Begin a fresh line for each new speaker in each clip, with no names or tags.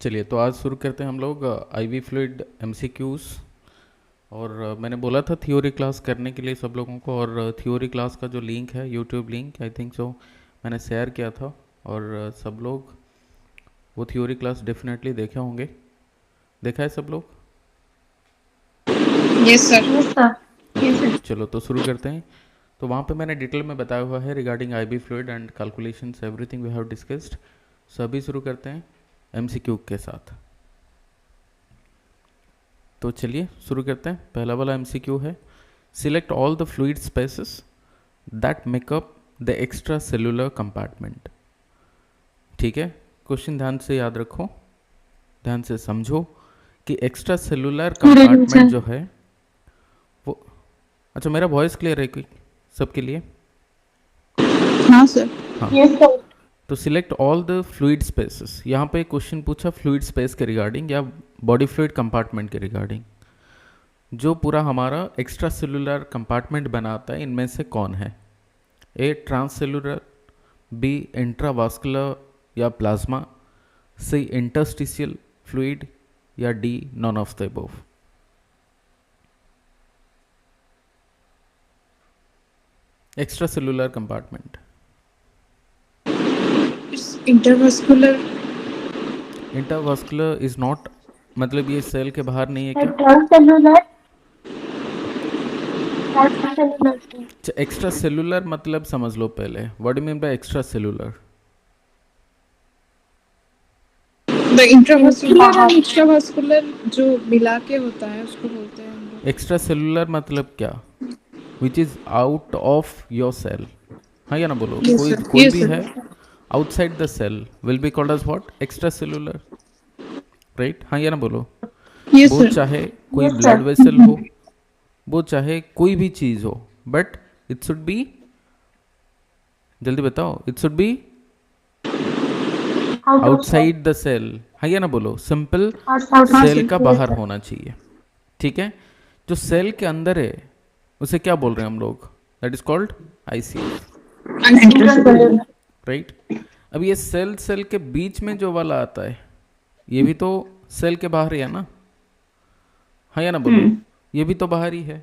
चलिए तो आज शुरू करते हैं हम लोग आईवी फ्लूइड एमसीक्यूज। और मैंने बोला था थ्योरी क्लास करने के लिए सब लोगों को, और थ्योरी क्लास का जो लिंक है YouTube link I think so मैंने शेयर किया था। और सब लोग वो थ्योरी क्लास डेफिनेटली देखे होंगे। देखा है सब लोग?
Yes sir.
Yes sir.
Okay चलो तो शुरू करते हैं। तो वहाँ पे मैंने डिटेल में बताया हुआ है regarding IV fluid and calculations everything we have discussed. सभी शुरू करते हैं एमसीक्यू के साथ। तो चलिए शुरू करते हैं। पहला वाला एमसीक्यू है, select all the fluid spaces that make up the extra cellular compartment. ठीक है, क्वेश्चन ध्यान से याद रखो, ध्यान से समझो कि एक्स्ट्रा सेलुलर कंपार्टमेंट जो है वो, अच्छा मेरा वॉइस क्लियर है कोई सबके लिए?
हाँ सर।
हाँ,
यस सर।
तो select all the fluid spaces. यहाँ पे क्वेश्चन पूछा फ्लूइड स्पेस के रिगार्डिंग या बॉडी फ्लूइड कंपार्टमेंट के रिगार्डिंग। जो पूरा हमारा एक्स्ट्रा सेलुलर कंपार्टमेंट बनाता है इनमें से कौन है? ए ट्रांससेलुलर, बी इंट्रावास्कुलर या प्लाज्मा, सी इंटरस्टिशियल फ्लूइड या D none of the above. Extra cellular compartment.
Intervascular.
Intervascular is not, मतलब ये सेल के बाहर नहीं है क्या?
ट्रांससेलुलर। ट्रांससेलुलर।
एक्स्ट्रा सेलुलर मतलब समझ लो पहले, what do mean by extra cellular?
The intravascular
बाहर।
एंड एक्स्ट्रावास्कुलर जो मिला के होता है उसको बोलते हैं हम लोग।
एक्स्ट्रा सेलुलर मतलब क्या? Which is out of your cell. हाँ या ना बोलो,
यस
कोई
सर,
कोई
यस
भी
सर।
है outside the cell will be called as what? Extra cellular, right? हाँ या ना बोलो।
यस
वो
सर।
चाहे कोई
यस
ब्लड
सर।
वेसल हो, वो चाहे कोई भी चीज हो, बट इट शुड बी, जल्दी बताओ, it should be
out of cell.
Outside the cell. हाँ या ना बोलो, सिंपल
आउट
हाँ
सेल
सर।
का
यस
बाहर
सर।
होना चाहिए। ठीक है, जो सेल के अंदर है उसे क्या बोल रहे हैं हम लोग? That is called ICF,
intracellular.
Intracellular.
Right? अब ये सेल सेल के बीच में जो वाला आता है ये भी तो सेल के बाहर ही है ना? हाँ या ना बोलो, ये भी तो बाहर ही है।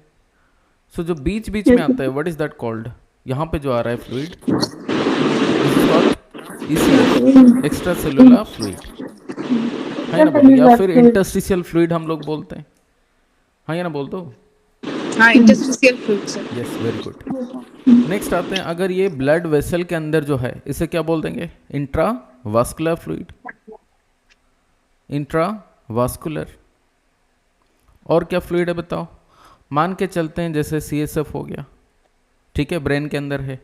सो जो बीच बीच में
यस
आता है व्हाट इज दैट कॉल्ड? यहाँ पे जो आ रहा है fluid, this is called ECF, extra cellular fluid. हाँ या ना बोलो, या
इंट्रासेलुलर
फिर
फ्लूइड।
इंटरस्टिशियल फ्लूइड हम लोग बोलते हैं। हाँ या ना बोल दो।
हाँ, interstitial fluid sir.
Yes, very good. Next आते हैं, अगर ये ब्लड वेसल के अंदर जो है इसे क्या बोल देंगे? Intra vascular fluid, intra vascular. और क्या फ्लूइड है बताओ? मान के चलते हैं जैसे सीएसएफ हो गया, ठीक है, ब्रेन के अंदर है,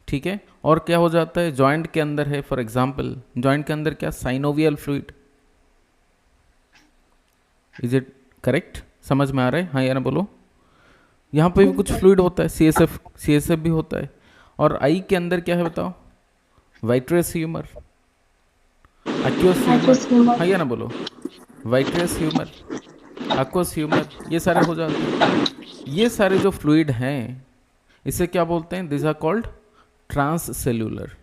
ठीक है। और क्या हो जाता है? जॉइंट के अंदर है, फॉर एग्जांपल जॉइंट के अंदर क्या? Synovial fluid. Is it correct? समझ में आ रहा है? हाँ या ना बोलो। यहाँ पे भी कुछ फ्लूइड होता है, सीएसएफ, सीएसएफ भी होता है। और आई के अंदर क्या है बताओ? Vitreous humour, aqueous humour.
हाइड्रोस्कीमर।
हाँ या ना बोलो, वाइट्रस ह्यूमर, एक्वस ह्यूमर, ये सारे हो जाते हैं। ये सारे जो फ्लूइड हैं इसे क्या बोलते हैं? This are called trans cellular.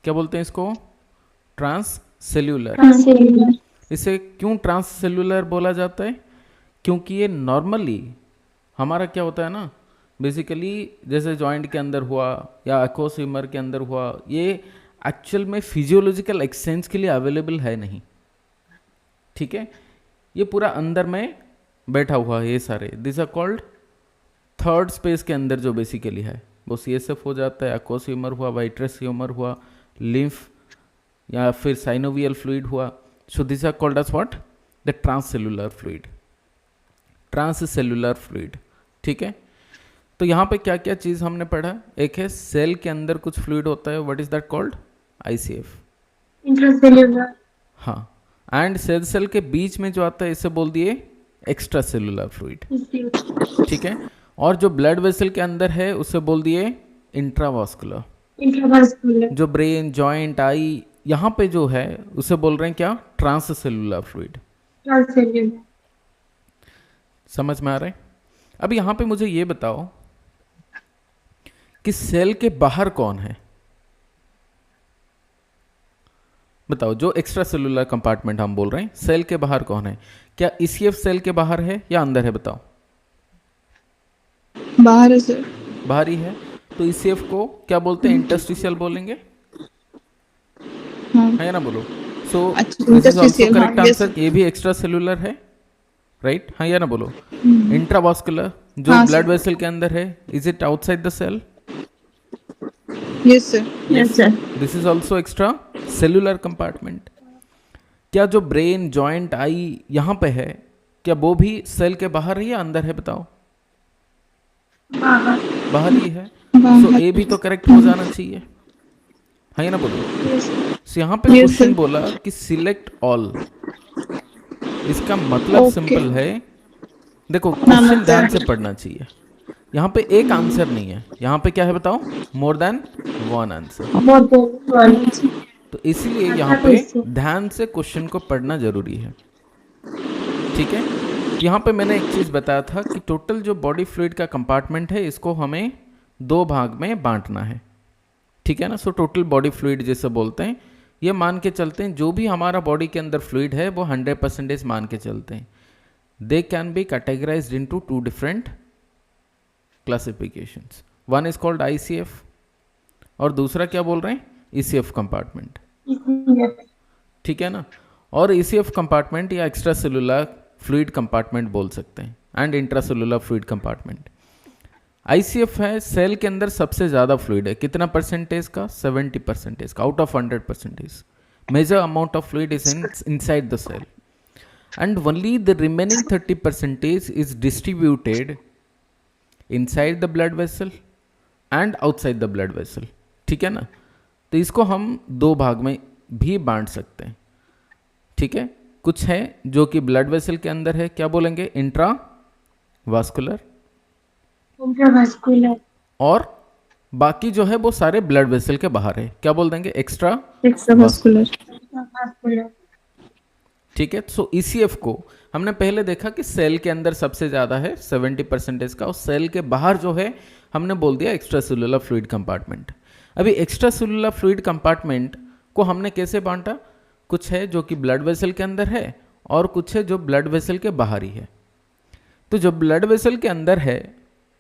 क्या बोलते हैं इसको? Trans cellular.
ट्रांससेलुलर।
इसे क्यों ट्रांस सेल्यूलर बोला जाता है? क्योंकि ये नॉर्मली हमारा क्या होता है ना, बेसिकली जैसे जॉइंट के अंदर हुआ या एक्वस ह्यूमर के अंदर हुआ, ये एक्चुअल में फिजियोलॉजिकल एक्सचेंज के लिए अवेलेबल है नहीं। ठीक है, ये पूरा अंदर में बैठा हुआ है, ये सारे this are called third space के अंदर जो बेसिकली है वो सीएसएफ हो जाता है, एक्वस ह्यूमर हुआ, वाइट्रस ह्यूमर हुआ, लिम्फ या फिर साइनोवियल फ्लूइड हुआ। So this are called as what? The transcellular fluid, transcellular fluid. ठीक है, तो यहाँ पे क्या क्या चीज़ हमने पढ़ा? एक है सेल के अंदर कुछ फ्लूइड होता है, what is that called? ICF.
Intracellular.
हाँ, एंड सेल सेल के बीच में जो आता है इसे बोल दिए एक्स्ट्रा सेलुलर फ्लूइड। ठीक है, और जो ब्लड वेसल के अंदर है उसे बोल दिए इंट्रावास्कुलर।
इंट्रावास्कुलर।
जो ब्रेन, जॉइंट, आई यहाँ पे जो है उसे बोल रहे हैं क्या? Trans cellular fluid.
ट्रांससेलुलर।
समझ में आ रहा है? अब यहाँ पे मुझे ये बताओ कि सेल के बाहर कौन है? बताओ, जो एक्स्ट्रा सेलुलर कंपार्टमेंट हम बोल रहे हैं, सेल के बाहर कौन है? क्या ईसीएफ सेल के बाहर है या अंदर है? बताओ।
बाहर है सर।
बाहर ही है। तो ईसीएफ को क्या बोलते हैं? इंटरस्टिशियल बोलेंगे,
हाँ
है ना? बोलो। सो
अच्छा,
दिस इज ऑल्सो
interstitial, हाँ,
करेक्ट
yes,
आंसर। ये भी एक्स्ट्रा सेलुलर है, राइट? हाँ या ना? बोलो। इंट्रावास्कुलर जो
हाँ
ब्लड
सर।
वेसल के अंदर है, is it outside the cell?
Yes sir.
Yes, sir.
This is also extra cellular compartment. क्या जो ब्रेन, जॉइंट, आई यहाँ पे है, क्या वो भी सेल के बाहर है या अंदर है? बताओ।
बाहर.
बाहर ही है।
बाहर।
सो ए भी तो करेक्ट हो जाना चाहिए, है या ना? बोलो।
Yes, sir.
So, यहाँ पे
Yes,
क्वेश्चन
sir.
बोला कि सिलेक्ट ऑल। इसका मतलब
Okay.
सिंपल है, देखो
हाँ,
क्वेश्चन
मतलब-
ध्यान से पढ़ना चाहिए। यहाँ पे एक आंसर नहीं है, यहाँ पे क्या है बताओ? More than one answer.
More than one.
तो इसीलिए यहाँ पे ध्यान से क्वेश्चन को पढ़ना जरूरी है, ठीक है? यहाँ पे मैंने एक चीज बताया था कि टोटल जो बॉडी फ्लूइड का कंपार्टमेंट है, इसको हमें दो भाग में बांटना है, ठीक है ना? सो टोटल बॉडी फ्लूइड जैसे बोलते हैं, ये मान के चलते हैं जो भी हमारा बॉडी के अंदर फ्लूइड है वो 100% मान के चलते हैं। They can be categorised into two different classifications. One is called ICF और दूसरा क्या बोल रहे हैं? ECF compartment,
Yes.
ठीक है ना? और ईसीएफ कंपार्टमेंट या एक्स्ट्रा सेलुलर फ्लूइड कंपार्टमेंट बोल सकते हैं, and intra cellular fluid compartment. ICF है सेल के अंदर सबसे ज़्यादा फ्लूइड है, कितना परसेंटेज का? 70% का, out of 100%। Major amount of fluid is inside the cell and only the remaining 30% is distributed inside the blood vessel and outside the blood vessel, ठीक है ना? तो इसको हम दो भाग में भी बांट सकते हैं, ठीक है? कुछ है जो कि ब्लड वेसल के अंदर है, क्या बोलेंगे? Intra vascular,
Intravascular.
और बाकी जो है वो सारे ब्लड वेसल के बाहर है, क्या बोल देंगे? Extra
extravascular.
Intravascular.
ठीक है। सो ईसीएफ को हमने पहले देखा कि सेल के अंदर सबसे ज़्यादा है 70% का, और सेल के बाहर जो है हमने बोल दिया एक्स्ट्रा सेलुलर फ्लूइड कंपार्टमेंट। अभी एक्स्ट्रा सेलुलर फ्लूइड कंपार्टमेंट को हमने कैसे बांटा? कुछ है जो कि ब्लड वेसल के अंदर है और कुछ है जो ब्लड वेसल के बाहर ही है। तो जो ब्लड वेसल के अंदर है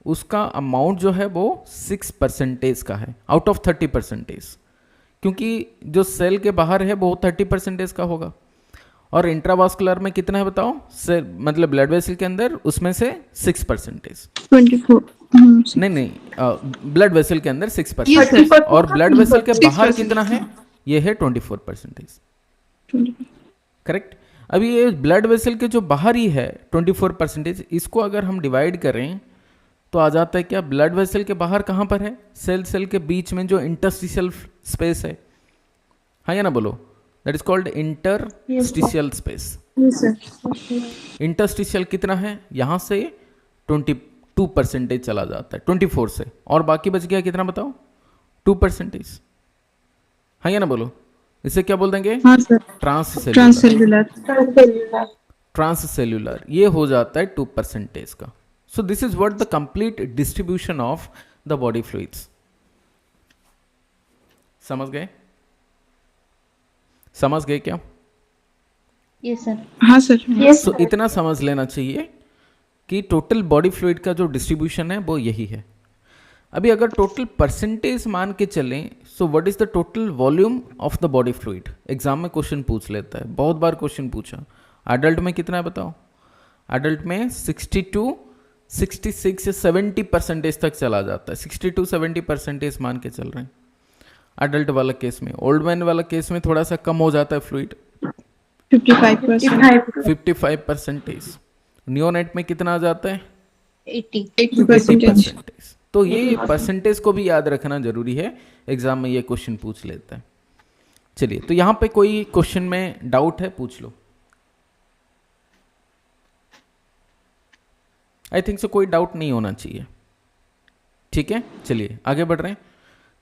उसका अमाउंट जो है वो 6% का है आउट ऑफ 30%, क्योंकि जो सेल के बाहर है वो 30% का होगा। और इंट्रावास्कुलर में कितना है बताओ? से मतलब ब्लड वेसल के अंदर उसमें से 6%।
24।
नहीं, ब्लड वेसल के अंदर 6%,
Yes, sir.
और ब्लड वेसल के बाहर
6%.
कितना है? ये है 24%।
24।
करेक्ट। अभी ये ब्लड वेसल के जो बाहर ही है 24%, इसको अगर हम डिवाइड करें तो आ जाता है क्या? ब्लड वेसल के बाहर कहाँ पर है? सेल के बीच में जो इंटरस्टिशियल स्पेस है, हाँ या ना बोलो? That is called interstitial space.
Yes, sir.
Interstitial कितना है? यहाँ से 22% चला जाता है 24 से, और बाकी बच गया कितना बताओ? 2%। हाँ या ना बोलो? इसे क्या बोल देंगे?
हाँ सर।
ट्रांससेल्युलर।
ट्रांससेल्युलर।
Transcellular.
ट्रांससेल्युलर ये हो जाता है 2% का। सो this is what the complete distribution of the body fluids. समझ गए? समझ गए क्या?
Yes, sir.
हाँ सर।
Yes,
सो
sir.
इतना समझ लेना चाहिए कि टोटल बॉडी फ्लूइड का जो डिस्ट्रीब्यूशन है वो यही है। अभी अगर टोटल परसेंटेज मान के चलें, so what is the total volume of the body fluid? Exam में क्वेश्चन पूछ लेता है, बहुत बार क्वेश्चन पूछा। एडल्ट में कितना है बताओ? एडल्ट में 62, 66 या 70% तक चला जाता है। 62-70% मान के चल रहे हैं एडल्ट वाला केस में। ओल्ड मैन वाला केस में थोड़ा सा कम हो जाता है फ्लूइड,
55%।
55%। नियोनेट में कितना आ जाता है?
80.
80%। तो ये परसेंटेज को भी याद रखना जरूरी है, एग्जाम में ये क्वेश्चन पूछ लेता है। चलिए, तो यहाँ पे कोई क्वेश्चन में डाउट है? पूछ लो। आई थिंक सो कोई डाउट नहीं होना चाहिए, ठीक है। चलिए आगे बढ़ रहे हैं।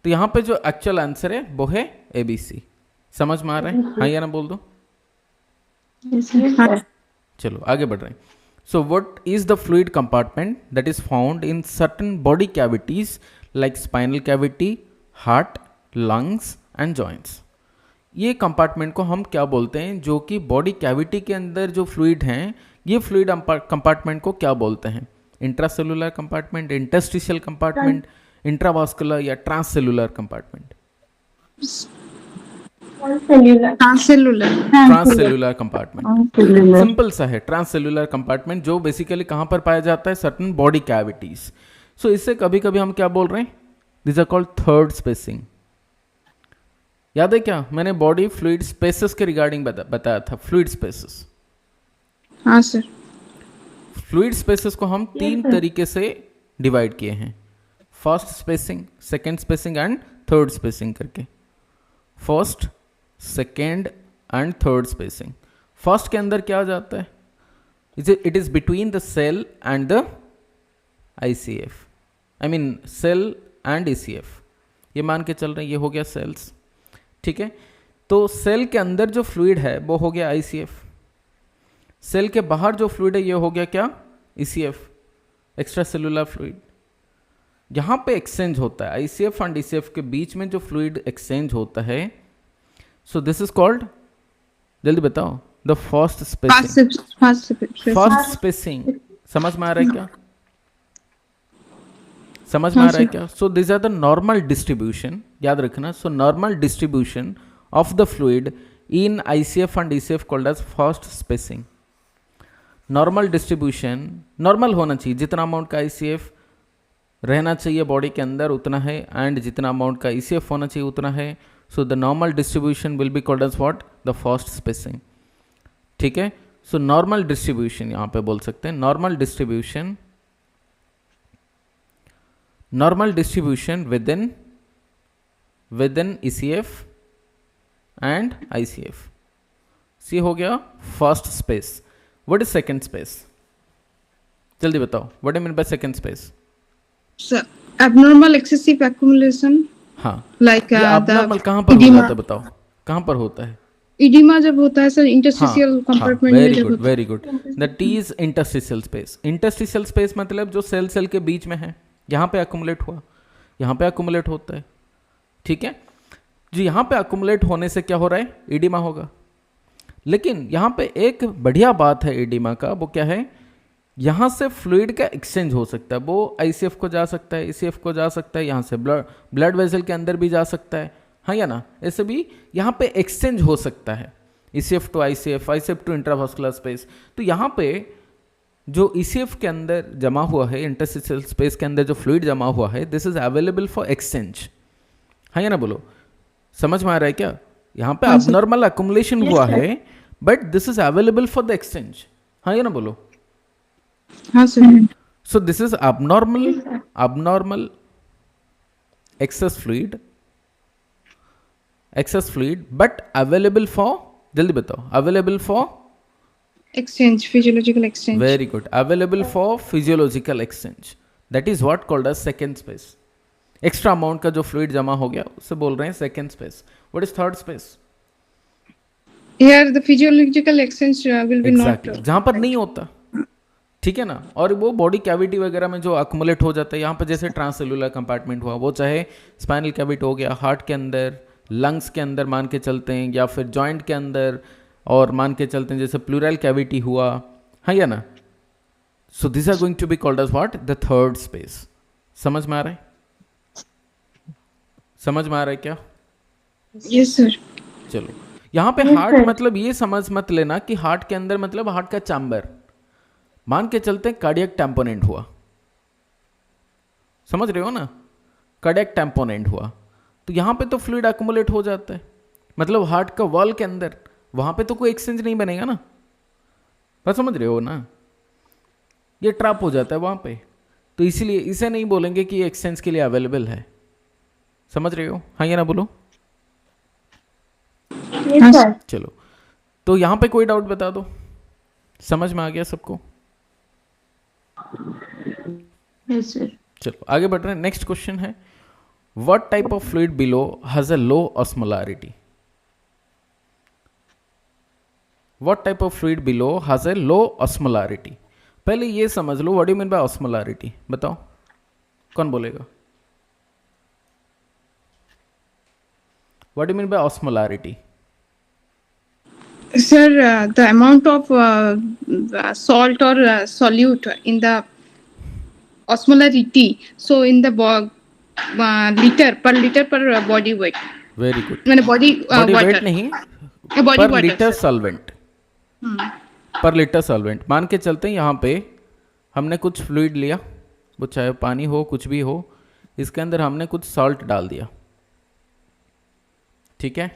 तो यहाँ पे जो एक्चुअल आंसर है वो है ABC। समझ में आ रहा है? हाँ या ना बोल दो।
Yes, sir.
चलो आगे बढ़ रहे हैं। So what is the fluid compartment that is found in certain body cavities like spinal cavity, heart, lungs and joints? ये कंपार्टमेंट को हम क्या बोलते हैं, जो कि बॉडी कैविटी के अंदर जो फ्लूइड हैं, ये फ्लूइड कंपार्टमेंट को क्या बोलते हैं? Intracellular compartment, interstitial compartment, intravascular या transcellular compartment?
Transcellular
transcellular.
Transcellular compartment simple सा है। ट्रांससेलुलर कंपार्टमेंट जो बेसिकली कहाँ पर पाया जाता है? Certain body cavities. सो इससे कभी कभी हम क्या बोल रहे हैं? This are called third spacing. याद है क्या मैंने बॉडी फ्लूइड स्पेसेस के रिगार्डिंग बताया था? फ्लूइड स्पेसेस,
हाँ सर।
फ्लूइड स्पेसेस को हम तीन तरीके से डिवाइड किए हैं, first spacing, second spacing and third spacing करके। First, second and third spacing. First के अंदर क्या आ जाता है? It is between the cell and the ICF, I mean cell and ECF। ये मान के चल रहे हैं, ये हो गया सेल्स, ठीक है। तो सेल के अंदर जो फ्लूइड है वो हो गया ICF, सेल के बाहर जो फ्लूइड है ये हो गया क्या? ECF, extra cellular fluid. यहाँ पे एक्सचेंज होता है ICF एंड ECF के बीच में जो फ्लूइड एक्सचेंज होता है, सो दिस इज कॉल्ड, जल्दी बताओ, the first spacing. First spacing समझ में आ रहा है क्या? समझ में आ रहा है क्या? So this are the normal distribution, याद रखना। So normal distribution of the fluid in ICF and ECF called as first spacing. Normal distribution, normal होना चाहिए, जितना अमाउंट का ICF रहना चाहिए बॉडी के अंदर उतना है, एंड जितना अमाउंट का ECF होना चाहिए उतना है। So the normal distribution will be called as what? The first spacing, ठीक है। सो नॉर्मल डिस्ट्रीब्यूशन यहाँ पे बोल सकते हैं, normal distribution, normal distribution with in ECF and ICF। सी हो गया first space. What is second space? जल्दी बताओ, what do you mean by second space?
abnormal excessive accumulation,
हाँ,
like
abnormal कहाँ पर हो
edema।
जाता है बताओ, कहाँ पर होता है?
इडिमा जब होता है सर इंटरस्टिशियल कंपार्टमेंट में जब होता है।
Very good, that is interstitial space. Interstitial space मतलब जो सेल सेल के बीच में है, यहाँ पे अकुमुलेट हुआ, यहाँ पे अकुमुलेट होता है, ठीक है। जो यहाँ पे अकुमुलेट होने से क्या हो रहा है? इडिमा होगा। लेकिन यहाँ पे एक बढ़िया बात है इडिमा का, वो क्या है? यहाँ से फ्लूइड का एक्सचेंज हो सकता है, वो ICF को जा सकता है, ECF को जा सकता है, यहाँ से ब्लड वेसल के अंदर भी जा सकता है, हाँ या ना? ऐसे भी यहाँ पे एक्सचेंज हो सकता है, ECF to ICF, ICF to intravascular space. तो यहाँ पे जो ECF के अंदर जमा हुआ है, इंटरस्टिशियल स्पेस के अंदर जो फ्लूइड जमा हुआ है, this is available for exchange, हाँ या ना? बोलो, समझ में आ रहा है क्या? यहाँ पे अबनॉर्मल अकुमुलेशन हुआ है, but this is available for the exchange, हाँ या ना? बोलो,
हाँ sir.
so this is abnormal excess fluid but available for, जल्दी बताओ, available for
exchange, physiological exchange.
very good, available for physiological exchange, that is what called as second space। Extra amount का जो fluid जमा हो गया उससे बोल रहे हैं second space. What is third space?
Here the physiological exchange will be not,
जहां पर नहीं होता, ठीक है ना। और वो बॉडी कैविटी वगैरह में जो अकुमुलेट हो जाता है, यहाँ पर जैसे ट्रांससेलुलर कंपार्टमेंट हुआ, वो चाहे स्पाइनल कैविटी हो गया, हार्ट के अंदर, लंग्स के अंदर मान के चलते हैं, या फिर जॉइंट के अंदर, और मान के चलते हैं जैसे प्लूरल कैविटी हुआ, हाँ या ना? So this are going to be called as what? The third space. समझ में आ रहा है? समझ में आ रहा है क्या?
Yes sir.
चलो, यहाँ पे हार्ट मतलब ये समझ मत लेना कि हार्ट के अंदर मतलब हार्ट का चैम्बर, मान के चलते हैं कार्डियक टैम्पोनेंट हुआ, समझ रहे हो ना? कार्डियक टैम्पोनेंट हुआ तो यहाँ पे तो फ्लूइड अकुमुलेट हो जाता है, मतलब हार्ट का वॉल के अंदर, वहाँ पे तो कोई एक्सचेंज नहीं बनेगा ना, बस समझ रहे हो ना? ये ट्रैप हो जाता है वहाँ पे, तो इसीलिए इसे नहीं बोलेंगे कि ये एक्सचेंज के लिए अवेलेबल है। समझ रहे हो, हाँ या ना? बोलो। चलो, तो यहाँ पे कोई डाउट बता दो, समझ में आ गया सबको?
Yes sir.
चलो आगे बढ़ रहे हैं। नेक्स्ट क्वेश्चन है, what type of fluid below has a low osmolarity? What type of fluid below has a low osmolarity? पहले ये समझ लो, what do you mean by osmolarity? बताओ, कौन बोलेगा? What do you mean by osmolarity?
Sir, the amount of salt or solute in the osmolarity, so in the liter per body weight.
Very good.
मैंने body
body
water.
Wait नहीं,
Body
पर
water,
litre
sir.
Solvent. पर litre solvent मान के चलते हैं. यहाँ पे हमने कुछ फ्लूइड लिया, वो चाहे पानी हो कुछ भी हो, इसके अंदर हमने कुछ सॉल्ट डाल दिया. ठीक है,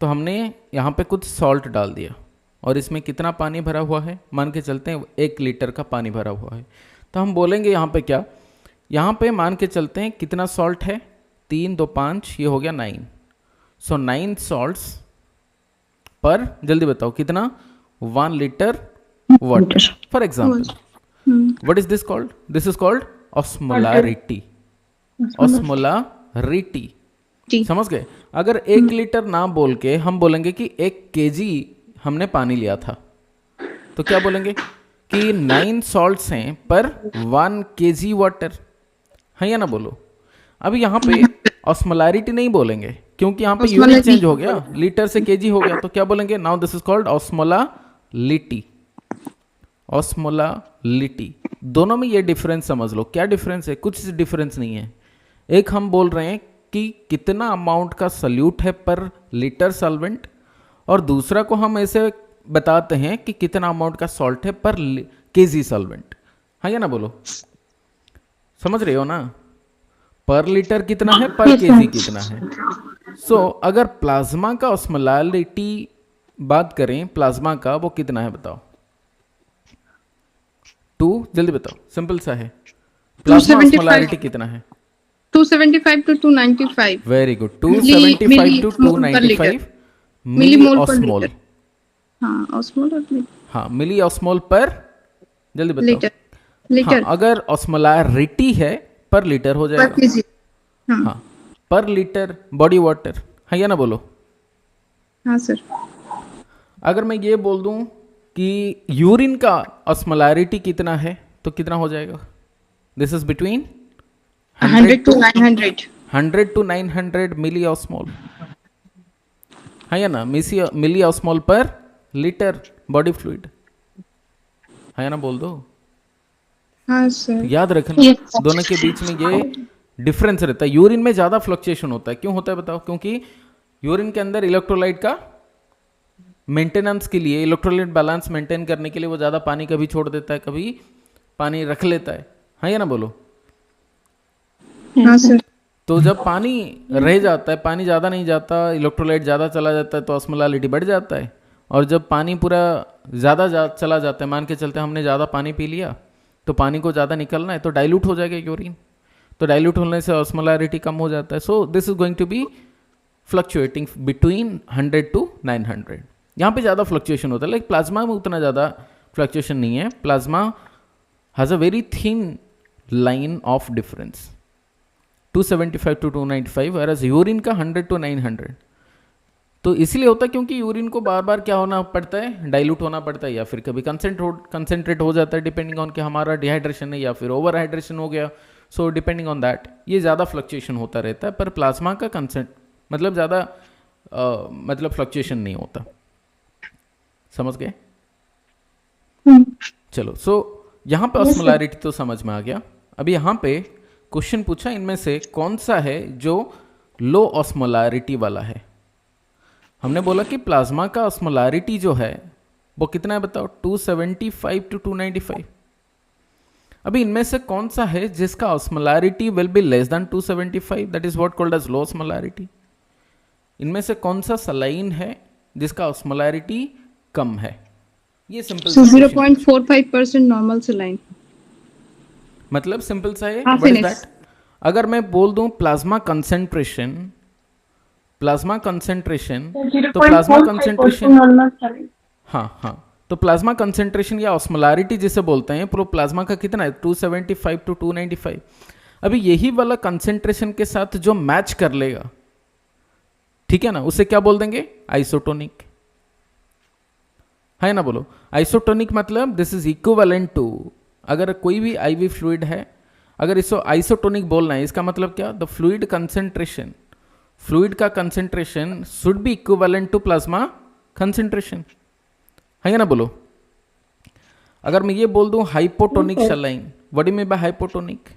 तो हमने यहाँ पे कुछ सॉल्ट डाल दिया और इसमें कितना पानी भरा हुआ है, मान के चलते हैं 1 लीटर का पानी भरा हुआ है. तो हम बोलेंगे यहाँ पे क्या, यहाँ पे मान के चलते हैं कितना सॉल्ट है, 3 2 5, ये हो गया 9. सो 9 सॉल्ट्स पर, जल्दी बताओ कितना, 1 litre water. For example, what is this called? This is called osmolarity. Osmolarity.
जी.
समझ गए. अगर 1 लीटर ना बोल के हम बोलेंगे कि 1 केजी हमने पानी लिया था, तो क्या बोलेंगे कि 9 सॉल्ट्स हैं पर 1 केजी वाटर. है या ना बोलो. अभी यहाँ पे ऑस्मोलैरिटी नहीं बोलेंगे क्योंकि यहाँ पे यूनिट चेंज हो गया, लीटर से केजी हो गया. तो क्या बोलेंगे, नाउ दिस इज कॉल्ड ऑस्मोलालिटी. ऑस्मोलालिटी. दोनों में ये डिफरेंस समझ लो. क्या डिफरेंस है, कुछ डिफरेंस नहीं है. एक हम बोल रहे हैं कि कितना अमाउंट का सल्यूट है पर लीटर सॉल्वेंट, और दूसरा को हम ऐसे बताते हैं कि कितना अमाउंट का सॉल्ट है पर केजी सॉल्वेंट. हाँ या ना बोलो. समझ रहे हो ना. पर लीटर कितना है, पर केजी कितना है. सो अगर प्लाज्मा का ऑस्मोलालिटी बात करें, प्लाज्मा का वो कितना है बताओ. 2, जल्दी बताओ, सिंपल सा है. प्लाज्मा
275.
ऑस्मोलारिटी कितना है.
275 to 295.
Very good. 275 to 295 milli
Millimole per
osmole.
liter. हाँ, osmol और
हाँ, मिली ऑस्मोल पर, जल्दी बताओ.
liter. Liter.
हाँ, अगर ऑस्मोलारिटी है पर लीटर हो
Per
जाएगा.
kg. हाँ.
हाँ, पर लीटर बॉडी वाटर. है या ना बोलो.
हाँ सर.
अगर मैं ये बोल दूं कि यूरिन का ऑस्मोलैरिटी कितना है, तो कितना हो जाएगा. This is between
100 to 900.
100 to 900 milli osmole. है या ना. Milli osmole per litre body fluid. है या ना, बोल दो.
हाँ सर.
याद रखना दोनों के बीच में ये डिफरेंस रहता है. यूरिन में ज़्यादा फ्लक्चुएशन होता है. क्यों होता है बताओ. क्योंकि यूरिन के अंदर इलेक्ट्रोलाइट का मेंटेनेंस के लिए, इलेक्ट्रोलाइट बैलेंस मेंटेन करने के लिए वो ज़्यादा पानी कभी छोड़ देता है, कभी पानी रख लेता है. हाँ या ना बोलो.
हाँ सर.
तो जब पानी रह जाता है, पानी ज़्यादा नहीं जाता, इलेक्ट्रोलाइट ज़्यादा चला जाता है, तो ऑस्मोलालिटी बढ़ जाता है. और जब पानी पूरा ज़्यादा चला जाता है, मान के चलते हमने ज़्यादा पानी पी लिया, तो पानी को ज़्यादा निकलना है, तो डाइल्यूट हो जाएगा यूरिन. तो डाइल्यूट होने से ऑस्मोलैरिटी कम हो जाता है. So this is going to be fluctuating between 100 to 900. यहाँ पे ज़्यादा फ्लक्चुएशन होता है. लाइक प्लाज्मा में उतना ज़्यादा फ्लक्चुएशन नहीं है. Plasma has a very thin line of difference, 275 to 295, whereas urine का 100 to 900. तो इसलिए होता है क्योंकि यूरिन को बार बार क्या होना पड़ता है, डाइल्यूट होना पड़ता है, या फिर कभी कंसेंट्रेट हो जाता है, डिपेंडिंग ऑन कि हमारा डिहाइड्रेशन है या फिर ओवर हाइड्रेशन हो गया. सो डिपेंडिंग ऑन दैट ये ज़्यादा फ्लक्चुएशन होता रहता है. पर प्लाज्मा का मतलब ज़्यादा मतलब फ्लक्चुएशन नहीं होता. समझ गए. चलो. सो यहाँ पे ऑस्मोलैरिटी तो समझ में आ गया. अभी यहाँ पे क्वेश्चन पूछा, इनमें से कौन सा है जो लो ऑस्मोलैरिटी वाला है. हमने बोला कि प्लाज्मा का ऑस्मोलैरिटी जो है वो कितना है बताओ, 275 to 295. अभी इनमें से कौन सा है जिसका osmolarity will be less than 275, that is what called as low osmolarity. इनमें से कौन सा सलाइन है जिसका ऑस्मोलैरिटी कम है. ये सिंपल
So 0.45% normal saline.
मतलब सिंपल सा है.
हाँ,
व्हाट इज
finish.
दैट. अगर मैं बोल दूं प्लाज्मा कंसेंट्रेशन, तो प्लाज्मा कंसेंट्रेशन, हाँ, तो प्लाज्मा कंसेंट्रेशन या ऑस्मोलैरिटी जिसे बोलते हैं, प्रो प्लाज्मा का कितना है, 275 to 295. अभी यही वाला कंसेंट्रेशन के साथ जो मैच कर लेगा, ठीक है ना, उसे क्या बोल देंगे, आइसोटोनिक. है ना बोलो. आइसोटोनिक मतलब दिस इज इक्विवेलेंट टू, अगर कोई भी आईवी फ्लूइड है, अगर इसको आइसोटोनिक बोलना है, इसका मतलब क्या, द फ्लूइड कंसेंट्रेशन, फ्लूइड का concentration should be equivalent to plasma concentration, है ना? बोलो, अगर मैं ये बोल दूं hypotonic saline, what do you mean by hypotonic?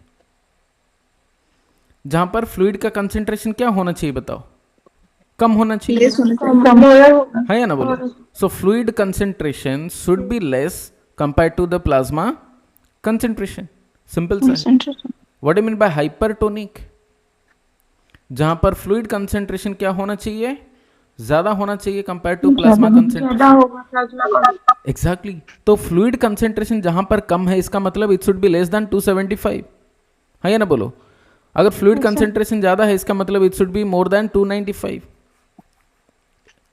जहां पर फ्लूइड का कंसेंट्रेशन क्या होना चाहिए बताओ? कम होना चाहिए,
लेस होना चाहिए।
कम होगा।
है या ना? बोलो, so fluid concentration should be less compare to the plasma concentration, simple सा।
Concentration.
What do you mean by hypertonic? जहां पर फ्लूइड कंसेंट्रेशन क्या होना चाहिए? ज्यादा होना चाहिए कंपेयर टू प्लाज्मा कंसेंट्रेशन।
ज्यादा होगा प्लाज्मा का।
एग्जैक्टली, तो फ्लूइड कंसेंट्रेशन जहां पर कम है, इसका मतलब it should be less than 275, है या ना? बोलो, अगर फ्लूइड कंसेंट्रेशन ज्यादा है, इसका मतलब it should be more than 295।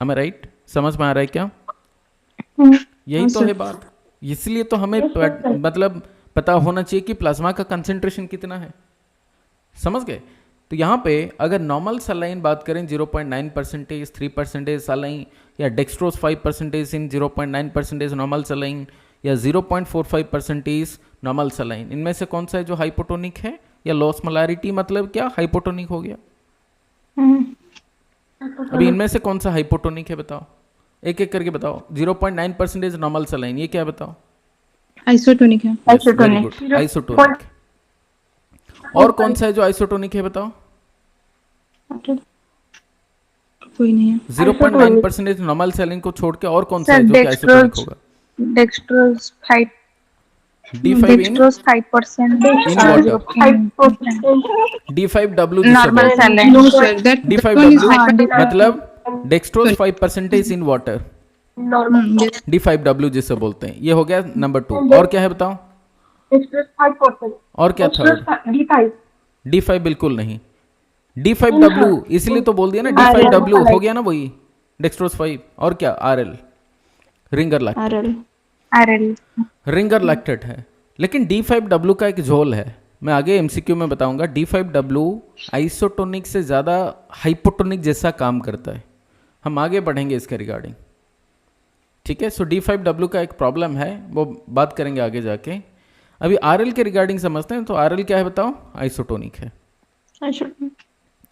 हमें राइट समझ में आ रहा है क्या? यही तो है बात। इसलिए तो हमें मतलब पता होना चाहिए कि प्लाज्मा का कंसेंट्रेशन कितना है, समझ गए? तो यहाँ पे अगर नॉर्मल सलाइन बात करें 0.9%, 3% सलाइन, या डेक्सट्रोज 5% इन 0.9% नॉर्मल सलाइन, या 0.45% नॉर्मल सलाइन, इनमें से कौन सा है जो हाइपोटोनिक है? या लॉस्मोलैरिटी मतलब क्या हाइपोटोनिक हो गया? अभी इनमें से कौन सा हाइपोटोनिक है बताओ, एक एक करके बताओ। 0.9% नॉर्मल सलाइन, ये क्या बताओ?
आइसोटोनिक है।
Very good, isotonic. और कौन सा है जो आइसोटोनिक है बताओ?
कोई नहीं है।
0.9% नॉर्मल सलाइन को छोड़ के और कौन सा है जो कि आइसोटोनिक होगा?
Dextrose 5,
D5 in
dextrose 5%
in water, D5W जिसे
नॉर्मल
बोलते हैं।
Saline.
No sir, that one is
D5W
hyper.
मतलब dextrose 5% in water,
Yes.
D5W जिसे बोलते हैं। ये हो गया नंबर 2। और क्या है बताओ?
डेक्सट्रोज 5%।
और क्या थर्ड?
D5।
D5 बिल्कुल नहीं, D5W, इसलिए तो बोल दिया ना, D5W हो गया ना वही डेक्सट्रोज 5। और क्या? RL, Ringer lactate,
RL।
Ringer lactate है। लेकिन D5W का एक झोल है, मैं आगे MCQ में बताऊंगा। D5W आइसोटोनिक से ज़्यादा हाइपोटोनिक जैसा काम करता है, हम आगे बढ़ेंगे इसके रिगार्डिंग, ठीक है? सो D5W का एक प्रॉब्लम है, वो बात करेंगे आगे जाके। अभी RL के रिगार्डिंग समझते हैं। तो RL क्या है बताओ? आइसोटोनिक है।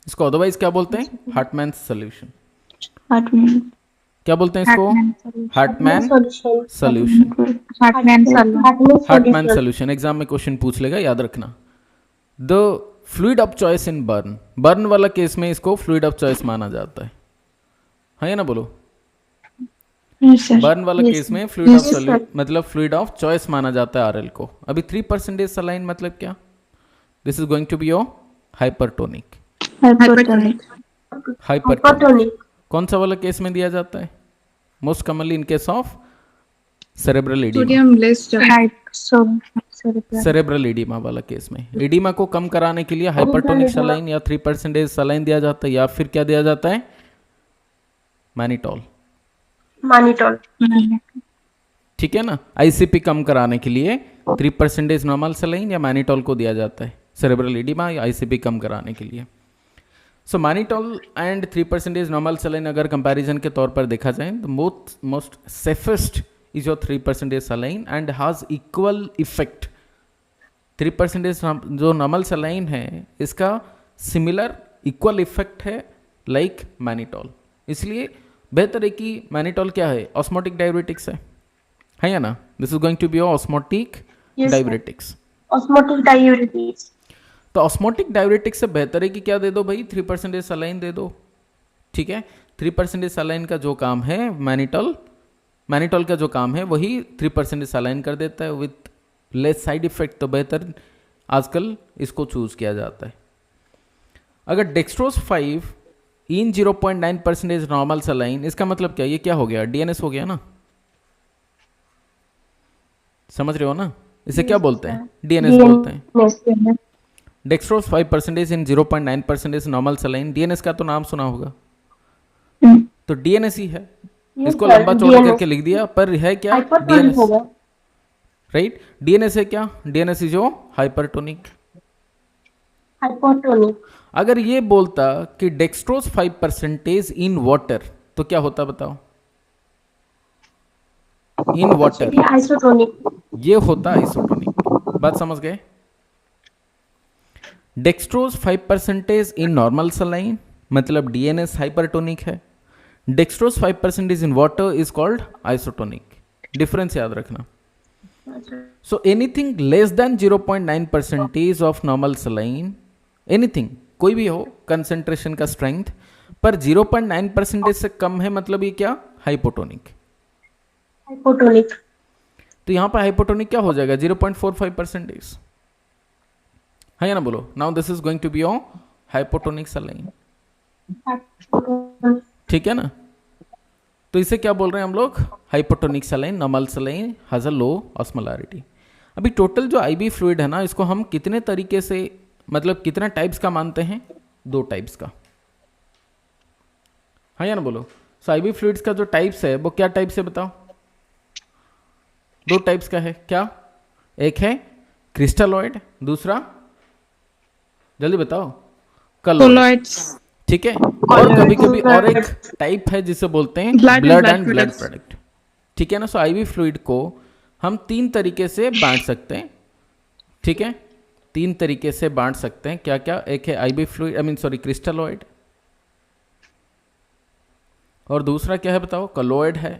इसको अदरवाइज क्या बोलते हैं? Hartmann solution. क्या बोलते हैं इसको? Hartmann solution. Hartmann solution exam में क्वेश्चन पूछ लेगा, याद रखना। The fluid of choice in burn, burn वाला केस में इसको फ्लूइड ऑफ चॉइस माना जाता है ना? बोलो, बर्न वाला केस में फ्लूइड ऑफ सॉल्यूट मतलब फ्लूइड ऑफ चॉइस माना जाता है आरएल को। अभी 3% सलाइन मतलब क्या? This is going to be your hypertonic. Hypertonic कौन सा वाला केस में दिया जाता है? Most commonly in case of cerebral oedema.
Sodium less
cerebral oedema वाला केस में एडिमा को कम कराने के लिए हाइपरटोनिक सलाइन या 3% सलाइन दिया जाता है, या फिर क्या दिया जाता है? मैनिटॉल। ठीक है ना? आईसीपी कम कराने के लिए 3% नॉर्मल सलाइन या मैनिटॉल को दिया जाता है सेरेब्रल एडिमा या आईसीपी कम कराने के लिए। सो मैनिटॉल एंड 3% नॉर्मल सलाइन अगर कंपैरिजन के तौर पर देखा जाए तो most safest is your 3% saline and has equal effect. 3% जो नॉर्मल सलाइन है इसका सिमिलर इक्वल इफेक्ट है लाइक मैनिटॉल, इसलिए बेहतर है कि मैनिटॉल क्या है? ऑस्मोटिक डाययूरेटिक्स है या ना? This is going to be osmotic diuretics. तो ऑस्मोटिक डाययूरेटिक्स से बेहतर है कि क्या दे दो भाई? 3% सलाइन दे दो, ठीक है? 3% सलाइन का जो काम है मैनिटॉल का जो काम है वही 3% सलाइन कर देता है विथ लेस साइड इफेक्ट, तो बेहतर आजकल इसको चूज किया जाता है। अगर डेक्सट्रोज 5 इन 0.9% नॉर्मल सलाइन, इसका मतलब क्या? ये क्या हो गया? डीएनएस हो गया ना? समझ रहे हो ना? इसे क्या बोलते हैं? डीएनएस बोलते हैं। डेक्सट्रोज 5% इन 0.9% नॉर्मल सलाइन, डीएनएस का तो नाम सुना होगा, तो डीएनएस ही है। इसको लंबा चौड़ा करके लिख दिया, पर है क्या? DNS, right? डीएनएस है क्या? DNS is hypertonic. अगर ये बोलता कि डेक्सट्रोज 5% इन वाटर, तो क्या होता बताओ? इन वाटर ये होता आइसोटोनिक। बात समझ गए? डेक्सट्रोज 5% इन नॉर्मल सलाइन मतलब डीएनएस हाइपरटोनिक है। Dextrose 5% in water is called isotonic. Difference याद रखना. So anything less than 0.9% of normal saline, anything कोई भी हो कंसेंट्रेशन का स्ट्रेंथ, पर 0.9% से कम है मतलब ये क्या, हाइपोटोनिक.
हाइपोटोनिक.
तो यहां पर हाइपोटोनिक क्या हो जाएगा, 0.45%. है या ना, बोलो. Now this is going to be on hypotonic saline. ठीक है ना. तो इसे क्या बोल रहे हैं हम लोग, hypotonic saline. Normal saline has a low osmolarity. अभी टोटल जो आईबी फ्लूइड है ना, इसको हम कितने तरीके से, मतलब कितने टाइप्स का मानते हैं, 2 टाइप्स का. हाँ या ना बोलो. सो आईबी फ्लूइड्स का जो टाइप्स है वो क्या टाइप्स है बताओ. 2 टाइप्स का है. क्या, एक है क्रिस्टलॉइड, दूसरा जल्दी बताओ, कलॉइड.
Colloids.
ठीक है. और कभी कभी और एक टाइप है जिसे बोलते हैं
Blood and
blood
blood
and blood
products.
Product. ठीक है ना. सो आईवी फ्लूइड को हम 3 तरीके से बांट सकते हैं. ठीक है, 3 तरीके से बांट सकते हैं. क्या क्या, एक है IV fluid, I mean sorry crystalloid, और दूसरा क्या है बताओ, कलोइड है,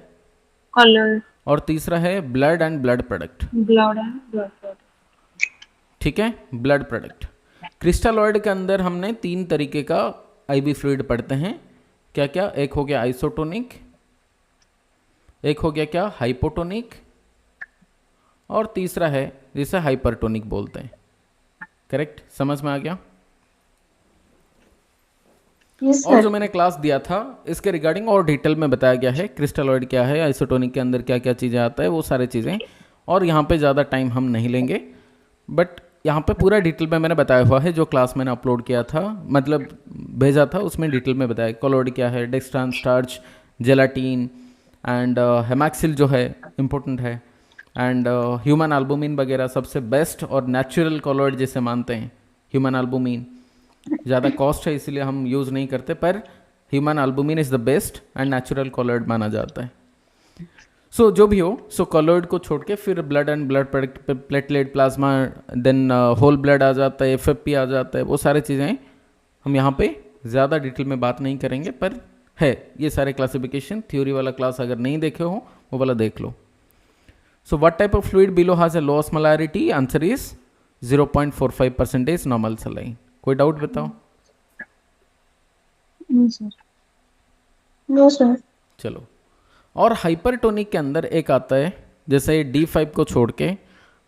कलर.
और तीसरा है blood and blood product.
Blood and blood.
ठीक है, ब्लड प्रोडक्ट. क्रिस्टलॉइड के अंदर हमने 3 तरीके का आईवी फ्लूइड पढ़ते हैं. क्या क्या, एक हो गया आइसोटोनिक, एक हो गया क्या, हाइपोटोनिक, और तीसरा है जिसे हाइपरटोनिक बोलते हैं. करेक्ट, समझ में आ गया.
यस
और
सर.
जो मैंने क्लास दिया था इसके रिगार्डिंग और डिटेल में बताया गया है, क्रिस्टलॉइड क्या है, आइसोटोनिक के अंदर क्या क्या चीज़ें आता है, वो सारी चीज़ें. और यहाँ पे ज़्यादा टाइम हम नहीं लेंगे, बट यहाँ पे पूरा डिटेल में मैंने बताया हुआ है. जो क्लास मैंने अपलोड किया था, मतलब भेजा था, उसमें डिटेल में बताया कॉलॉइड क्या है, डेक्सट्रान, स्टार्च, जेलाटीन एंड हेमैक्सिल जो है इम्पोर्टेंट है, एंड ह्यूमन एल्बुमिन वगैरह. सबसे बेस्ट और नेचुरल कॉलॉइड जिसे मानते हैं ह्यूमन एल्बुमिन. ज़्यादा कॉस्ट है इसलिए हम यूज़ नहीं करते, पर human albumin is the best and natural colloid माना जाता है. सो जो भी हो, सो कॉलॉइड को छोड़ के फिर blood and blood product, platelet, plasma, then whole blood आ जाता है, एफएफपी आ जाता है. वो सारी चीज़ें हम यहाँ पे ज़्यादा डिटेल में बात नहीं करेंगे, पर है ये सारे क्लासिफिकेशन. थ्योरी वाला क्लास अगर नहीं देखे हो वो वाला देख लो. So what type of fluid below has a low osmolarity, answer is 0.45% normal saline. कोई डाउट बताओ.
No sir. No sir.
चलो. और हाइपरटोनिक के अंदर एक आता है, जैसे D5 को छोड़ के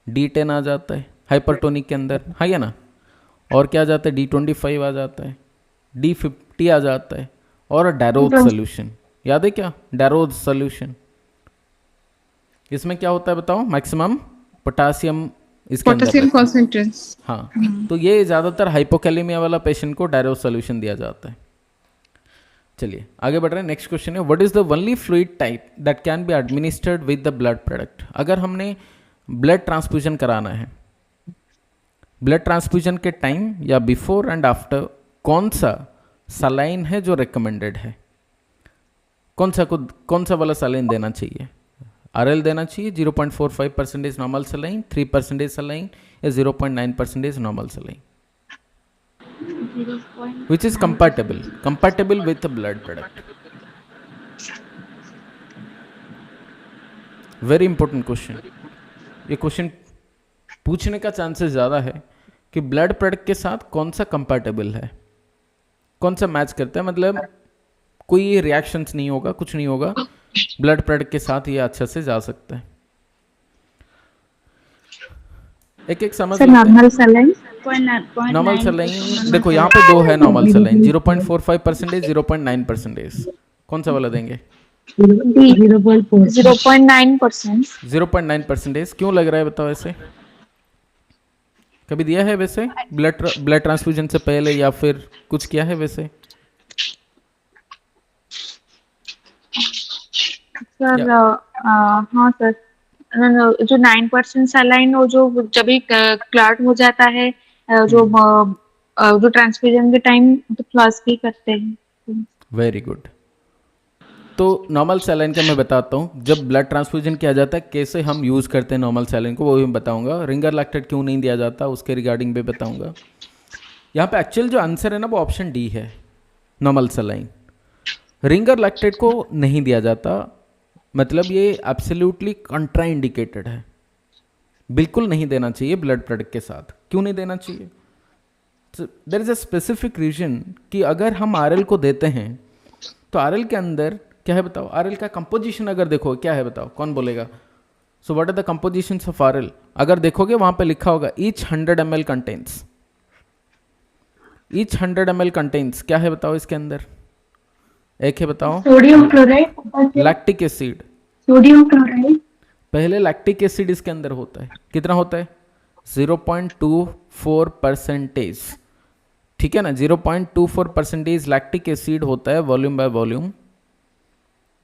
D10 आ जाता है हाइपरटोनिक के अंदर, है या ना. और क्या आ जाता है, D25 आ जाता है, D50 आ जाता है, और डैरोज सोल्यूशन. याद है क्या, डैरोज सोल्यूशन. इसमें क्या होता है बताओ, मैक्सिमम पोटासियम इसके अंदर
Potassium
रहता है.
concentrates.
हाँ, तो ये ज़्यादातर हाइपोकैलेमिया वाला पेशेंट को डायरोज सोल्यूशन दिया जाता है. चलिए आगे बढ़ रहे हैं. नेक्स्ट क्वेश्चन है, what is the only fluid type that can be administered with the blood product. अगर हमने ब्लड ट्रांसफ्यूजन कराना है, ब्लड ट्रांसफ्यूजन के टाइम या बिफोर एंड आफ्टर कौन सा सलाइन है जो रिकमेंडेड है, कौन सा वाला सलाइन देना चाहिए. RL देना चाहिए, 0.45% नॉर्मल सलाइन, 3% सलाइन, या 0.9% normal saline, which is compatible with the blood product. Very important question. ये क्वेश्चन पूछने का चांसेस ज़्यादा है कि ब्लड प्रोडक्ट के साथ कौन सा कंपैटिबल है, कौन सा मैच करता है, मतलब कोई रिएक्शंस नहीं होगा, कुछ नहीं होगा, ब्लड प्रोडक्ट के साथ ये अच्छा से जा सकता है. एक एक समझ
सर
लेते हैं.
Normal saline.
नॉर्मल सलाइन देखो यहाँ पे 2 है नॉर्मल सलाइन, 0.45%, 0.9%. कौन सा वाला देंगे,
0.9%.
0.9%. क्यों लग रहा है बताओ ऐसे, कभी दिया है वैसे ब्लड ट्रांसफ्यूजन से पहले, या फिर कुछ किया है वैसे.
सर हाँ सर, जो 9% सलाइन, वो जो जब भी क्लॉट हो जाता है, जो ट्रांसफ्यूजन के टाइम तो फ्लास्क भी करते हैं.
Very good. तो नॉर्मल सैलाइन का मैं बताता हूँ, जब ब्लड ट्रांसफ्यूजन किया जाता है कैसे हम यूज़ करते हैं नॉर्मल सैलाइन को, वो भी मैं बताऊँगा. रिंगर लैक्टेट क्यों नहीं दिया जाता उसके रिगार्डिंग भी बताऊँगा. यहाँ पे एक्चुअल जो आंसर है ना वो ऑप्शन डी है, नॉर्मल सैलाइन. रिंगर लैक्टेट को नहीं दिया जाता, मतलब ये एब्सोल्युटली कंट्राइंडिकेटेड है, बिल्कुल नहीं देना चाहिए ब्लड प्रोडक्ट के साथ। क्यों नहीं देना चाहिए? There is a specific reason कि अगर हम आरएल को देते हैं तो आरएल के अंदर क्या है बताओ? आरएल का कंपोजिशन अगर देखो क्या है बताओ, कौन बोलेगा? So what are the compositions of RL? अगर देखोगे वहां पे लिखा होगा each 100 ml contains, each 100 ml contains क्या है बताओ इसके अंदर? एक है बताओ,
sodium chloride,
lactic acid.
Sodium chloride,
पहले लैक्टिक एसिड इसके अंदर होता है, कितना होता है? 0.24%। ठीक है ना, 0.24% लैक्टिक एसिड होता है वॉल्यूम बाय वॉल्यूम,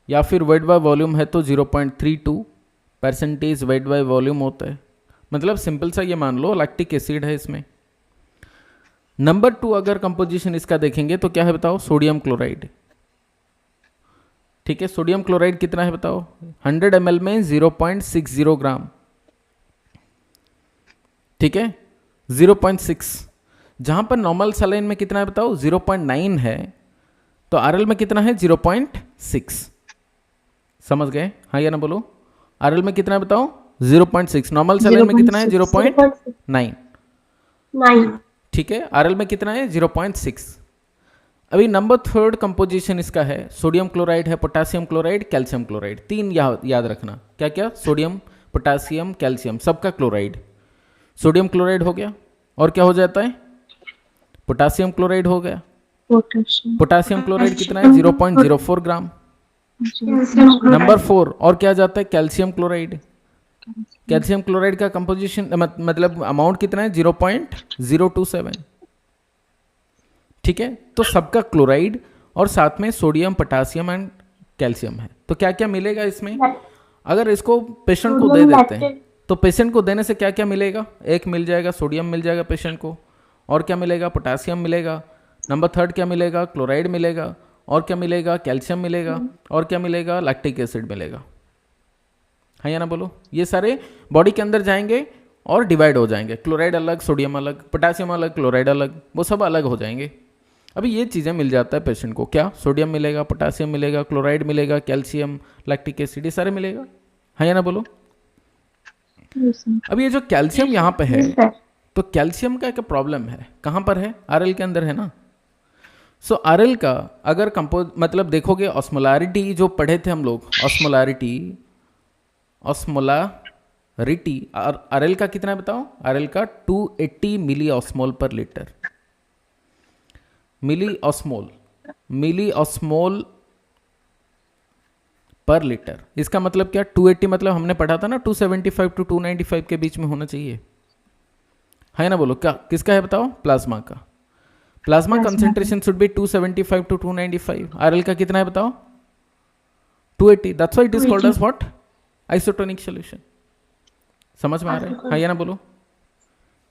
या फिर वेट बाय वॉल्यूम है तो 0.32% वेट बाय वॉल्यूम होता है। मतलब सिंपल सा ये मान लो लैक्टिक एसिड है इसमें। नंबर 2 अगर कंपोजिशन इसका देखेंगे तो क्या है बताओ? Sodium chloride. ठीक है, सोडियम क्लोराइड कितना है बताओ? 100 ml में 0.60 ग्राम। ठीक है, 0.6। जहां पर नॉर्मल सलाइन में कितना है बताओ? 0.9 है, तो आरएल में कितना है? 0.6। समझ गए? हाँ या ना बोलो? आरएल में कितना है बताओ? 0.6। नॉर्मल सलाइन में कितना है? 0.9।
9,
ठीक है, आरएल में कितना है? 0.6। अभी नंबर 3 कंपोजिशन इसका है, सोडियम क्लोराइड है, पोटेशियम क्लोराइड, कैल्शियम क्लोराइड। 3 याद रखना, क्या क्या? सोडियम, पोटेशियम, कैल्शियम, सबका क्लोराइड। सोडियम क्लोराइड हो गया, और क्या हो जाता है? पोटेशियम क्लोराइड हो गया। पोटेशियम क्लोराइड कितना है? 0.04 ग्राम। नंबर 4 और क्या जाता है? Calcium chloride. कैल्शियम क्लोराइड का कंपोजिशन मतलब अमाउंट कितना है? 0.027। ठीक है, तो सबका क्लोराइड और साथ में सोडियम, पोटेशियम एंड कैल्शियम है। तो क्या क्या मिलेगा इसमें? अगर इसको पेशेंट को दे देते हैं तो पेशेंट को देने से क्या क्या मिलेगा? एक मिल जाएगा सोडियम मिल जाएगा पेशेंट को, और क्या मिलेगा? पोटेशियम मिलेगा। नंबर 3 क्या मिलेगा? क्लोराइड मिलेगा। और क्या मिलेगा? कैल्शियम मिलेगा। और क्या मिलेगा? लैक्टिक एसिड मिलेगा। हाँ या ना बोलो? ये सारे बॉडी के अंदर जाएंगे और डिवाइड हो जाएंगे, क्लोराइड अलग, सोडियम अलग, पोटेशियम अलग, क्लोराइड अलग, वो सब अलग हो जाएंगे। अभी ये चीज़ें मिल जाता है पेशेंट को, क्या? सोडियम मिलेगा, पोटेशियम मिलेगा, क्लोराइड मिलेगा, कैल्शियम, लैक्टिक एसिड, ये सारे मिलेगा। हाँ या ना बोलो? अब ये जो कैल्शियम यहाँ पे है, तो कैल्शियम का क्या प्रॉब्लम है? कहाँ पर है? आरएल के अंदर है ना। सो आरएल का अगर मतलब देखोगे, ऑस्मोलारिटी जो पढ़े थे हम लोग, ऑस्मोलारिटी आरएल का कितना है बताओ? आरएल का 280 मिली ऑस्मोल पर लीटर। मिली ऑस्मोल पर लीटर, इसका मतलब क्या? 280 मतलब हमने पढ़ा था ना 275 to 295 के बीच में होना चाहिए। है ना बोलो? क्या किसका है बताओ? प्लाज्मा का। Plasma concentration should be 275 to 295। RL का कितना है बताओ? 280। That's why it is called as what? Isotonic solution. समझ में आ रहा है? हाँ या ना बोलो?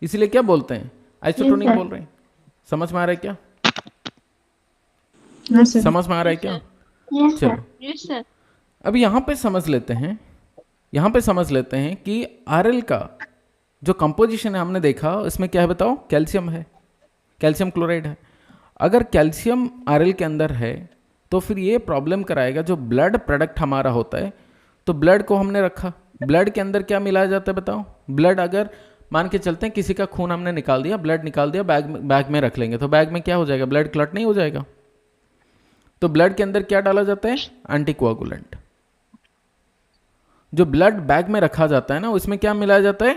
इसीलिए क्या बोलते हैं? आइसोटोनिक बोल रहे हैं। समझ में आ रहा है क्या? समझ में आ रहा है क्या? चलो अब यहाँ पे समझ लेते हैं कि आरएल का जो कंपोजिशन है हमने देखा, इसमें क्या है बताओ? कैल्शियम है, कैल्शियम क्लोराइड है। अगर कैल्शियम आरएल के अंदर है तो फिर ये प्रॉब्लम कराएगा जो ब्लड प्रोडक्ट हमारा होता है। तो ब्लड को हमने रखा, ब्लड के अंदर क्या मिलाया जाता है बताओ? ब्लड अगर मान के चलते हैं किसी का खून हमने निकाल दिया, ब्लड निकाल दिया, बैग में रख लेंगे, तो बैग में क्या हो जाएगा? ब्लड क्लॉट नहीं हो जाएगा। तो ब्लड के अंदर क्या डाला जाता है? एंटीकोआगुलेंट। जो ब्लड बैग में रखा जाता है ना, उसमें क्या मिलाया जाता है?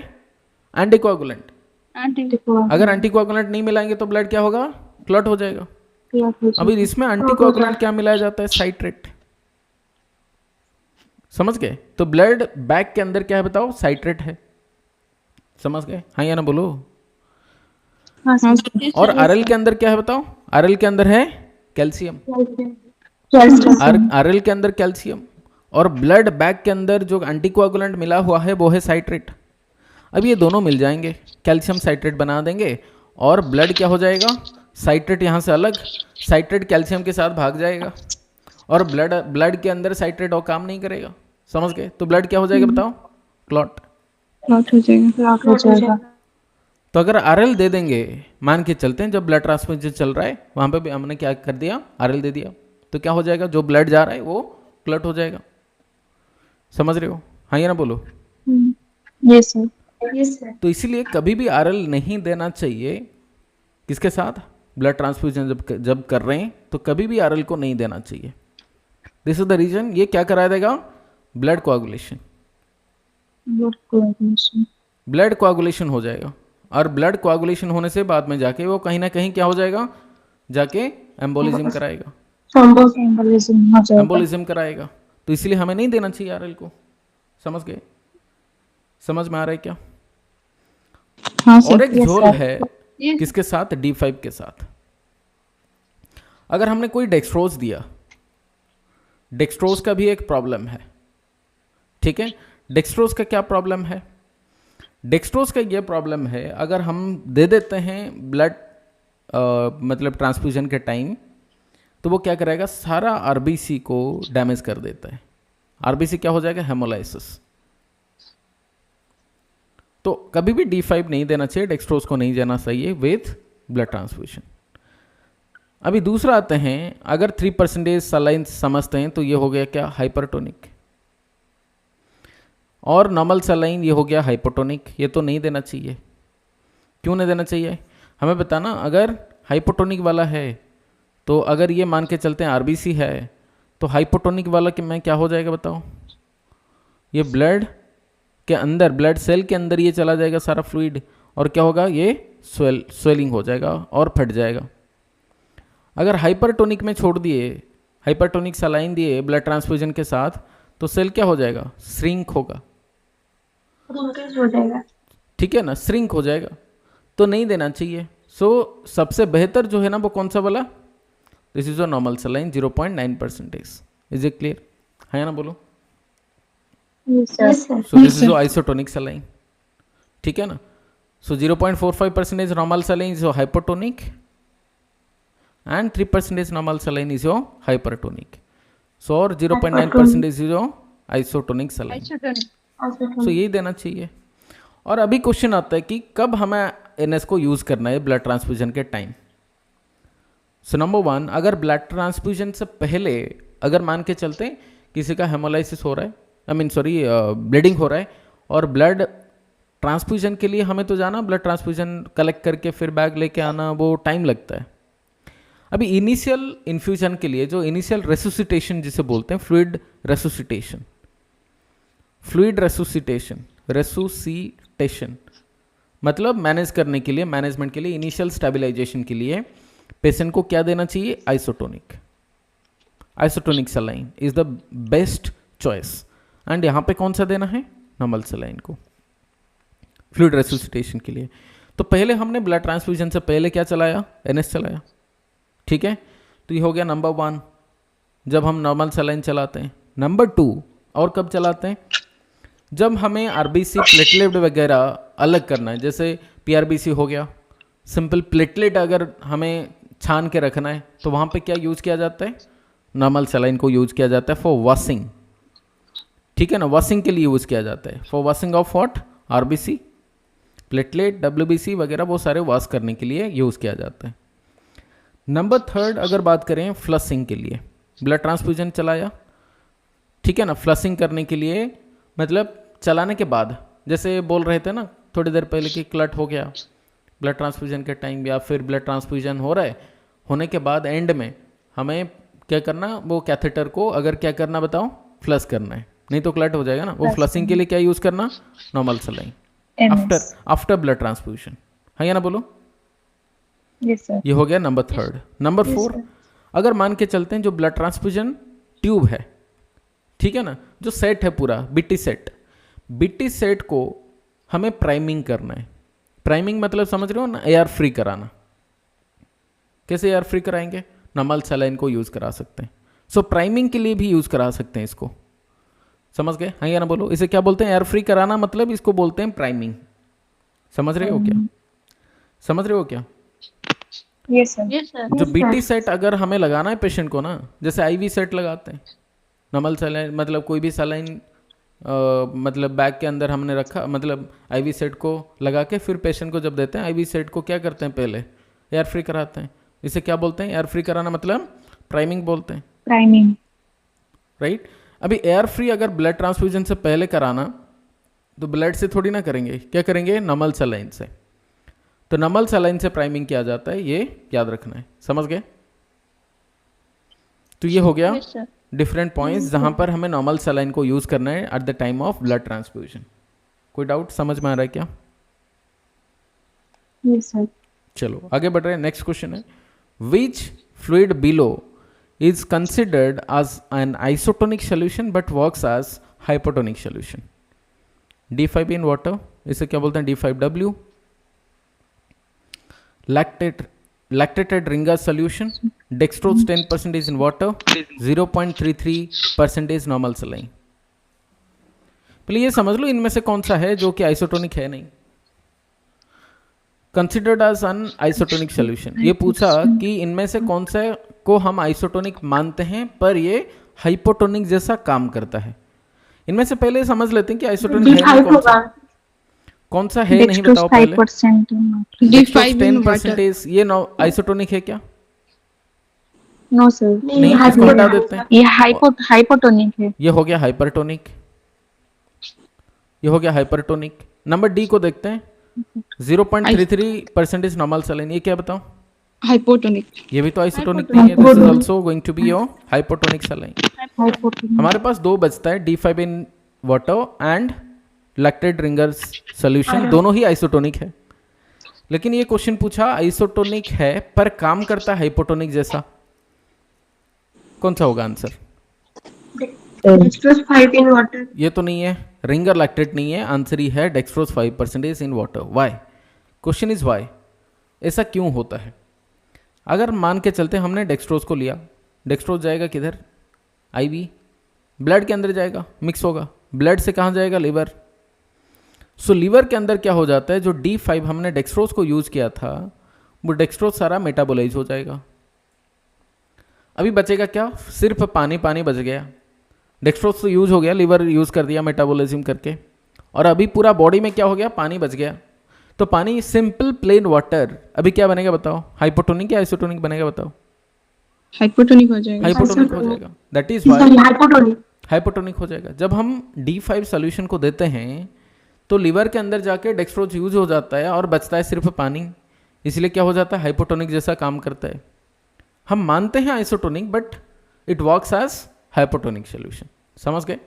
एंटीकोआगुलेंट। अगर एंटीकोआगुलेंट नहीं मिलाएंगे तो ब्लड क्या होगा? क्लॉट हो जाएगा। अभी इसमें एंटीकोआगुलेंट क्या मिलाया जाता है? साइट्रेट। समझ गए? तो ब्लड बैग के अंदर क्या है बताओ? साइट्रेट है। समझ गए? हाँ या ना बोलो? और आरएल के अंदर क्या है बताओ? आरएल के अंदर है कैल्शियम। आरएल के अंदर कैल्शियम, और ब्लड बैग के अंदर जो एंटीकोआगुलेंट मिला हुआ है वो है साइट्रेट। अब ये दोनों मिल जाएंगे, कैल्शियम साइट्रेट बना देंगे, और ब्लड क्या हो जाएगा? साइट्रेट यहाँ से अलग, साइट्रेट कैल्शियम के साथ भाग जाएगा, और ब्लड के अंदर साइट्रेट और काम नहीं करेगा। समझ गए? तो ब्लड क्या हो जाएगा बताओ? क्लॉट हो जाएगा। तो अगर आरएल दे देंगे, मान के चलते हैं जब ब्लड ट्रांसफ्यूजन चल रहा है वहां पे भी हमने क्या कर दिया? आरएल दे दिया। तो क्या हो जाएगा, जो ब्लड जा रहा है वो क्लट हो जाएगा। समझ रहे हो, हाँ या ना बोलो।
Yes sir.
Yes, sir.
तो इसीलिए कभी भी आरएल नहीं देना चाहिए किसके साथ, ब्लड ट्रांसफ्यूजन जब कर रहे हैं तो कभी भी आरएल को नहीं देना चाहिए। This is the reason. ये क्या करा देगा, ब्लड कोआगुलेशन, ब्लड कोआगुलेशन हो जाएगा। और ब्लड कोआगुलेशन होने से बाद में जाके वो कहीं ना कहीं क्या हो जाएगा, जाके एम्बोलिज्म कराएगा,
एम्बोलिज्म हो जाएगा।
एम्बोलिज्म कराएगा। तो इसलिए हमें नहीं देना चाहिए आरएल को। समझ गए, समझ में आ रहा है क्या।
हाँ
और एक
yes,
झोल
sir.
है किसके साथ, D5 के साथ। अगर हमने कोई डेक्सट्रोज दिया, डेक्सट्रोज का भी एक प्रॉब्लम है, ठीक है। डेक्सट्रोज का क्या प्रॉब्लम है, डेक्सट्रोज का ये प्रॉब्लम है, अगर हम दे देते हैं ब्लड मतलब ट्रांसफ्यूजन के टाइम, तो वो क्या करेगा, सारा आरबीसी को डैमेज कर देता है। आरबीसी क्या हो जाएगा, हेमोलाइसिस। तो कभी भी D5 नहीं देना चाहिए, डेक्सट्रोज को नहीं देना चाहिए विथ ब्लड ट्रांसफ्यूजन। अभी दूसरा आते हैं, अगर 3% सलाइन समझते हैं तो ये हो गया क्या, हाइपरटोनिक। और नॉर्मल सलाइन ये हो गया हाइपोटोनिक। ये तो नहीं देना चाहिए। क्यों नहीं देना चाहिए, हमें बताना। अगर हाइपोटोनिक वाला है तो अगर ये मान के चलते हैं आरबीसी है, तो हाइपोटोनिक वाला कि मैं क्या हो जाएगा बताओ, ये ब्लड के अंदर, ब्लड सेल के अंदर ये चला जाएगा सारा फ्लूइड, और क्या होगा, ये स्वेलिंग हो जाएगा और फट जाएगा। अगर हाइपरटोनिक में छोड़ दिए, हाइपरटोनिक सलाइन दिए ब्लड ट्रांसफ्यूजन के साथ, तो सेल क्या हो जाएगा, श्रिंक होगा,
Increase हो जाएगा।
ठीक है ना, श्रिंक हो जाएगा। तो नहीं देना चाहिए। सो सबसे बेहतर जो है ना वो कौन सा वाला, this is a normal saline 0.9%। Is it clear, है ना बोलो।
Yes, sir.
Yes, sir.
So this is isotonic saline, ठीक है ना। सो 0.45% normal saline is hypotonic and 3% normal saline is your hypertonic. So और 0.9% is your isotonic saline.
Also,
So यही देना चाहिए। और अभी क्वेश्चन आता है कि कब हमें NS को यूज करना है ब्लड ट्रांसफ्यूजन के टाइम। सो नंबर 1, अगर ब्लड ट्रांसफ्यूजन से पहले अगर मान के चलते हैं किसी का हेमोलाइसिस हो रहा है, ब्लीडिंग हो रहा है, और ब्लड ट्रांसफ्यूजन के लिए हमें तो जाना, ब्लड ट्रांसफ्यूजन कलेक्ट करके फिर बैग लेके आना, वो टाइम लगता है। अभी इनिशियल इन्फ्यूजन के लिए जो इनिशियल रेसुसिटेशन जिसे बोलते हैं, फ्लूइड रेसुसिटेशन, रेसुसिटेशन मतलब मैनेज करने के लिए, मैनेजमेंट के लिए, इनिशियल स्टेबलाइजेशन के लिए पेशेंट को क्या देना चाहिए, isotonic saline is the best choice. And यहाँ पे कौन सा देना है, नॉर्मल सलाइन को फ्लूइड रेसुसिटेशन के लिए। तो पहले हमने ब्लड ट्रांसफ्यूजन से पहले क्या चलाया, NS चलाया, ठीक है। तो ये हो गया नंबर 1 जब हम नॉर्मल सलाइन चलाते हैं। नंबर 2 और कब चलाते हैं, जब हमें आरबीसी प्लेटलेट वगैरह अलग करना है, जैसे पीआरबीसी हो गया, सिंपल प्लेटलेट अगर हमें छान के रखना है तो वहाँ पे क्या यूज़ किया जाता है, नॉर्मल सलाइन को यूज़ किया जाता है फॉर वॉशिंग, ठीक है ना, वॉशिंग के लिए यूज़ किया जाता है, for washing of what, RBC, platelet, WBC वगैरह वो सारे वॉश करने के लिए यूज़ किया जाता है। नंबर 3 अगर बात करें फ्लशिंग के लिए, ब्लड ट्रांसफ्यूजन चलाया, ठीक है ना, फ्लशिंग करने के लिए मतलब चलाने के बाद, जैसे बोल रहे थे ना थोड़ी देर पहले कि क्लट हो गया ब्लड ट्रांसफ्यूजन के टाइम, या फिर ब्लड ट्रांसफ्यूजन हो रहा है, होने के बाद एंड में हमें क्या करना, वो कैथेटर को अगर क्या करना बताओ, फ्लश करना है, नहीं तो क्लट हो जाएगा ना। वो फ्लशिंग के लिए क्या यूज़ करना, normal saline after blood transfusion, है या ना बोलो।
Yes, sir.
ये हो गया नंबर 3। नंबर 4 अगर मान के चलते हैं जो ब्लड ट्रांसफ्यूजन ट्यूब है, ठीक है ना, जो सेट है पूरा बीटी सेट को हमें प्राइमिंग करना है। प्राइमिंग मतलब समझ रहे हो ना, एयर फ्री कराना। कैसे एयर फ्री कराएंगे, नॉर्मल सलाइन को यूज करा सकते हैं। सो प्राइमिंग के लिए भी यूज करा सकते हैं इसको, समझ गए, हाँ या ना बोलो। इसे क्या बोलते हैं, एयर फ्री कराना, मतलब इसको बोलते हैं प्राइमिंग। समझ रहे हो क्या, समझ रहे हो क्या।
Yes, sir.
जो बीटी सेट अगर हमें लगाना है पेशेंट को ना, जैसे आईवी सेट लगाते हैं, नॉर्मल सलाइन मतलब कोई भी सलाइन मतलब बैग के अंदर हमने रखा, मतलब आईवी सेट को लगा के फिर पेशेंट को जब देते हैं, आईवी सेट को क्या करते हैं, पहले एयर फ्री कराते हैं। इसे क्या बोलते हैं, एयर फ्री कराना मतलब प्राइमिंग बोलते हैं।
प्राइमिंग।
राइट। अभी एयर फ्री अगर ब्लड ट्रांसफ्यूजन से पहले कराना तो ब्लड से थोड़ी ना करेंगे, क्या करेंगे, नॉर्मल सलाइन से। तो नॉर्मल सलाइन से प्राइमिंग किया जाता है, ये याद रखना है, समझ गए। तो ये हो गया
Yes, sir.
डिफरेंट पॉइंट्स जहां पर हमें नॉर्मल सलाइन को यूज करना है at the time of blood transfusion. कोई डाउट समझ में आ रहा है क्या?
Yes sir.
चलो आगे बढ़ रहे हैं। नेक्स्ट क्वेश्चन है, which fluid below is considered as an isotonic solution but works as hypotonic solution? D5 in water, इसे क्या बोलते हैं, D5W। lactated ringer solution, dextrose 10% in water, 0.33% normal saline। पहले ये समझ लो इनमें से कौन सा है जो कि आइसोटोनिक है नहीं। Considered as an isotonic solution, ये पूछा कि इनमें से कौन सा को हम आइसोटोनिक मानते हैं पर ये हाइपोटोनिक जैसा काम करता है। इनमें से पहले समझ लेते हैं कि आइसोटोनिक है नहीं, कौन सा है नहीं बताओ पहले।
D5 in water.
10% ये आइसोटोनिक है क्या?
नो सर,
नहीं, इसको हटा देते हैं।
ये हाइपोटोनिक है।
ये हो गया हाइपरटोनिक, ये हो गया हाइपरटोनिक। नंबर डी को देखते हैं, 0.33% नॉर्मल सलाइन, ये क्या बताओ?
Hypotonic.
ये भी तो आइसोटोनिक नहीं है, this is also going to be your hypotonic saline. हमारे पास दो बचता है, D5 in water and lactated Ringer solution, दोनों ही आइसोटोनिक है। लेकिन ये क्वेश्चन पूछा आइसोटोनिक है पर काम करता है हाइपोटोनिक जैसा, कौन सा होगा आंसर?
Dextrose 5 in water.
ये तो नहीं है, रिंगर लैक्टेट नहीं है, आंसर ही है dextrose 5% in water. Why? Question is why, ऐसा क्यों होता है? अगर मान के चलते हमने डेक्सट्रोज को लिया, डेक्सट्रोज जाएगा किधर? आईवी, ब्लड के अंदर जाएगा, मिक्स होगा, ब्लड से कहाँ जाएगा? लिवर। सो लीवर के अंदर क्या हो जाता है, जो D5 हमने डेक्सट्रोज को यूज किया था वो डेक्सट्रोज सारा मेटाबोलाइज हो जाएगा। अभी बचेगा क्या? सिर्फ पानी, पानी बच गया। डेक्सट्रोज तो यूज हो गया, लीवर यूज कर दिया मेटाबोलिज्म करके, और अभी पूरा बॉडी में क्या हो गया? पानी बच गया। तो पानी सिंपल प्लेन वाटर अभी क्या बनेगा बताओ? हाइपोटोनिक या आइसोटोनिक बनेगा बताओ?
Hypotonic हो जाएगा।
हाइपोटोनिक हो जाएगा। That is why
Hypotonic.
Hypotonic हो जाएगा। जब हम D5 सोल्यूशन को देते हैं तो लीवर के अंदर जाके डेक्सट्रोज यूज हो जाता है और बचता है सिर्फ पानी, इसलिए क्या हो जाता है? हाइपोटोनिक जैसा काम करता है। हम मानते हैं isotonic but it works as hypotonic solution. समझ गए?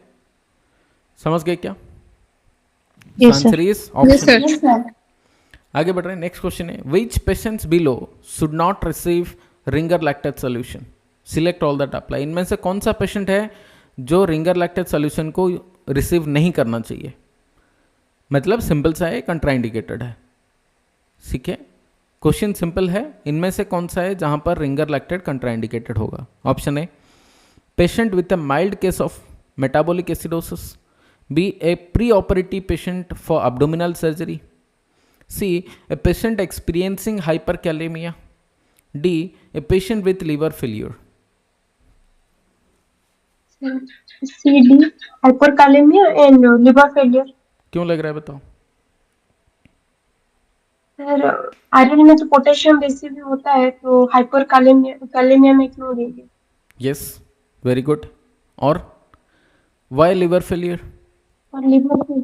समझ गए क्या?
Yes, sir.
Answer is
Yes,
option.
sir.
Yes, sir.
आगे बढ़ रहे हैं। नेक्स्ट क्वेश्चन है, which patients below should not receive Ringer lactate solution? Select all that apply. इनमें से कौन सा पेशेंट है जो रिंगर लैक्टेट सोल्यूशन को रिसीव नहीं करना चाहिए? मतलब सिंपल सा है, कंट्राइंडिकेटेड है। ठीक है, क्वेश्चन सिंपल है। इनमें से कौन सा है जहां पर रिंगर लैक्टेट कंट्राइंडिकेटेड होगा? Option A, patient with a mild case of metabolic acidosis, B a pre operative patient for abdominal surgery, C a patient experiencing hyperkalaemia, D a patient with liver failure.
CD, hyperkalemia and liver failure.
क्यों लग रहा है बताओ?
Sir iron में तो potassium बेसी भी होता है, तो हाइपरकालेमिया में क्यों देंगे?
Yes, very good. और वाई लिवर फेलियर?
और लिवर में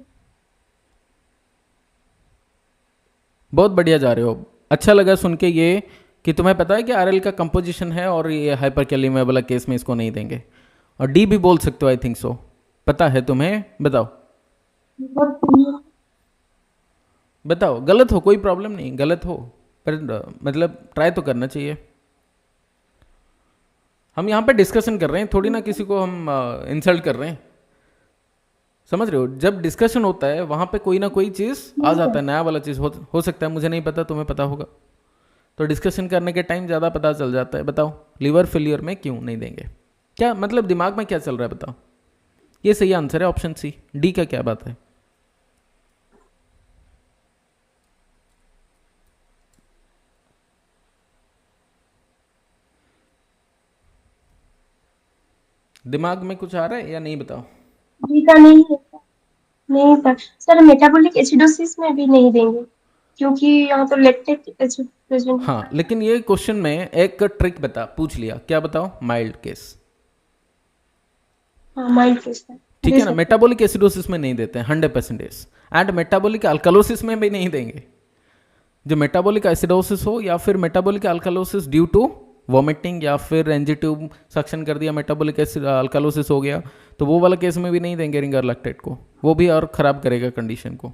बहुत बढ़िया जा रहे हो। अच्छा लगा सुन के ये कि तुम्हें पता है कि आरएल का कंपोजिशन है और ये हाइपरकैलेमिया वाला केस में इसको नहीं देंगे। और डी भी बोल सकते हो, आई थिंक सो। पता है तुम्हें? बताओ
लिवर फेलियर।
बताओ, गलत हो कोई प्रॉब्लम नहीं, गलत हो पर मतलब ट्राई तो करना चाहिए। हम यहाँ पे डिस्कशन कर रहे हैं, थोड़ी ना किसी को हम इंसल्ट कर रहे हैं। समझ रहे हो? जब डिस्कशन होता है वहाँ पे कोई ना कोई चीज़ आ जाता है, नया वाला चीज़ हो सकता है, मुझे नहीं पता, तुम्हें पता होगा। तो डिस्कशन करने के टाइम ज़्यादा पता चल जाता है। बताओ लिवर फेलियर में क्यों नहीं देंगे? क्या मतलब दिमाग में क्या चल रहा है बताओ? ये सही आंसर है ऑप्शन सी। डी का क्या बात है? दिमाग में कुछ आ रहा है या नहीं बताओ?
डी का नहीं है सर। नहीं सर, मेटाबॉलिक एसिडोसिस में भी नहीं देंगे क्योंकि यहाँ तो लैक्टिक एसिड प्रेजेंट।
हाँ, लेकिन ये क्वेश्चन में एक ट्रिक पूछ लिया। क्या बताओ? Mild case.
हाँ माइल्ड केस है।
ठीक
दे
है ना,
सकते
मेटाबॉलिक एसिडोसिस में नहीं देते हैं 100%, एंड मेटाबॉलिक अल्कलोसिस में भी नहीं देंगे। जो मेटाबॉलिक एसिडोसिस हो या फिर metabolic alkalosis due to vomiting या फिर एंजिट्यूब सक्शन कर दिया, मेटाबॉलिक अल्कलोसिस हो गया, तो वो वाला केस में भी नहीं देंगे रिंगर लैक्टेट को, वो भी और ख़राब करेगा कंडीशन को।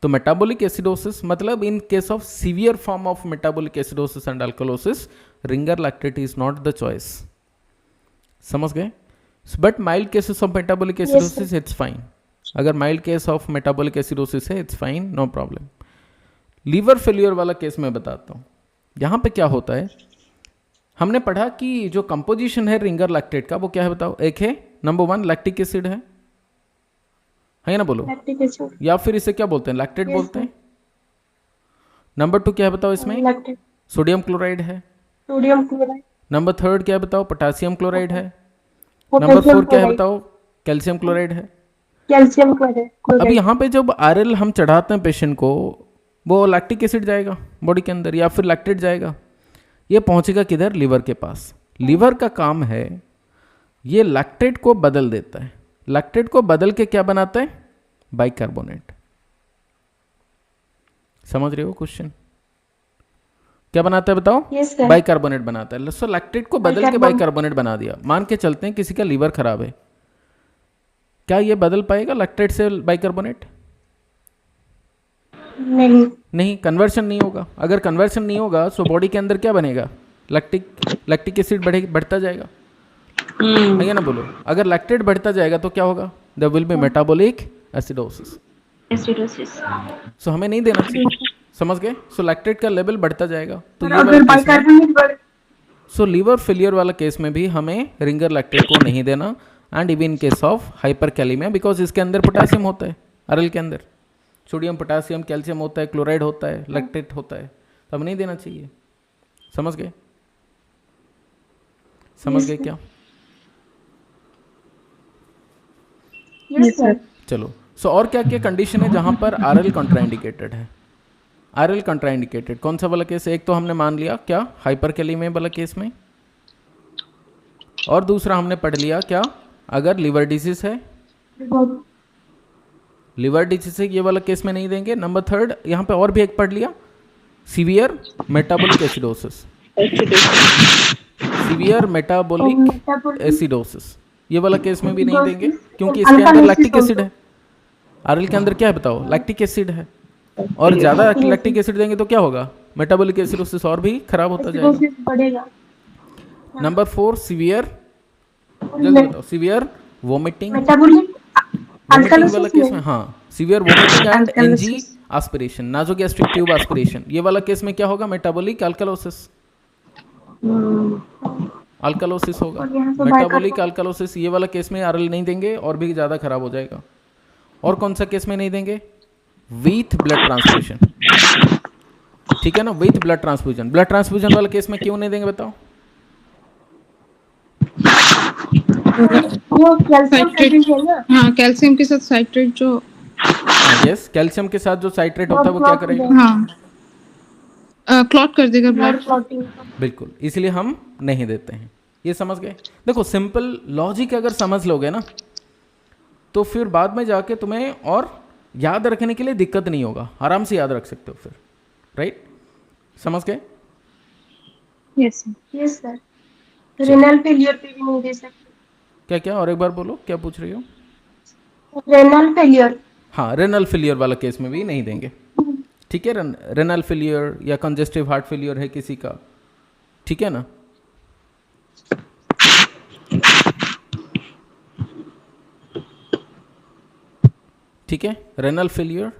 तो मेटाबॉलिक एसिडोसिस मतलब in case of severe form of metabolic acidosis and alkalosis Ringer lactate is not the choice. समझ गए? But mild cases of metabolic acidosis it's fine. अगर mild case of metabolic acidosis है it's fine, no problem. Liver failure वाला case मैं बताता हूँ। यहाँ पे क्या होता है, हमने पढ़ा कि जो कंपोजिशन है रिंगर लैक्टेट का वो क्या है बताओ। एक है नंबर 1 लैक्टिक एसिड है ना, बोलो,
लैक्टिक एसिड,
या फिर इसे क्या बोलते हैं, लैक्टेट बोलते हैं। नंबर 2 क्या है बताओ इसमें,
लैक्टिक,
सोडियम क्लोराइड है।
सोडियम क्लोराइड,
नंबर 3 क्या है बताओ, पोटासियम क्लोराइड है। नंबर
पोटेशियम
4 क्या है
क्लोराइड,
बताओ, कैल्शियम क्लोराइड है।
कैल्शियम
अब
क्लोराइड।
यहाँ पे जब आरएल हम चढ़ाते हैं पेशेंट को, वो लैक्टिक एसिड जाएगा बॉडी के अंदर या फिर लैक्टेट जाएगा, ये पहुंचेगा किधर, लीवर के पास। लीवर का काम है ये लैक्टेट को बदल देता है। लैक्टेट को बदल के क्या बनाता है, बाइकार्बोनेट। समझ रहे हो क्वेश्चन, क्या बनाता है बताओ,
यस सर,
बाइकार्बोनेट बनाता है। सो लैक्टेट को बदल के
बाइकार्बोनेट।
बाइकार्बोनेट बना दिया। मान के चलते हैं किसी का लीवर खराब है, क्या ये बदल पाएगा लैक्टेट से बाइकार्बोनेट? नहीं, कन्वर्शन नहीं होगा। अगर कन्वर्शन नहीं होगा तो बॉडी के अंदर क्या बनेगा, लैक्टिक एसिड बढ़ता जाएगा, है ना, बोलो। अगर लैक्टेट बढ़ता जाएगा तो क्या होगा, there will be metabolic acidosis. So हमें नहीं देना चाहिए, समझ गए। सो लैक्टेट का लेवल बढ़ता जाएगा, तो ये
अगर बाइकार्बोनेट बढ़,
सो लीवर फेलियर वाला केस में भी हमें रिंगर लैक्टेट को नहीं देना। And even in case of hyperkalaemia, because इसके अंदर पोटेशियम होता है, आरएल के अंदर सोडियम, पोटेशियम, कैल्शियम होता है, क्लोराइड होता है, लैक्टेट होता है, तो हमें नहीं देना चाहिए। समझ गए, समझ गए क्या?
यस सर,
चलो, सो और क्या क्या कंडीशन है जहां पर आरएल कॉन्ट्राइंडिकेटेड है। आरएल कॉन्ट्राइंडिकेटेड कौन सा वाला केस है? एक तो हमने मान लिया क्या, हाइपरकैलेमिया वाला केस में, और दूसरा हमने पढ़ लिया क्या, अगर लिवर डिजीज है, लिवर डिजीज है ये वाला केस में नहीं देंगे। नंबर 3 यहाँ पे और भी एक पढ़ लिया, severe metabolic acidosis, severe metabolic acidosis, ये वाला केस में भी नहीं देंगे, क्योंकि इसके अंदर लैक्टिक एसिड है। आरएल के अंदर क्या है बताओ, लैक्टिक एसिड है, और ज़्यादा लैक्टिक एसिड देंगे तो क्या होगा, मेटाबॉलिक एसिडोसिस और भी खराब होता जाएगा।
बढ़ेगा।
नंबर 4 सीवियर, जल्दी बताओ, सीवियर वोमिटिंग,
मेटाबॉलिक
वोमिटिंग वाला केस में, हाँ, severe vomiting and NG aspiration, nasogastric tube aspiration, ये वाला केस में क्या होगा, मेटाबॉलिक अल्कलोसिस, अल्कलोसिस होगा। मेटाबॉलिक अल्कलोसिस ये वाला केस में आरएल नहीं देंगे, और भी ज़्यादा खराब हो जाएगा। और कौन सा केस में नहीं देंगे, विथ ब्लड ट्रांसफ्यूजन, ठीक है ना, with blood transfusion. Blood transfusion वाला केस में क्यों नहीं देंगे बताओ?
वो कैल्शियम प्रेजेंट है ना,
हाँ, कैल्शियम के साथ साइट्रेट जो,
यस, कैल्शियम के साथ जो साइट्रेट होता है वो क्या करेगा,
हाँ, क्लॉट कर देगा
ब्लड
ब्लड।
क्लॉटिंग।
बिल्कुल, इसलिए हम नहीं देते हैं। ये समझ गए? देखो सिंपल लॉजिक अगर समझ लोगे ना, तो फिर बाद में जाके तुम्हें और याद रखने के लिए दिक्कत नहीं होगा, आराम से याद रख सकते हो फिर, राइट? समझ गए?
Yes
yes sir, renal failure पे भी नहीं दे सकते।
क्या क्या, और एक बार बोलो, क्या पूछ रही हो?
रेनल फेलियर,
हाँ, रेनल फेलियर वाला केस में भी नहीं देंगे, ठीक है। रेनल फेलियर या कंजेस्टिव हार्ट फेलियर है किसी का, ठीक है ना, ठीक है, renal failure,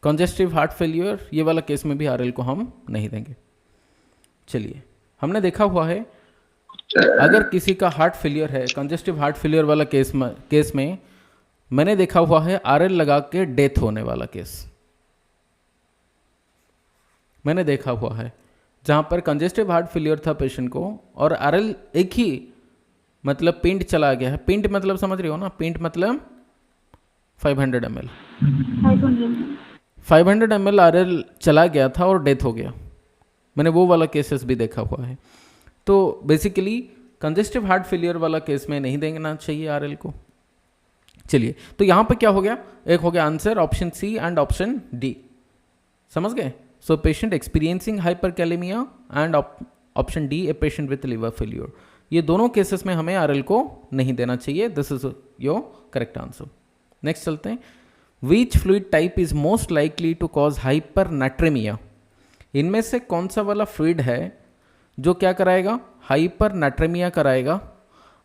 congestive heart failure, ये वाला केस में भी आरएल को हम नहीं देंगे। चलिए, हमने देखा हुआ है अगर किसी का हार्ट फेलियर है, कंजेस्टिव हार्ट फेलियर वाला केस में मैंने देखा हुआ है आरएल लगा के डेथ होने वाला केस मैंने देखा हुआ है, जहां पर कंजेस्टिव हार्ट फेलियर था पेशेंट को, और आरएल एक ही मतलब पिंट चला गया है। पिंट मतलब समझ रहे हो ना, पिंट मतलब 500 ml, 500 ml आरएल चला गया था और डेथ हो गया। मैंने वो वाला केसेस भी देखा हुआ है। तो बेसिकली कंजेस्टिव हार्ट फेलियर वाला केस में नहीं देना चाहिए आरएल को। चलिए, तो यहाँ पे क्या हो गया, एक हो गया answer option C and option D, समझ गए। So patient experiencing hyperkalaemia and option D a patient with liver failure, ये दोनों केसेस में हमें आरएल को नहीं देना चाहिए। This is your correct answer. Next चलते हैं, which fluid type is most likely to cause hypernatremia, इनमें से कौन सा वाला फ्लूइड है जो क्या कराएगा, हाइपरनेट्रेमिया कराएगा,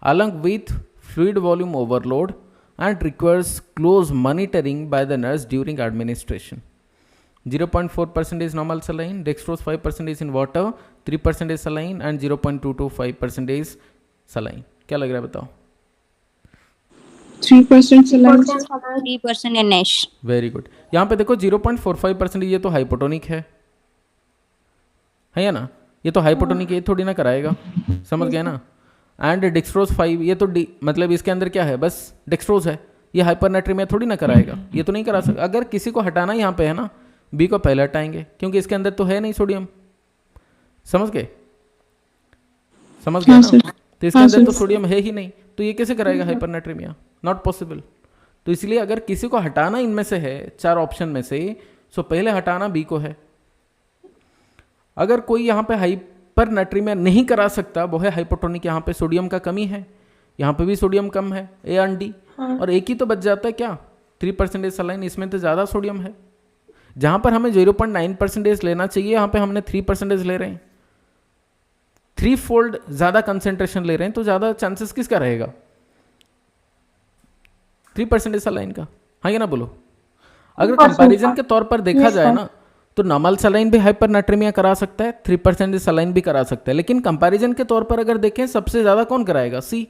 along with fluid volume overload and requires close monitoring by the nurse during administration. 0.4% is normal saline, dextrose 5% is in water, 3% is saline and 0.225% is saline. क्या लग रहा है बताओ?
3% saline.
3% NH.
Very good. यहाँ पे देखो 0.45% ये तो हाइपोटोनिक है ना, ये तो हाइपोटोनिक है, ये थोड़ी ना कराएगा, समझ गए ना। एंड डेक्सट्रोज 5 ये तो मतलब इसके अंदर क्या है, बस डेक्सट्रोज है, ये हाइपरनेट्रेमिया थोड़ी ना कराएगा, ये तो नहीं करा सकता। अगर किसी को हटाना यहाँ पे है ना, बी को पहले हटाएंगे क्योंकि इसके अंदर तो है नहीं सोडियम, समझ गए ना, तो इसके अंदर तो सोडियम है ही नहीं, तो ये कैसे कराएगा हाइपरनेट्रेमिया, नॉट पॉसिबल। तो इसलिए अगर किसी को हटाना इनमें से है, 4 ऑप्शन में से, सो पहले हटाना बी को है। अगर कोई यहाँ पे हाइपरनेट्रेमिया नहीं करा सकता, वो है हाइपोटोनिक, यहाँ पे सोडियम का कमी है, यहाँ पे भी सोडियम कम है, ए एंड डी, और एक ही तो बच जाता है क्या, 3% सलाइन, इसमें तो ज़्यादा सोडियम है। जहाँ पर हमें 0.9% लेना चाहिए, यहाँ पे हमने 3% ले रहे हैं, 3 फोल्ड ज़्यादा कंसेंट्रेशन ले रहे हैं, तो ज़्यादा चांसेस किसका रहेगा, 3% सलाइन का, हाँ ये ना बोलो। अगर कंपैरिजन के तौर पर देखा जाए ना, तो नॉर्मल सलाइन भी हाइपरनेट्रेमिया करा सकता है, 3% सलाइन भी करा सकता है, लेकिन कंपैरिजन के तौर पर अगर देखें सबसे ज्यादा कौन कराएगा, सी,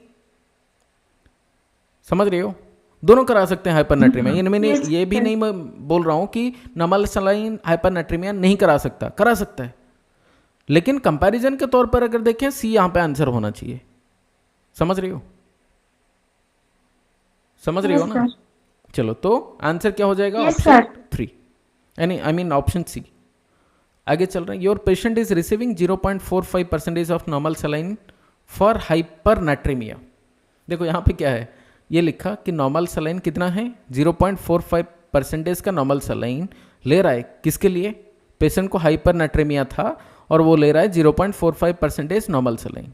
समझ रहे हो, दोनों करा सकते हैं हाइपरनेट्रेमिया। इनमें ये भी नहीं मैं बोल रहा हूं कि नॉर्मल सलाइन हाइपरनेट्रेमिया नहीं करा सकता, करा सकता है, लेकिन कंपैरिजन के तौर पर अगर देखें सी यहां पे आंसर होना चाहिए, समझ रही हो, समझ रही हो ना। चलो, तो आंसर क्या हो जाएगा, option 3, I mean option C. आगे चल रहे हैं, your patient is receiving 0.45% of normal saline for hypernatraemia. देखो यहाँ पे क्या है, ये लिखा कि नॉर्मल सलाइन कितना है, 0.45% का नॉर्मल सलाइन ले रहा है, किसके लिए, पेशेंट को हाइपरनेट्रेमिया था और वो ले रहा है 0.45% normal saline.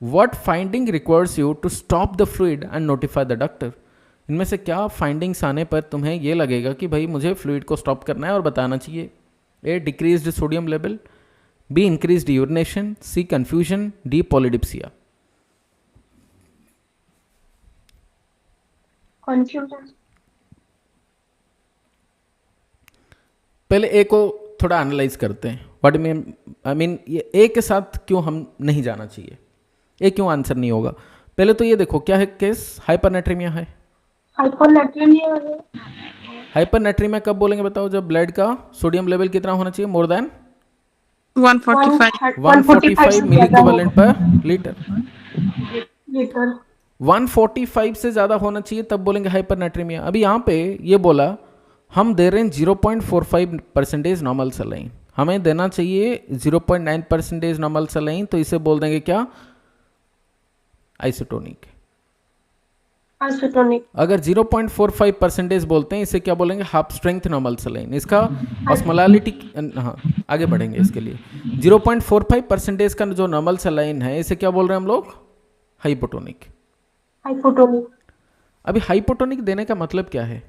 What finding requires you to stop the fluid and notify the doctor, इनमें से क्या फाइंडिंग्स आने पर तुम्हें ये लगेगा कि भाई मुझे फ्लूइड को स्टॉप करना है और बताना चाहिए। A, decreased sodium level, B, increased urination, C, confusion, D, polydipsia.
Confusion.
पहले ए को थोड़ा एनालाइज करते हैं, व्हाट आई मीन ये ए के साथ क्यों हम नहीं जाना चाहिए, ए क्यों आंसर नहीं होगा। पहले तो ये देखो क्या है केस, हाइपरनेट्रेमिया है। हाइपरनेट्रेमिया कब बोलेंगे बताओ, जब ब्लड का सोडियम लेवल कितना होना चाहिए, मोर देन 145 मिली इक्विवेलेंट पर लीटर, 145 से ज्यादा होना चाहिए तब बोलेंगे हाइपरनेट्रेमिया। अभी यहाँ पे ये बोला हम दे रहे हैं 0.45% नॉर्मल सलाइन, हमें देना चाहिए 0.9% नॉर्मल सलाइन, तो इसे बोल देंगे क्या, आइसोटोनिक। अगर 0.45% बोलते हैं, इसे क्या बोलेंगे, हाफ स्ट्रेंथ नॉर्मल सलाइन। इसका ऑस्मोलालिटी, हाँ आगे बढ़ेंगे इसके लिए। 0.45% का जो नॉर्मल सलाइन है, इसे क्या बोल रहे हैं हम लोग, हाइपोटोनिक। अभी हाइपोटोनिक देने का मतलब क्या है,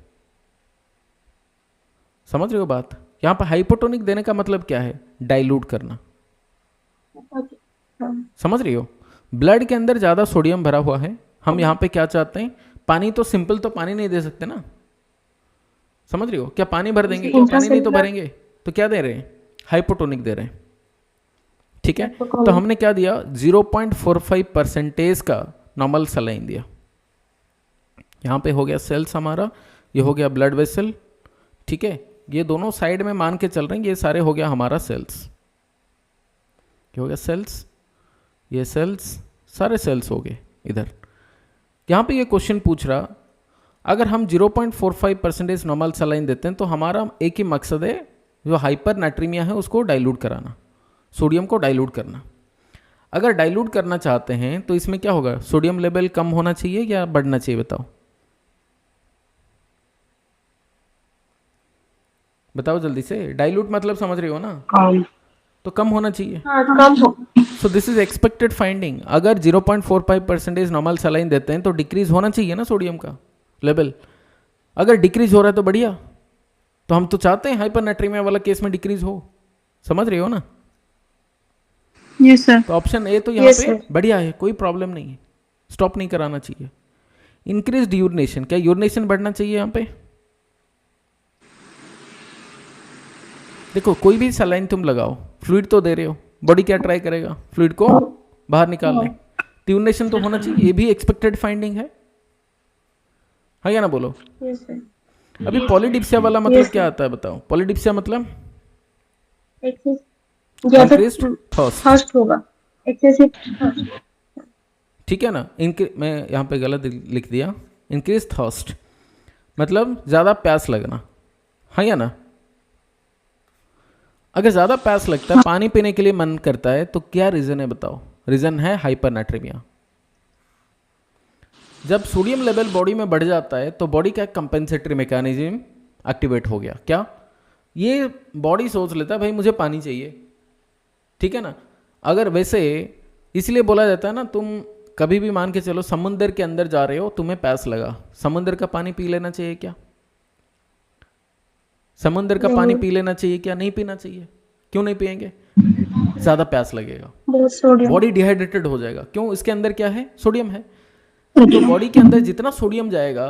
समझ रहे हो बात, यहाँ पर हाइपोटोनिक देने का मतलब क्या है, डाइल्यूट करना, समझ रही हो। ब्लड के अंदर ज्यादा सोडियम भरा हुआ है, हम यहाँ पे क्या चाहते हैं, पानी तो सिंपल तो पानी नहीं दे सकते ना, समझ रही हो, क्या पानी भर देंगे, क्या पानी नहीं तो भरेंगे, तो क्या दे रहे हैं, हाइपोटोनिक दे रहे हैं, ठीक है। तो हमने क्या दिया, 0.45% का नॉर्मल सलाइन दिया। यहाँ पे हो गया सेल्स हमारा, ये हो गया ब्लड वेसल, ठीक है, ये दोनों साइड में मान के चल रहे हैं, ये सारे हो गया हमारा सेल्स, ये हो गया सेल्स, ये सेल्स, सारे सेल्स हो गए इधर। यहाँ पे ये क्वेश्चन पूछ रहा, अगर हम 0.45% नॉर्मल सलाइन देते हैं तो हमारा एक ही मकसद है, जो हाइपरनेट्रेमिया है उसको डाइल्यूट कराना, सोडियम को डाइल्यूट करना। अगर डाइल्यूट करना चाहते हैं तो इसमें क्या होगा, सोडियम लेवल कम होना चाहिए या बढ़ना चाहिए, बताओ बताओ जल्दी से। डाइल्यूट मतलब समझ रहे हो ना,
कम।
तो कम होना चाहिए।
हाँ, कम हो।
सो दिस इज एक्सपेक्टेड फाइंडिंग। अगर 0.45% नॉर्मल सलाइन देते हैं तो डिक्रीज होना चाहिए ना सोडियम का लेवल। अगर डिक्रीज हो रहा है तो बढ़िया, तो हम तो चाहते हैं हाइपरनेट्रीमिया वाला केस में डिक्रीज हो, समझ रहे हो ना।
Yes, sir.
तो ऑप्शन ए तो यहाँ
Yes,
पे
sir.
बढ़िया है, कोई प्रॉब्लम नहीं है, स्टॉप नहीं कराना चाहिए। इंक्रीज यूरिनेशन, क्या यूरिनेशन बढ़ना चाहिए यहाँ पे? देखो कोई भी सलाइन तुम लगाओ, फ्लूइड तो दे रहे हो, बॉडी क्या ट्राई करेगा, फ्लूइड को बाहर निकालने, यूरिनेशन तो होना चाहिए, ये भी एक्सपेक्टेड फाइंडिंग है या ना, बोलो।
Yes, sir.
अभी पॉलीडिप्सिया वाला मतलब
Yes,
क्या आता है बताओ। पॉलीडिप्सिया मतलब
Increased
थर्स्ट,
थर्स्ट होगा, एक्सेसिव थर्स्ट।
ठीक है ना। मैं यहाँ पे गलत लिख दिया, इंक्रीज थर्स्ट मतलब ज़्यादा प्यास लगना, हाँ या ना। अगर ज़्यादा प्यास लगता है, पानी पीने के लिए मन करता है, तो क्या रीज़न है बताओ। रीज़न है हाइपरनेट्रीमिया। जब सोडियम लेवल बॉडी में बढ़ जाता है तो बॉडी का कंपेंसेटरी मैकेनिज्म एक्टिवेट हो गया। क्या, ये बॉडी सोच लेता है भाई मुझे पानी चाहिए, ठीक है ना। अगर वैसे इसलिए बोला जाता है ना, तुम कभी भी मान के चलो समुंदर के अंदर जा रहे हो, तुम्हें प्यास लगा, समुंदर का पानी पी लेना चाहिए क्या? समुंदर का पानी पी लेना चाहिए क्या? नहीं पीना चाहिए। क्यों नहीं पिएंगे? ज़्यादा प्यास लगेगा,
बहुत सोडियम।
बॉडी डिहाइड्रेटेड हो जाएगा। क्यों? इसके अंदर क्या है, सोडियम है। तो बॉडी के अंदर जितना सोडियम जाएगा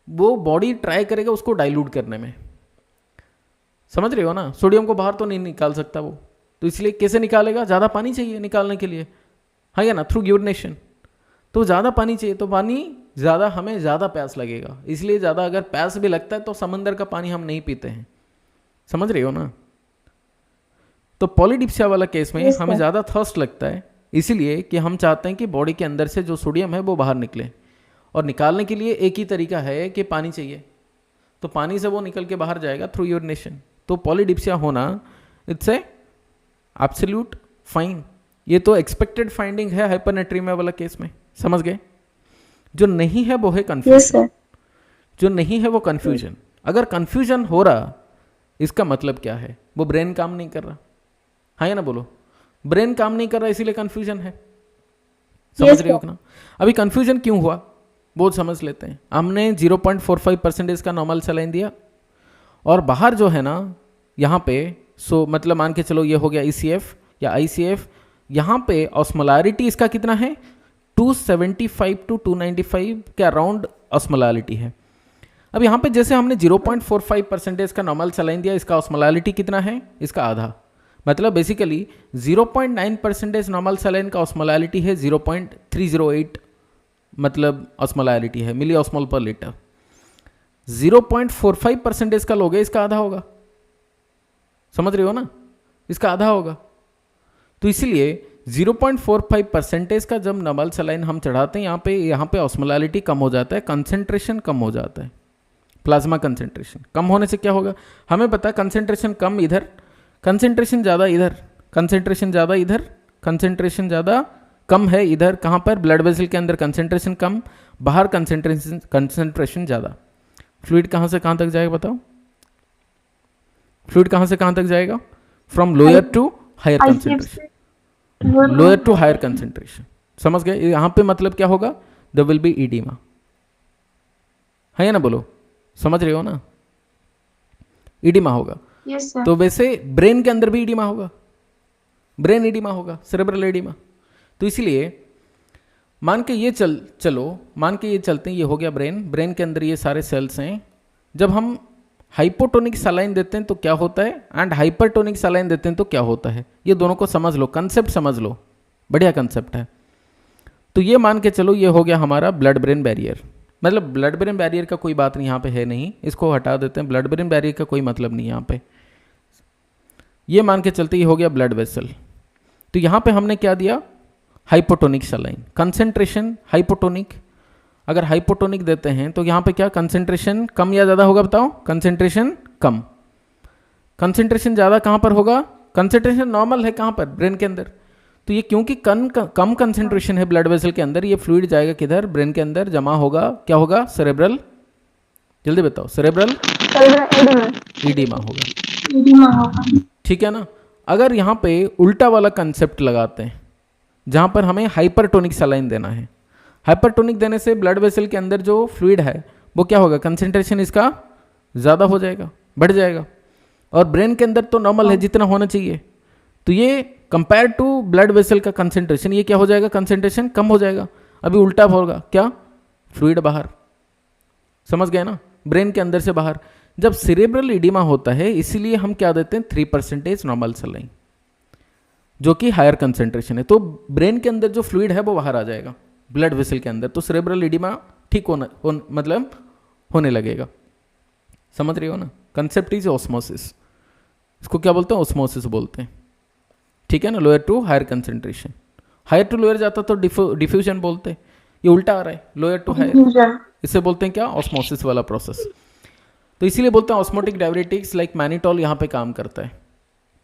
वो बॉडी ट्राई करेगा उसको डाइल्यूट करने में, समझ रहे हो ना। सोडियम को बाहर तो नहीं निकाल सकता वो, तो इसलिए कैसे निकालेगा, ज़्यादा पानी चाहिए निकालने के लिए, हाँ या ना, थ्रू यूरिनेशन। तो ज़्यादा पानी चाहिए, तो पानी ज़्यादा, हमें ज़्यादा प्यास लगेगा, इसलिए ज़्यादा अगर प्यास भी लगता है तो समंदर का पानी हम नहीं पीते हैं, समझ रहे हो ना। तो पॉलीडिप्सिया वाला केस में हमें ज़्यादा थर्स्ट लगता है, इसीलिए कि हम चाहते हैं कि बॉडी के अंदर से जो सोडियम है वो बाहर निकले, और निकालने के लिए एक ही तरीका है कि पानी चाहिए, तो पानी से वो निकल के बाहर जाएगा थ्रू यूरिनेशन। तो पॉलीडिप्सिया होना इट्स ए एब्सोल्यूट फाइन, ये तो एक्सपेक्टेड फाइंडिंग है हाइपरनेट्रीमिया वाला केस में, समझ गए। जो नहीं है वो है कंफ्यूजन, जो नहीं है वो कंफ्यूजन। अगर कंफ्यूजन हो रहा, इसका मतलब क्या है, वो ब्रेन काम नहीं कर रहा, हाँ या ना, बोलो। ब्रेन काम नहीं कर रहा इसीलिए कंफ्यूजन है, समझ रहे हो ना। अभी कंफ्यूजन क्यों हुआ वो समझ लेते हैं। हमने 0.45% का नॉर्मल सलाइन दिया, और बाहर जो है ना यहाँ पे, सो मतलब मान के चलो ये हो गया ECF या ICF, यहाँ पे ऑस्मोलारिटी इसका कितना है, 275 to 295 के अराउंड ऑस्मोलारिटी है। अब यहाँ पे जैसे हमने 0.45% का नॉर्मल सलाइन दिया, इसका ऑस्मोलारिटी कितना है, इसका आधा, मतलब बेसिकली 0.9% नॉर्मल सलाइन का ऑस्मोलारिटी है 0.308, मतलब ऑस्मोलारिटी है मिली ऑस्मोल पर लीटर। 0.45% का लोगे, इसका आधा होगा, समझ रहे हो ना, इसका आधा होगा। तो इसलिए 0.45% का जब नॉर्मल सलाइन हम चढ़ाते हैं, यहाँ पे ऑस्मोलारिटी कम हो जाता है, कंसेंट्रेशन कम हो जाता है। प्लाज्मा कंसेंट्रेशन कम होने से क्या होगा, हमें पता है कंसेंट्रेशन कम इधर, कंसेंट्रेशन ज़्यादा इधर, कंसेंट्रेशन ज़्यादा इधर, कंसेंट्रेशन ज़्यादा कम है इधर, कहाँ पर, ब्लड वेसल के अंदर कंसेंट्रेशन कम, बाहर कंसेंट्रेशन ज़्यादा। फ्लूइड कहाँ से कहाँ तक जाएगा बताओ, फ्लूइड कहाँ से कहाँ तक जाएगा, from lower to higher concentration, lower to higher concentration, समझ गए। यहाँ पे मतलब क्या होगा, देयर विल बी ईडिमा, है या ना, बोलो, समझ रहे हो ना, ईडिमा होगा।
Yes sir.
तो वैसे ब्रेन के अंदर भी ईडिमा होगा, ब्रेन ईडिमा होगा, सेरेब्रल ईडिमा। तो इसलिए मान के ये चलो मान के ये चलते हैं, ये हो गया ब्रेन, ब्रेन के अंदर ये सारे सेल्स हैं। जब हम हाइपोटोनिक सलाइन देते हैं तो क्या होता है, एंड हाइपरटोनिक सलाइन देते हैं तो क्या होता है, ये दोनों को समझ लो, कंसेप्ट समझ लो, बढ़िया कंसेप्ट है। तो ये मान के चलो ये हो गया हमारा ब्लड ब्रेन बैरियर, मतलब ब्लड ब्रेन बैरियर का कोई बात नहीं यहाँ पे है नहीं, इसको हटा देते हैं, ब्लड ब्रेन बैरियर का कोई मतलब नहीं यहाँ पे। ये मान के चलते ये हो गया ब्लड वेसल। तो यहाँ पे हमने क्या दिया, हाइपोटोनिक सलाइन, कंसेंट्रेशन हाइपोटोनिक। अगर हाइपोटोनिक देते हैं तो यहाँ पे क्या, कंसेंट्रेशन कम या ज़्यादा होगा बताओ, कंसेंट्रेशन कम। कंसेंट्रेशन ज़्यादा कहाँ पर होगा, कंसेंट्रेशन नॉर्मल है कहाँ पर, ब्रेन के अंदर, तो ये क्योंकि कम कंसेंट्रेशन है ब्लड वेसल के अंदर, ये फ्लूइड जाएगा किधर, ब्रेन के अंदर जमा होगा, क्या होगा, सेरेब्रल, जल्दी बताओ, सेरेब्रल इडीमा होगा। ठीक है ना। अगर यहाँ पे उल्टा वाला कंसेप्ट लगाते हैं जहाँ पर हमें हाइपरटोनिक सलाइन देना है, हाइपरटोनिक देने से ब्लड वेसल के अंदर जो फ्लूइड है वो क्या होगा, कंसेंट्रेशन इसका ज़्यादा हो जाएगा, बढ़ जाएगा, और ब्रेन के अंदर तो नॉर्मल है जितना होना चाहिए, तो ये कंपेयर टू ब्लड वेसल का कंसेंट्रेशन ये क्या हो जाएगा, कंसेंट्रेशन कम हो जाएगा। अभी उल्टा होगा, क्या, फ्लूइड बाहर, समझ गए ना, ब्रेन के अंदर से बाहर। जब सेरेब्रल इडीमा होता है इसीलिए हम क्या देते हैं, 3% नॉर्मल सलाइन, जो कि हायर कंसेंट्रेशन है, तो ब्रेन के अंदर जो फ्लूइड है वो बाहर आ जाएगा ब्लड वेसल के अंदर, तो सेरेब्रल इडीमा ठीक मतलब होने लगेगा। समझ रही हो ना, कंसेप्ट इज ऑस्मोसिस, इसको क्या बोलते हैं, ऑस्मोसिस बोलते हैं। ठीक है ना, lower to higher concentration, higher to lower जाता तो डिफ्यूजन बोलते, ये उल्टा आ रहा है, लोअर टू हायर, इसे बोलते हैं क्या, ऑस्मोसिस वाला प्रोसेस। तो इसीलिए बोलते हैं ऑस्मोटिक डायरेटिक्स लाइक मैनिटॉल यहाँ पे काम करता है।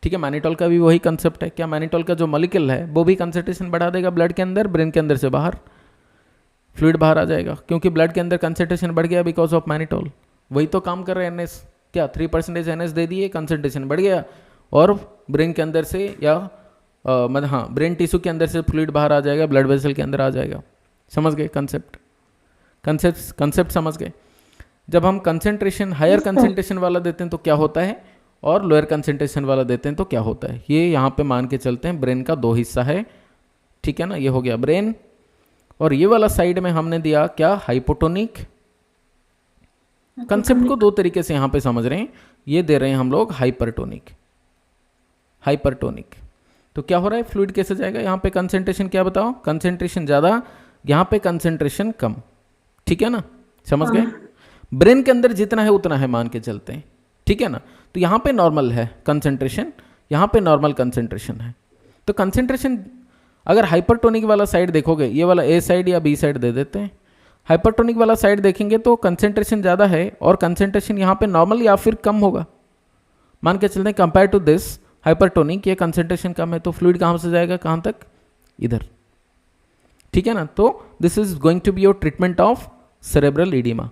ठीक है, मैनिटॉल का भी वही कंसेप्ट है, क्या, मैनिटॉल का जो मॉलिक्यूल है वो भी कंसेंट्रेशन बढ़ा देगा ब्लड के अंदर, ब्रेन के अंदर से बाहर फ्लूइड बाहर आ जाएगा, क्योंकि ब्लड के अंदर कंसेंट्रेशन बढ़ गया बिकॉज ऑफ मैनिटॉल। वही तो काम कर रहे हैं एनएस, क्या 3% एनएस दे दिए, कंसेंट्रेशन बढ़ गया, और ब्रेन के अंदर से या मतलब हाँ ब्रेन टिश्यू के अंदर से फ्लूइड बाहर आ जाएगा, ब्लड वेसल के अंदर आ जाएगा। समझ गए कंसेप्ट समझ गए। जब हम कंसेंट्रेशन हायर कंसेंट्रेशन वाला देते हैं तो क्या होता है, और लोअर कंसेंट्रेशन वाला देते हैं तो क्या होता है, ये यहाँ पे मान के चलते हैं ब्रेन का 2 हिस्सा है। ठीक है ना, ये हो गया ब्रेन, और ये वाला साइड में हमने दिया क्या, हाइपोटोनिक। कंसेप्ट को 2 तरीके से यहाँ पे समझ रहे हैं, ये दे रहे हैं हम लोग हाइपरटोनिक। तो क्या हो रहा है, फ्लूइड कैसे जाएगा, यहाँ पे कंसेंट्रेशन क्या बताओ, कंसेंट्रेशन ज़्यादा, यहाँ पे कंसेंट्रेशन कम। ठीक है ना, समझ गए। ब्रेन के अंदर जितना है उतना है मान के चलते हैं। ठीक है ना, तो यहाँ पे नॉर्मल है कंसेंट्रेशन, यहाँ पे नॉर्मल कंसेंट्रेशन है। तो कंसेंट्रेशन अगर हाइपरटोनिक वाला साइड देखोगे, ये वाला ए साइड या बी साइड दे देते हैं, हाइपरटोनिक वाला साइड देखेंगे तो कंसेंट्रेशन ज़्यादा है, और कंसेंट्रेशन यहाँ पे नॉर्मल या फिर कम होगा, मान के चलते हैं कंपेयर टू दिस हाइपरटोनिक, ये कंसेंट्रेशन कम है, तो फ्लूइड कहाँ से जाएगा, कहाँ तक, इधर। ठीक है ना, तो this is going to be your treatment of cerebral oedema,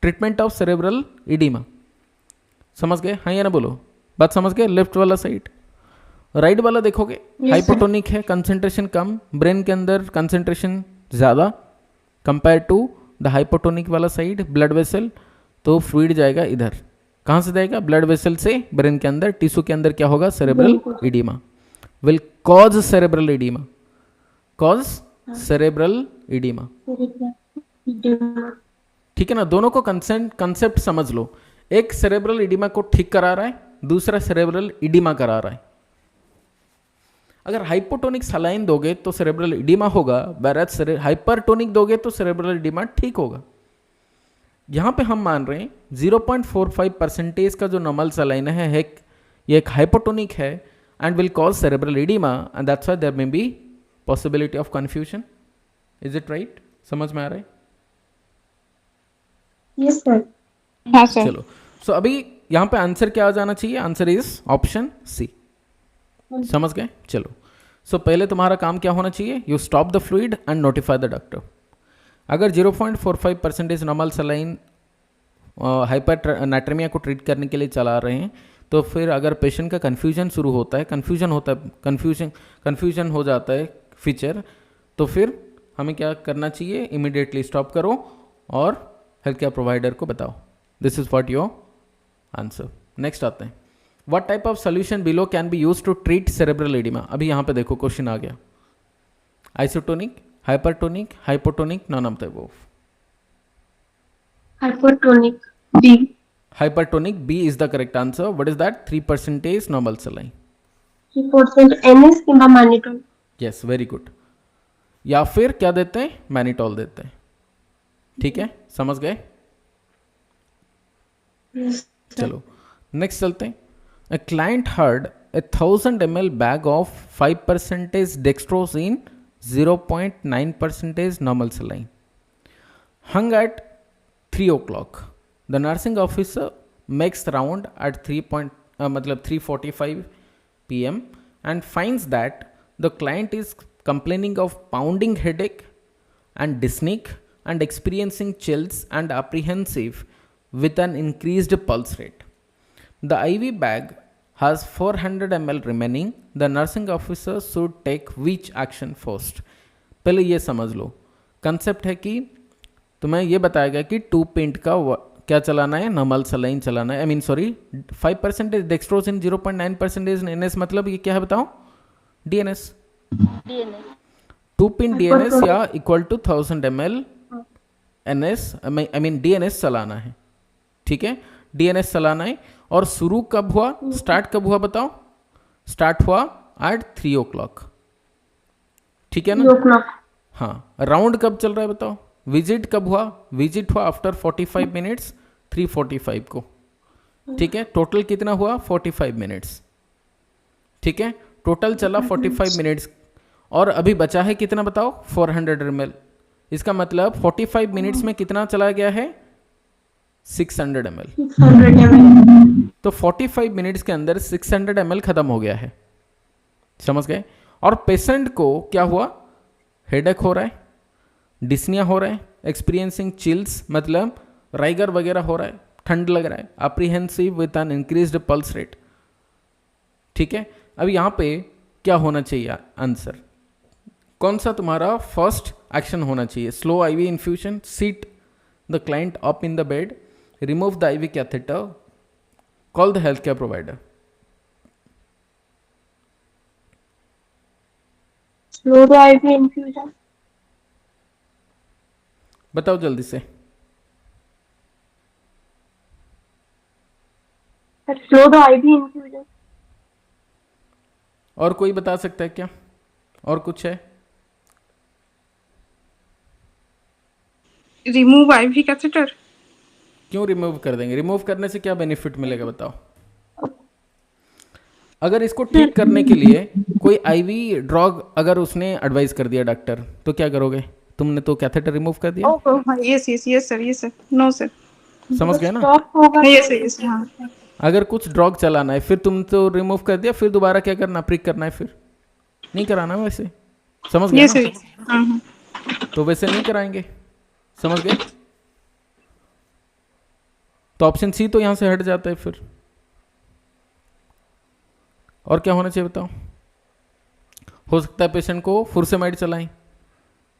treatment of cerebral oedema. समझ गए, हाँ या ना बोलो, बात समझ गए। लेफ्ट वाला साइड, राइट वाला देखोगे हाइपोटोनिक है, कंसेंट्रेशन कम, ब्रेन के अंदर कंसेंट्रेशन ज़्यादा कंपेयर टू द हाइपोटोनिक वाला साइड ब्लड वेसल, तो फ्लूइड जाएगा इधर, कहाँ से जाएगा, ब्लड वेसल से ब्रेन के अंदर, टिश्यू के अंदर क्या होगा, cerebral oedema, will cause cerebral oedema, cause cerebral oedema. ठीक है ना, दोनों को कंसेप्ट समझ लो, एक सेरेब्रल इडीमा को ठीक करा रहा है, दूसरा सेरेब्रल इडीमा करा रहा है। अगर हाइपोटोनिक सलाइन दोगे तो सेरेब्रल इडीमा होगा, वैराज हाइपरटोनिक दोगे तो सेरेब्रल इडीमा ठीक होगा। यहाँ पे हम मान रहे हैं 0.45% का जो नॉर्मल सलाइन है ये एक हाइपोटोनिक है and will cause cerebral oedema, and that's why there may be possibility of confusion. Is it right, समझ में आ रहा है?
Yes sir.
हाँ सर।
चलो, सो अभी यहाँ पे आंसर क्या आ जाना चाहिए, आंसर इज ऑप्शन सी। समझ गए? चलो, सो पहले तुम्हारा काम क्या होना चाहिए, you stop the fluid and notify the doctor. अगर 0.45% नॉर्मल सलाइन हाइपर नाइट्रेमिया को ट्रीट करने के लिए चला रहे हैं, तो फिर अगर पेशेंट का कन्फ्यूजन शुरू होता है, कन्फ्यूजन हो जाता है फीचर, तो फिर हमें क्या करना चाहिए, इमीडिएटली स्टॉप करो और हेल्थ केयर प्रोवाइडर को बताओ। This is what your answer. Next आते हैं, what type of solution below can be use to treat cerebral oedema. अभी यहाँ पे देखो क्वेश्चन आ गया, isotonic, hypertonic, hypotonic, none of the above.
Hypotonic B.
Hypertonic B is the correct answer. What is that? 3% normal saline.
3% NS किंबा mannitol.
Yes, very good. या फिर क्या देते हैं, मैनिटॉल देते हैं। ठीक है, समझ गए? चलो नेक्स्ट चलते हैं। A client heard a 1000 ml bag of 5% dextrose 0.9% normal saline hung at 3 o'clock. The nursing officer makes round at 3:45 p.m. and finds that the client is complaining of pounding headache and dyspneic and experiencing chills and apprehensive with an increased pulse rate. The IV bag has 400 ml remaining. The nursing officer should take which action first? पहले ये समझ लो, concept है कि तुम्हें ये बताया गया कि 2 पिंट का क्या चलाना है, नॉर्मल सलाइन चलाना है, 5% डेक्सट्रोजिन 0.9% एनएस, मतलब ये क्या है बताओ, डीएनएस, 2 पिन डीएनएस या equal to 1000 ml NS, DNS चलाना है, ठीक है, डीएनएस चलाना है। और शुरू कब हुआ, स्टार्ट कब हुआ बताओ, स्टार्ट हुआ एट 3 o'clock, ठीक है ना। हाँ, राउंड कब चल रहा है बताओ, विजिट कब हुआ, विजिट हुआ आफ्टर 45 मिनट्स 3:45 को, ठीक है, टोटल कितना हुआ 45 मिनट्स, ठीक है, टोटल चला 45 मिनट्स और अभी बचा है कितना बताओ 400 ml। इसका मतलब 45 मिनट्स में कितना चला गया है 600 ml। तो 45 मिनट्स के अंदर 600 ml खत्म हो गया है, समझ गए। और पेशेंट को क्या हुआ, हेडेक हो रहा है, डिस्निया हो रहा है, एक्सपीरियंसिंग चिल्स मतलब राइगर वगैरह हो रहा है, ठंड लग रहा है, apprehensive with an increased pulse rate, ठीक है। अब यहाँ पे क्या होना चाहिए आंसर, कौन सा तुम्हारा फर्स्ट एक्शन होना चाहिए, slow IV infusion, seat the client up in the bed, remove the IV catheter, call the health care provider.
Slow the IV infusion.
बताओ जल्दी से।
Slow the IV infusion.
और कोई बता सकता है क्या, और कुछ है?
Remove IV catheter.
क्यों रिमूव कर देंगे, रिमूव करने से क्या बेनिफिट मिलेगा बताओ। अगर इसको ठीक करने के लिए कोई आईवी ड्रग अगर उसने एडवाइस कर दिया डॉक्टर, तो क्या करोगे, तुमने तो कैथेटर रिमूव कर दिया।
यस सर, नो सर,
समझ गए ना।
यस हाँ।
अगर कुछ ड्रग चलाना है फिर तुम तो रिमूव कर दिया, फिर दोबारा क्या करना, प्रिक करना है, फिर नहीं कराना वैसे, समझ गए ना। तो वैसे नहीं कराएंगे, समझ गए। तो ऑप्शन सी तो यहां से हट जाता है फिर। और क्या होना चाहिए बताओ, हो सकता है पेशेंट को फुरसेमाइड चलाएं,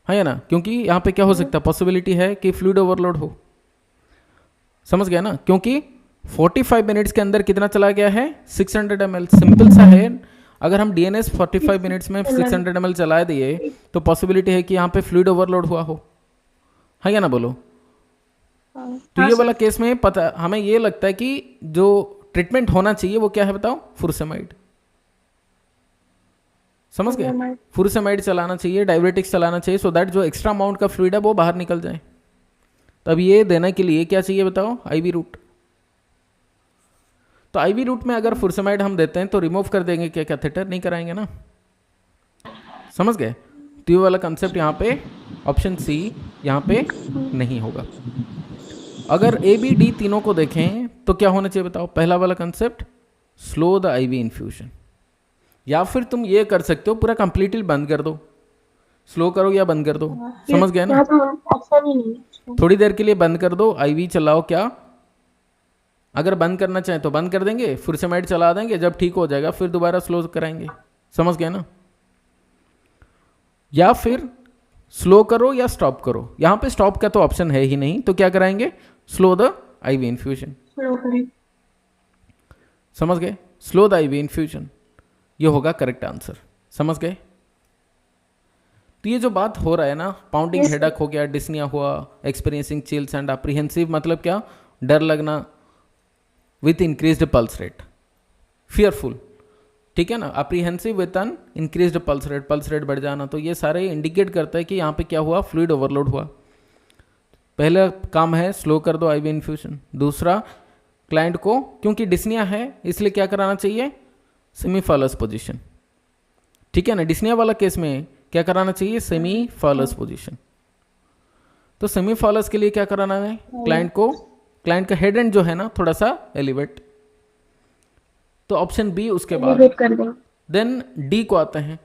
है ना, क्योंकि यहां पे क्या हो सकता है, पॉसिबिलिटी है कि फ्लूइड ओवरलोड हो, समझ गया ना। क्योंकि 45 मिनट्स के अंदर कितना चला गया है 600 ml, सिंपल सा है। अगर हम डीएनएस 45 मिनट्स में 600 ml चला दिए तो पॉसिबिलिटी है कि यहाँ पे फ्लूइड ओवरलोड हुआ हो, है या ना, बोलो। तो ये वाला केस में पता हमें ये लगता है कि जो ट्रीटमेंट होना चाहिए वो क्या है बताओ, फुरसेमाइड, समझ गए। फुरसेमाइड चलाना चाहिए, डायबिटिक्स चलाना चाहिए, सो दैट जो एक्स्ट्रा अमाउंट का फ्लूइड है वो बाहर निकल जाए। तब ये देने के लिए क्या चाहिए बताओ, आईवी रूट। तो आईवी रूट में अगर फुरसेमाइड हम देते हैं तो रिमूव कर देंगे क्या कैथेटर, नहीं कराएंगे ना, समझ गए। तो ये वाला कंसेप्ट यहाँ पे ऑप्शन सी यहाँ पे नहीं होगा। अगर ए बी डी तीनों को देखें तो क्या होना चाहिए बताओ, पहला वाला concept slow the IV infusion, या फिर तुम ये कर सकते हो पूरा कंप्लीटली बंद कर दो, स्लो करो या बंद कर दो, समझ गए ना। थोड़ी देर के लिए बंद कर दो, आईवी चलाओ, क्या अगर बंद करना चाहें तो बंद कर देंगे, फुरसेमाइड चला देंगे, जब ठीक हो जाएगा फिर दोबारा स्लो कराएंगे, समझ गए ना। या फिर स्लो करो या स्टॉप करो, यहां पे स्टॉप का तो ऑप्शन है ही नहीं, तो क्या कराएंगे, स्लो द आईवी इन्फ्यूजन, समझ गए, स्लो द आईवी इन्फ्यूजन, ये होगा करेक्ट आंसर, समझ गए। तो ये जो बात हो रहा है ना, पाउंडिंग हेडेक हो गया, डिस्निया हुआ, एक्सपीरियंसिंग चिल्स एंड अप्रीहेंसिव मतलब क्या, डर लगना with increased pulse rate, fearful, ठीक है ना, apprehensive with an increased pulse rate बढ़ जाना, तो ये सारे इंडिकेट करता है कि यहाँ पे क्या हुआ, फ्लूइड ओवरलोड हुआ। पहला काम है स्लो कर दो आईवी इन्फ्यूजन। दूसरा, क्लाइंट को क्योंकि डिस्निया है इसलिए क्या कराना चाहिए, सेमी फॉलस पोजीशन, ठीक है ना। डिस्निया वाला केस में क्या कराना चाहिए, सेमी फॉलस पोजीशन। तो सेमी फॉलस के लिए क्या कराना है, क्लाइंट का हेड एंड जो है ना थोड़ा सा एलिवेट, तो ऑप्शन बी उसके बाद। देन डी को आते हैं,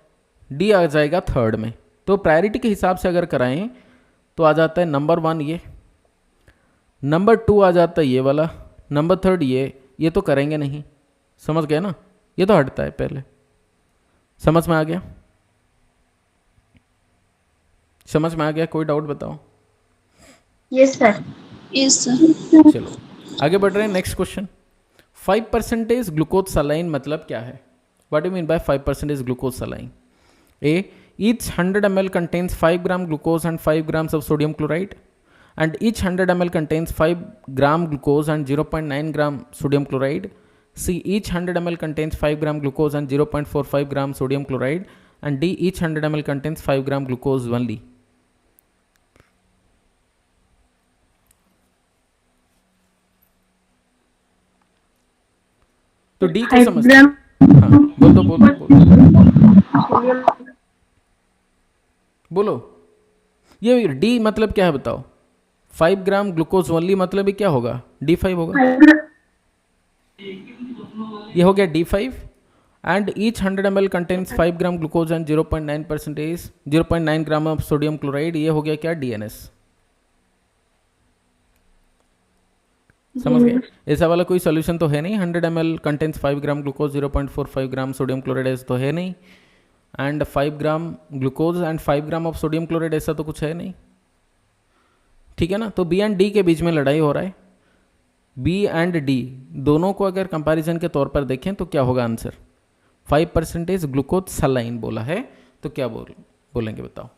डी आ जाएगा थर्ड में। तो प्रायोरिटी के हिसाब से अगर कराएं तो आ जाता है नंबर 1 ये, नंबर 2 आ जाता है ये वाला, नंबर 3 ये तो करेंगे नहीं, समझ गए ना, ये तो हटता है पहले। समझ में आ गया? समझ में आ गया? कोई डाउट बताओ?
Yes sir.
Yes, sir.
चलो आगे बढ़ रहे हैं। नेक्स्ट क्वेश्चन, 5% ग्लूकोज सलाइन मतलब क्या है? What do mean by 5% glucose saline? A, each 100 ml contains 5 gram glucose and 5 grams of sodium chloride, and each 100 ml contains 5 gram glucose and 0.9 gram sodium chloride. C, each 100 ml contains 5 gram glucose and 0.45 gram sodium chloride, and D, each 100 ml contains 5 gram glucose only. तो D को समझते हैं। हाँ, बोलो। ये D मतलब क्या है बताओ? 5 ग्राम ग्लूकोज ओनली मतलब ये क्या होगा? D5 होगा। ये हो गया D5 and each 100 ml contains 5 gram glucose and 0.9 gram of sodium chloride, ये हो गया क्या? DNS। समझ गए? ऐसा वाला कोई सोल्यूशन तो है नहीं। 100 ml contains 5 gram glucose, 0.45 gram sodium chloride तो है नहीं, and 5 gram glucose and 5 gram of sodium chloride ऐसा तो कुछ है नहीं, ठीक है ना। तो बी एंड डी के बीच में लड़ाई हो रहा है। बी एंड डी दोनों को अगर कंपैरिजन के तौर पर देखें तो क्या होगा आंसर? 5% ग्लूकोज सलाइन बोला है तो क्या बोलेंगे बताओ?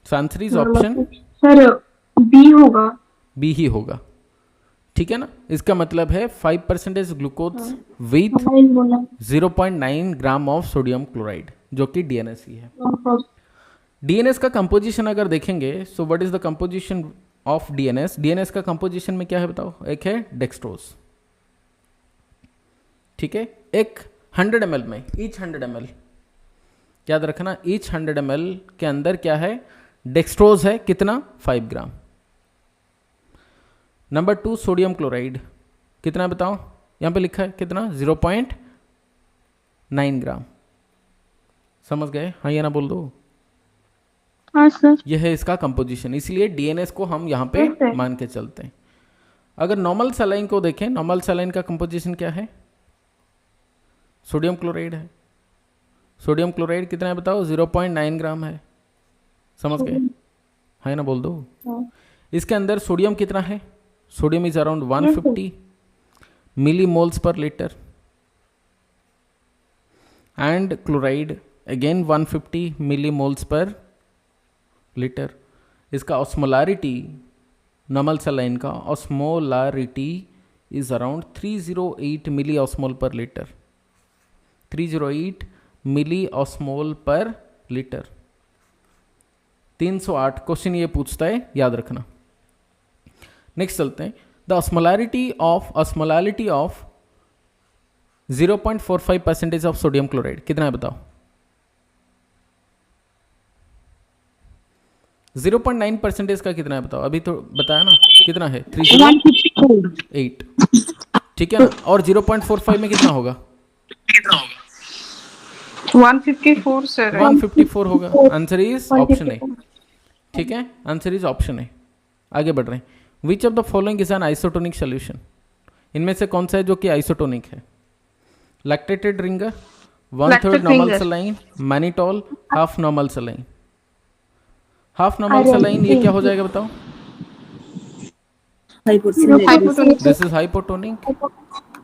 Answer is option
sir B होगा।
बी ही होगा, ठीक है ना। इसका मतलब है 5% glucose with 0.9 gram of sodium chloride, जो कि DNS ही है। DNS का कंपोजिशन अगर देखेंगे, so what is the composition of DNS? DNS का कंपोजिशन में क्या है बताओ? एक है डेक्सट्रोज, ठीक है। एक 100 ml में, ईच 100 ml याद रखना, ईच 100 ml के अंदर क्या है? डेक्सट्रोज है, कितना? 5 ग्राम। नंबर 2 सोडियम क्लोराइड कितना है बताओ? यहां पे लिखा है कितना? 0.9 ग्राम। समझ गए? हाँ या ना बोल दो।
हाँ सर।
यह है इसका कंपोजिशन, इसलिए DNS को हम यहाँ पे मान के चलते हैं। अगर नॉर्मल सलाइन को देखें, नॉर्मल सलाइन का कंपोजिशन क्या है? सोडियम क्लोराइड है। सोडियम क्लोराइड कितना है बताओ? 0.9 ग्राम है। समझ गए? हाँ ना बोल दो। इसके अंदर सोडियम कितना है? Sodium is around 150 milli moles per litre, and chloride again 150 milli moles per litre. इसका ऑस्मोलारिटी, नॉर्मल सलाइन का osmolarity is around 308 milli osmole per litre. 308 milli osmole per litre. 308 question ये पूछता है, याद रखना। नेक्स्ट चलते हैं। The osmolarity of 0.45% of sodium chloride कितना है बताओ? 0.9% का कितना है बताओ? अभी तो बताया ना कितना है? 308, ठीक है ना। और 0.45 में कितना होगा?
154 सर।
154 होगा। आंसर इज ऑप्शन ए, ठीक है। Answer is option A. आगे बढ़ रहे हैं। Which of the following is an isotonic solution? इनमें से कौन सा है जो कि आइसोटोनिक है? Lactated Ringer, 1/3 normal saline, mannitol, half normal saline. Half normal saline ये क्या हो जाएगा बताओ? This is hypotonic.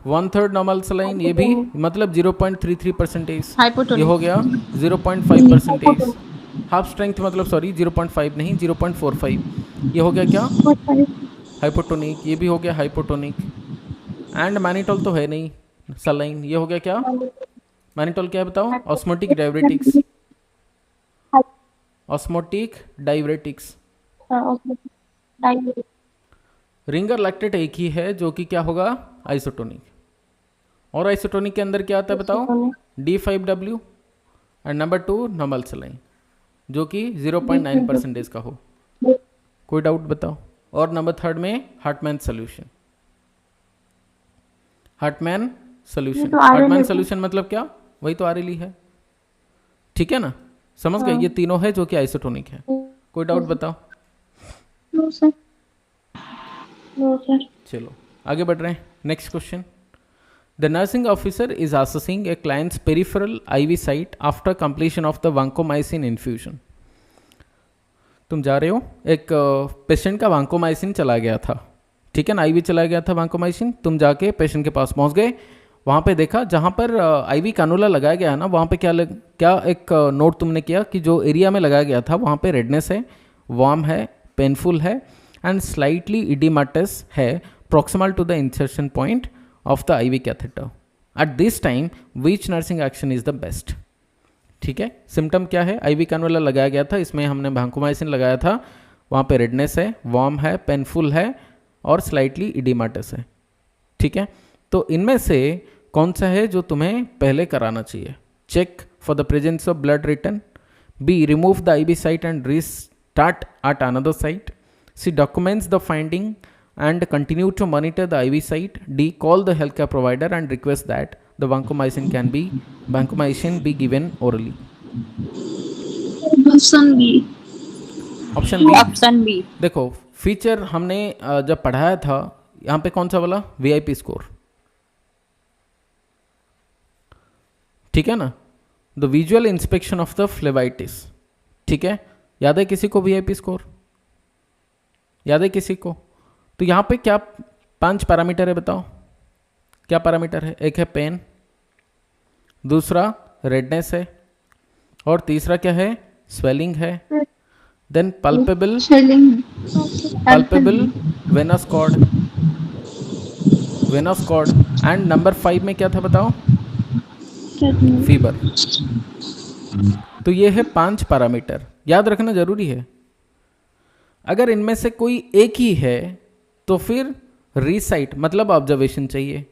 1/3 normal saline ये भी मतलब 0.33%। ये हो गया 0.5%। हाफ स्ट्रेंथ मतलब सॉरी 0.5 नहीं 0.45। ये हो गया क्या? हाइपोटोनिक। ये भी हो गया हाइपोटोनिक। एंड मैनिटॉल तो है नहीं सलाइन। ये हो गया क्या? मैनिटॉल क्या है बताओ? Osmotic diuretics. Osmotic diuretics. Ringer lactate एक ही है जो कि क्या होगा? आइसोटोनिक। और आइसोटोनिक के अंदर क्या आता है बताओ? D5W and number 2 normal saline, जो कि 0.9% का हो। कोई डाउट बताओ? और नंबर 3 में हार्टमैन सोल्यूशन। Hartmann solution.
तो RLE
हार्टमैन
है।
सोल्यूशन मतलब क्या, वही तो RLE है, ठीक है ना, समझ गए, ये तीनों है जो कि आइसोटोनिक है। कोई डाउट बताओ?
No sir, no sir.
चलो आगे बढ़ रहे हैं, next question. The nursing officer is assessing a client's peripheral IV site after completion of the vancomycin infusion. तुम जा रहे हो, एक पेशेंट का वांकोमाइसिन चला गया था, ठीक है ना, IV चला गया था वांकोमाइसिन, तुम जाके पेशेंट के पास पहुंच गए, वहाँ पे देखा जहाँ पर IV कानूला लगाया गया है ना, वहाँ पे क्या एक नोट तुमने किया कि जो एरिया में लगाया गया था वहाँ पे रेडनेस है, वार्म है, पेनफुल है एंड स्लाइटली इडिमाटस है proximal to the insertion point of the IV catheter. At this time, which nursing action is the best? ठीक है, सिम्टम क्या है, IV कैनुला लगाया गया था, इसमें हमने वांकोमाइसिन लगाया था, वहाँ पे रेडनेस है, वार्म है, पेनफुल है और स्लाइटली इडिमाटस है, ठीक है। तो इनमें से कौन सा है जो तुम्हें पहले कराना चाहिए? Check for the presence of blood return, B remove the IV site and restart at another site, C documents the finding and continue to monitor the IV site, D call the healthcare provider and request that the vancomycin be given orally.
Option B.
Option B.
Option B.
देखो feature हमने जब पढ़ाया था, यहाँ पे कौन सा वाला, VIP स्कोर, ठीक है ना, the visual inspection of the phlebitis, ठीक है, याद है किसी को VIP स्कोर, याद है किसी को? तो यहाँ पे क्या 5 पैरामीटर है, बताओ क्या पैरामीटर है? एक है पेन, दूसरा रेडनेस है, और तीसरा क्या है, स्वेलिंग है, then palpable venous cord and number 5 में क्या था बताओ, फीवर। तो ये है 5 पैरामीटर, याद रखना जरूरी है। अगर इनमें से कोई एक ही है तो फिर रीसाइट मतलब ऑब्जर्वेशन चाहिए।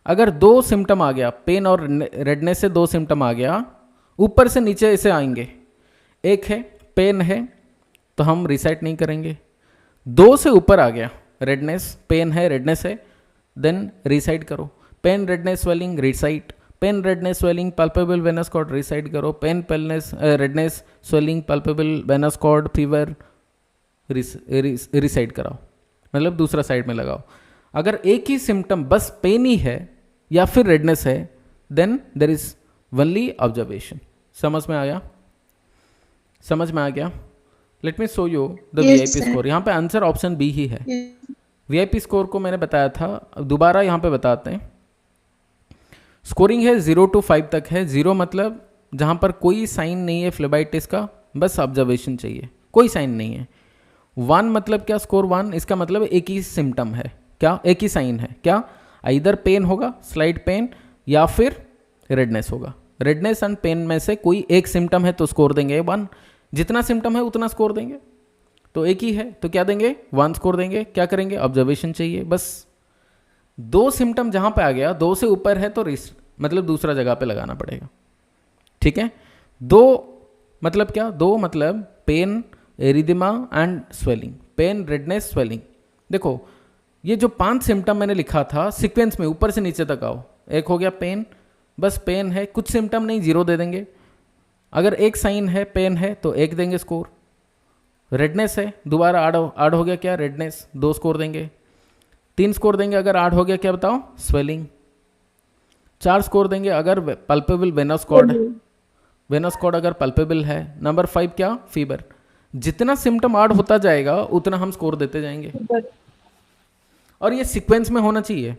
अगर 2 सिम्टम आ गया, पेन और रेडनेस से 2 सिम्टम आ गया, ऊपर से नीचे ऐसे आएंगे, एक है पेन है तो हम रिसाइट नहीं करेंगे, 2 से ऊपर आ गया, रेडनेस, पेन है, रेडनेस है, देन रिसाइट करो, pain redness swelling resite, pain redness swelling palpable venous cord resite करो, pain redness swelling palpable venous cord fever resite कराओ, मतलब दूसरा साइड में लगाओ। अगर एक ही सिम्टम बस पेन ही है या फिर रेडनेस है, then there is only observation. समझ में आया? समझ में आ गया? Let me show you the
Yes,
VIP
sir.
Score. यहाँ पे आंसर ऑप्शन बी ही है। VIP स्कोर को मैंने बताया था, अब दोबारा यहाँ पे बताते हैं। स्कोरिंग है 0 to 5 तक है। 0 मतलब जहाँ पर कोई साइन नहीं है फ्लेबाइटिस का, बस ऑब्जर्वेशन चाहिए, कोई साइन नहीं है। 1 मतलब क्या, स्कोर 1, इसका मतलब एक ही सिम्टम है, क्या, एक ही साइन है, क्या, इधर पेन होगा, स्लाइट पेन, या फिर रेडनेस होगा। रेडनेस एंड पेन में से कोई एक सिम्टम है तो स्कोर देंगे 1, जितना सिम्टम है उतना स्कोर देंगे। तो एक ही है तो क्या देंगे, 1 स्कोर देंगे। क्या करेंगे, ऑब्जर्वेशन चाहिए बस। 2 सिम्टम जहां पे आ गया, 2 से ऊपर है तो मतलब दूसरा जगह पे लगाना पड़ेगा, ठीक है। 2 मतलब क्या, 2 मतलब pain, erythema and swelling, pain, redness, swelling. देखो ये जो 5 सिम्टम मैंने लिखा था सीक्वेंस में, ऊपर से नीचे तक आओ। एक हो गया पेन, बस पेन है, कुछ सिम्टम नहीं, 0 दे देंगे। अगर एक साइन है, पेन है, तो 1 देंगे स्कोर। रेडनेस है, दोबारा आड हो गया क्या, रेडनेस, 2 स्कोर देंगे। 3 स्कोर देंगे अगर आड हो गया क्या बताओ, स्वेलिंग। 4 स्कोर देंगे अगर पल्पेबल वेनस कॉर्ड है, वेनस कॉर्ड अगर पल्पेबल है। नंबर 5 क्या, फीवर। जितना सिम्टम आड होता जाएगा उतना हम स्कोर देते जाएंगे, और ये सीक्वेंस में होना चाहिए।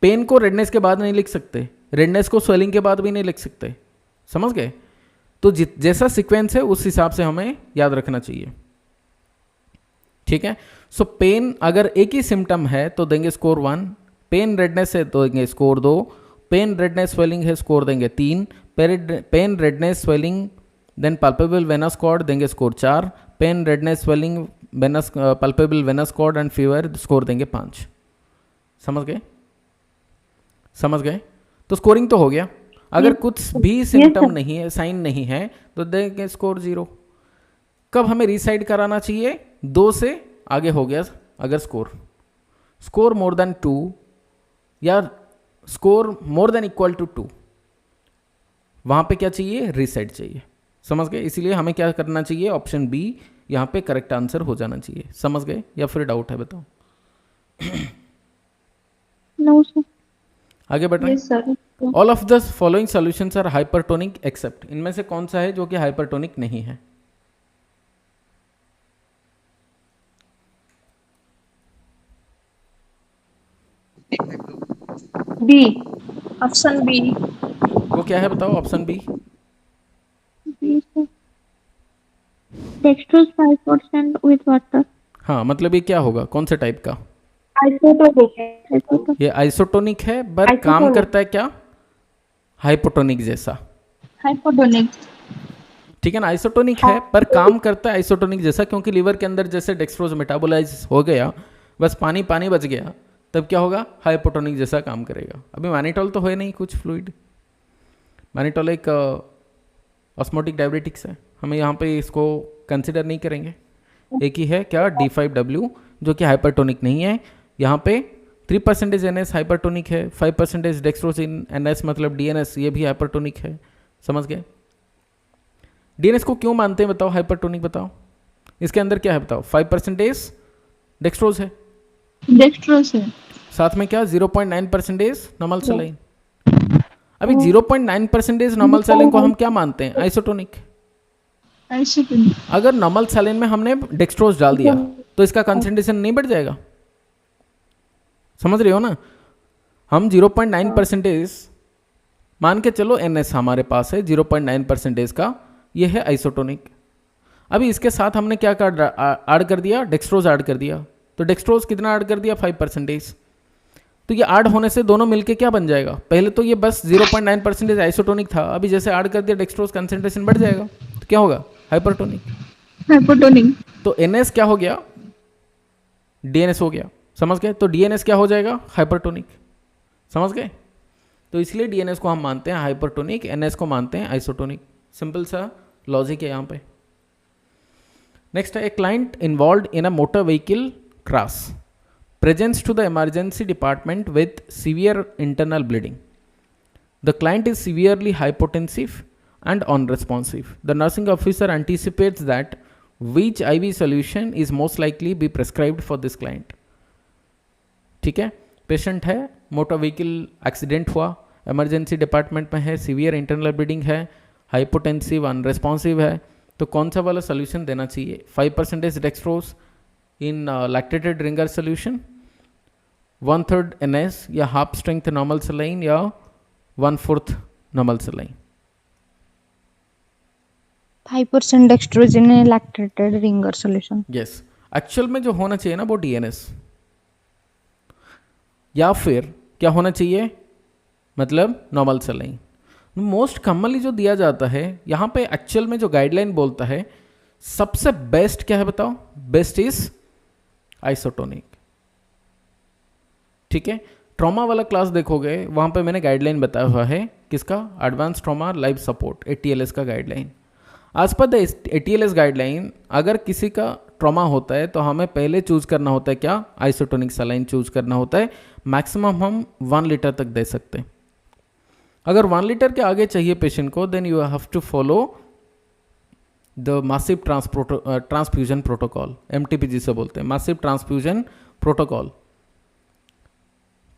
पेन को रेडनेस के बाद नहीं लिख सकते, रेडनेस को स्वेलिंग के बाद भी नहीं लिख सकते, समझ गए। तो जैसा सीक्वेंस है उस हिसाब से हमें याद रखना चाहिए, ठीक है। सो पेन अगर एक ही सिम्टम है तो देंगे स्कोर 1, पेन रेडनेस है तो देंगे स्कोर 2, पेन रेडनेस स्वेलिंग है स्कोर देंगे 3, pain redness swelling then palpable venous cord देंगे score 4, pain redness swelling venous palpable venous cord and fever score देंगे 5। समझ गए, समझ गए। तो स्कोरिंग तो हो गया। अगर कुछ भी सिम्टम नहीं है, साइन नहीं है, तो देंगे स्कोर 0। कब हमें रिसाइड कराना चाहिए, 2 से आगे हो गया अगर स्कोर मोर देन 2 या score more than equal to 2, वहां पे क्या चाहिए, रीसेट चाहिए। समझ गए? इसीलिए हमें क्या करना चाहिए, ऑप्शन बी यहाँ पे करेक्ट आंसर हो जाना चाहिए। समझ गए या फिर डाउट है बताओ?
No, sir.
आगे बढ़ रहे
Yes, sir.
हैं। All of the following solutions are hypertonic except, इनमें से कौन सा है जो कि हाइपरटोनिक नहीं है?
बी।
Option B.
वो क्या है बताओ, option B?
B, sir. Dextrose 5% with water.
हाँ, मतलब ये क्या होगा, कौन से टाइप का?
आइसोटोनिक है।
ये आइसोटोनिक है, पर काम
आइसोटोनिक।
करता है क्या, हाइपोटोनिक जैसा।
Hypotonic.
ठीक है ना, आइसोटोनिक है पर काम करता है आइसोटोनिक जैसा, क्योंकि लीवर के अंदर जैसे डेक्सट्रोज मेटाबोलाइज हो गया, बस पानी पानी बच गया, तब क्या होगा, हाइपोटोनिक जैसा काम करेगा। अभी मैनिटोल तो है नहीं कुछ फ्लूइड, मैनिटोल एक ऑस्मोटिक डायबिटिक्स है, हमें यहाँ पे इसको कंसिडर नहीं करेंगे। एक ही है क्या, D5W, जो कि हाइपरटोनिक नहीं है। यहाँ पे 3% NS हाइपरटोनिक है, 5% डेक्सट्रोजिन NS मतलब DNS, ये भी हाइपरटोनिक है। समझ गए? DNS को क्यों मानते हैं बताओ, हाइपरटोनिक बताओ, इसके अंदर क्या है बताओ, 5% डेक्सट्रोज है,
Dextrose है।
साथ में क्या 0.9% नॉर्मल सलाइन। अभी 0.9% नॉर्मल सलाइन को हम क्या मानते हैं, आइसोटोनिक।
Isotonic.
अगर नॉर्मल सलाइन में हमने डेक्सट्रोज डाल दिया तो इसका कंसेंट्रेशन नहीं बढ़ जाएगा? समझ रहे हो ना? हम 0.9% मान के चलो, NS हमारे पास है 0.9% का, ये है आइसोटोनिक। अभी इसके साथ हमने क्या ऐड कर दिया, डेक्सट्रोज ऐड कर दिया, तो डेक्सट्रोज कितना ऐड कर दिया, 5%। तो ये ऐड होने से दोनों मिलके क्या बन जाएगा, पहले तो ये बस 0.9% आइसोटोनिक था, अभी जैसे ऐड कर दिया डेक्सट्रोज, कंसेंट्रेशन बढ़ जाएगा, तो क्या होगा, हाइपरटोनिक।
Hypotonic.
तो NS क्या हो गया, DNS हो गया। समझ गए? तो DNS क्या हो जाएगा, हाइपरटोनिक। समझ गए? तो इसलिए DNS को हम मानते हैं हाइपरटोनिक, NS को मानते हैं आइसोटोनिक। सिंपल सा लॉजिक है यहाँ पे। नेक्स्ट है, a client involve in a motor vehicle crash presents to the emergency department with severe internal bleeding. The client is severely hypotensive and unresponsive. The nursing officer anticipates that which IV solution is most likely be prescribed for this client. ठीक है, patient है, motor vehicle accident हुआ, emergency department में है, severe internal bleeding है, hypotensive unresponsive है, तो कौन सा वाला सोल्यूशन देना चाहिए, 5% dextrose in lactated Ringer solution, 1/3 NS या हाफ स्ट्रेंथ नॉर्मल सलाइन या 1/4 normal saline.
5% dextrose in lactated Ringer solution.
Yes, actual में जो होना चाहिए ना वो DNS, या फिर क्या होना चाहिए, मतलब नॉर्मल सलाइन। मोस्ट कॉमनली जो दिया जाता है यहाँ पे, एक्चुअल में जो गाइडलाइन बोलता है सबसे बेस्ट क्या है बताओ, बेस्ट इज आइसोटोनिक। ठीक है, ट्रॉमा वाला क्लास देखोगे, वहां पे मैंने गाइडलाइन बताया हुआ है, किसका, advance trauma life support, ATLS का गाइडलाइन। आज पर द ATLS गाइडलाइन, अगर किसी का ट्रॉमा होता है तो हमें पहले चूज करना होता है क्या, आइसोटोनिक सलाइन चूज करना होता है। मैक्सिमम हम 1 लीटर तक दे सकते हैं। अगर 1 लीटर के आगे चाहिए पेशेंट को, then you have to follow the massive transfusion protocol, MTP जिसे बोलते हैं, मासिव ट्रांसफ्यूजन प्रोटोकॉल।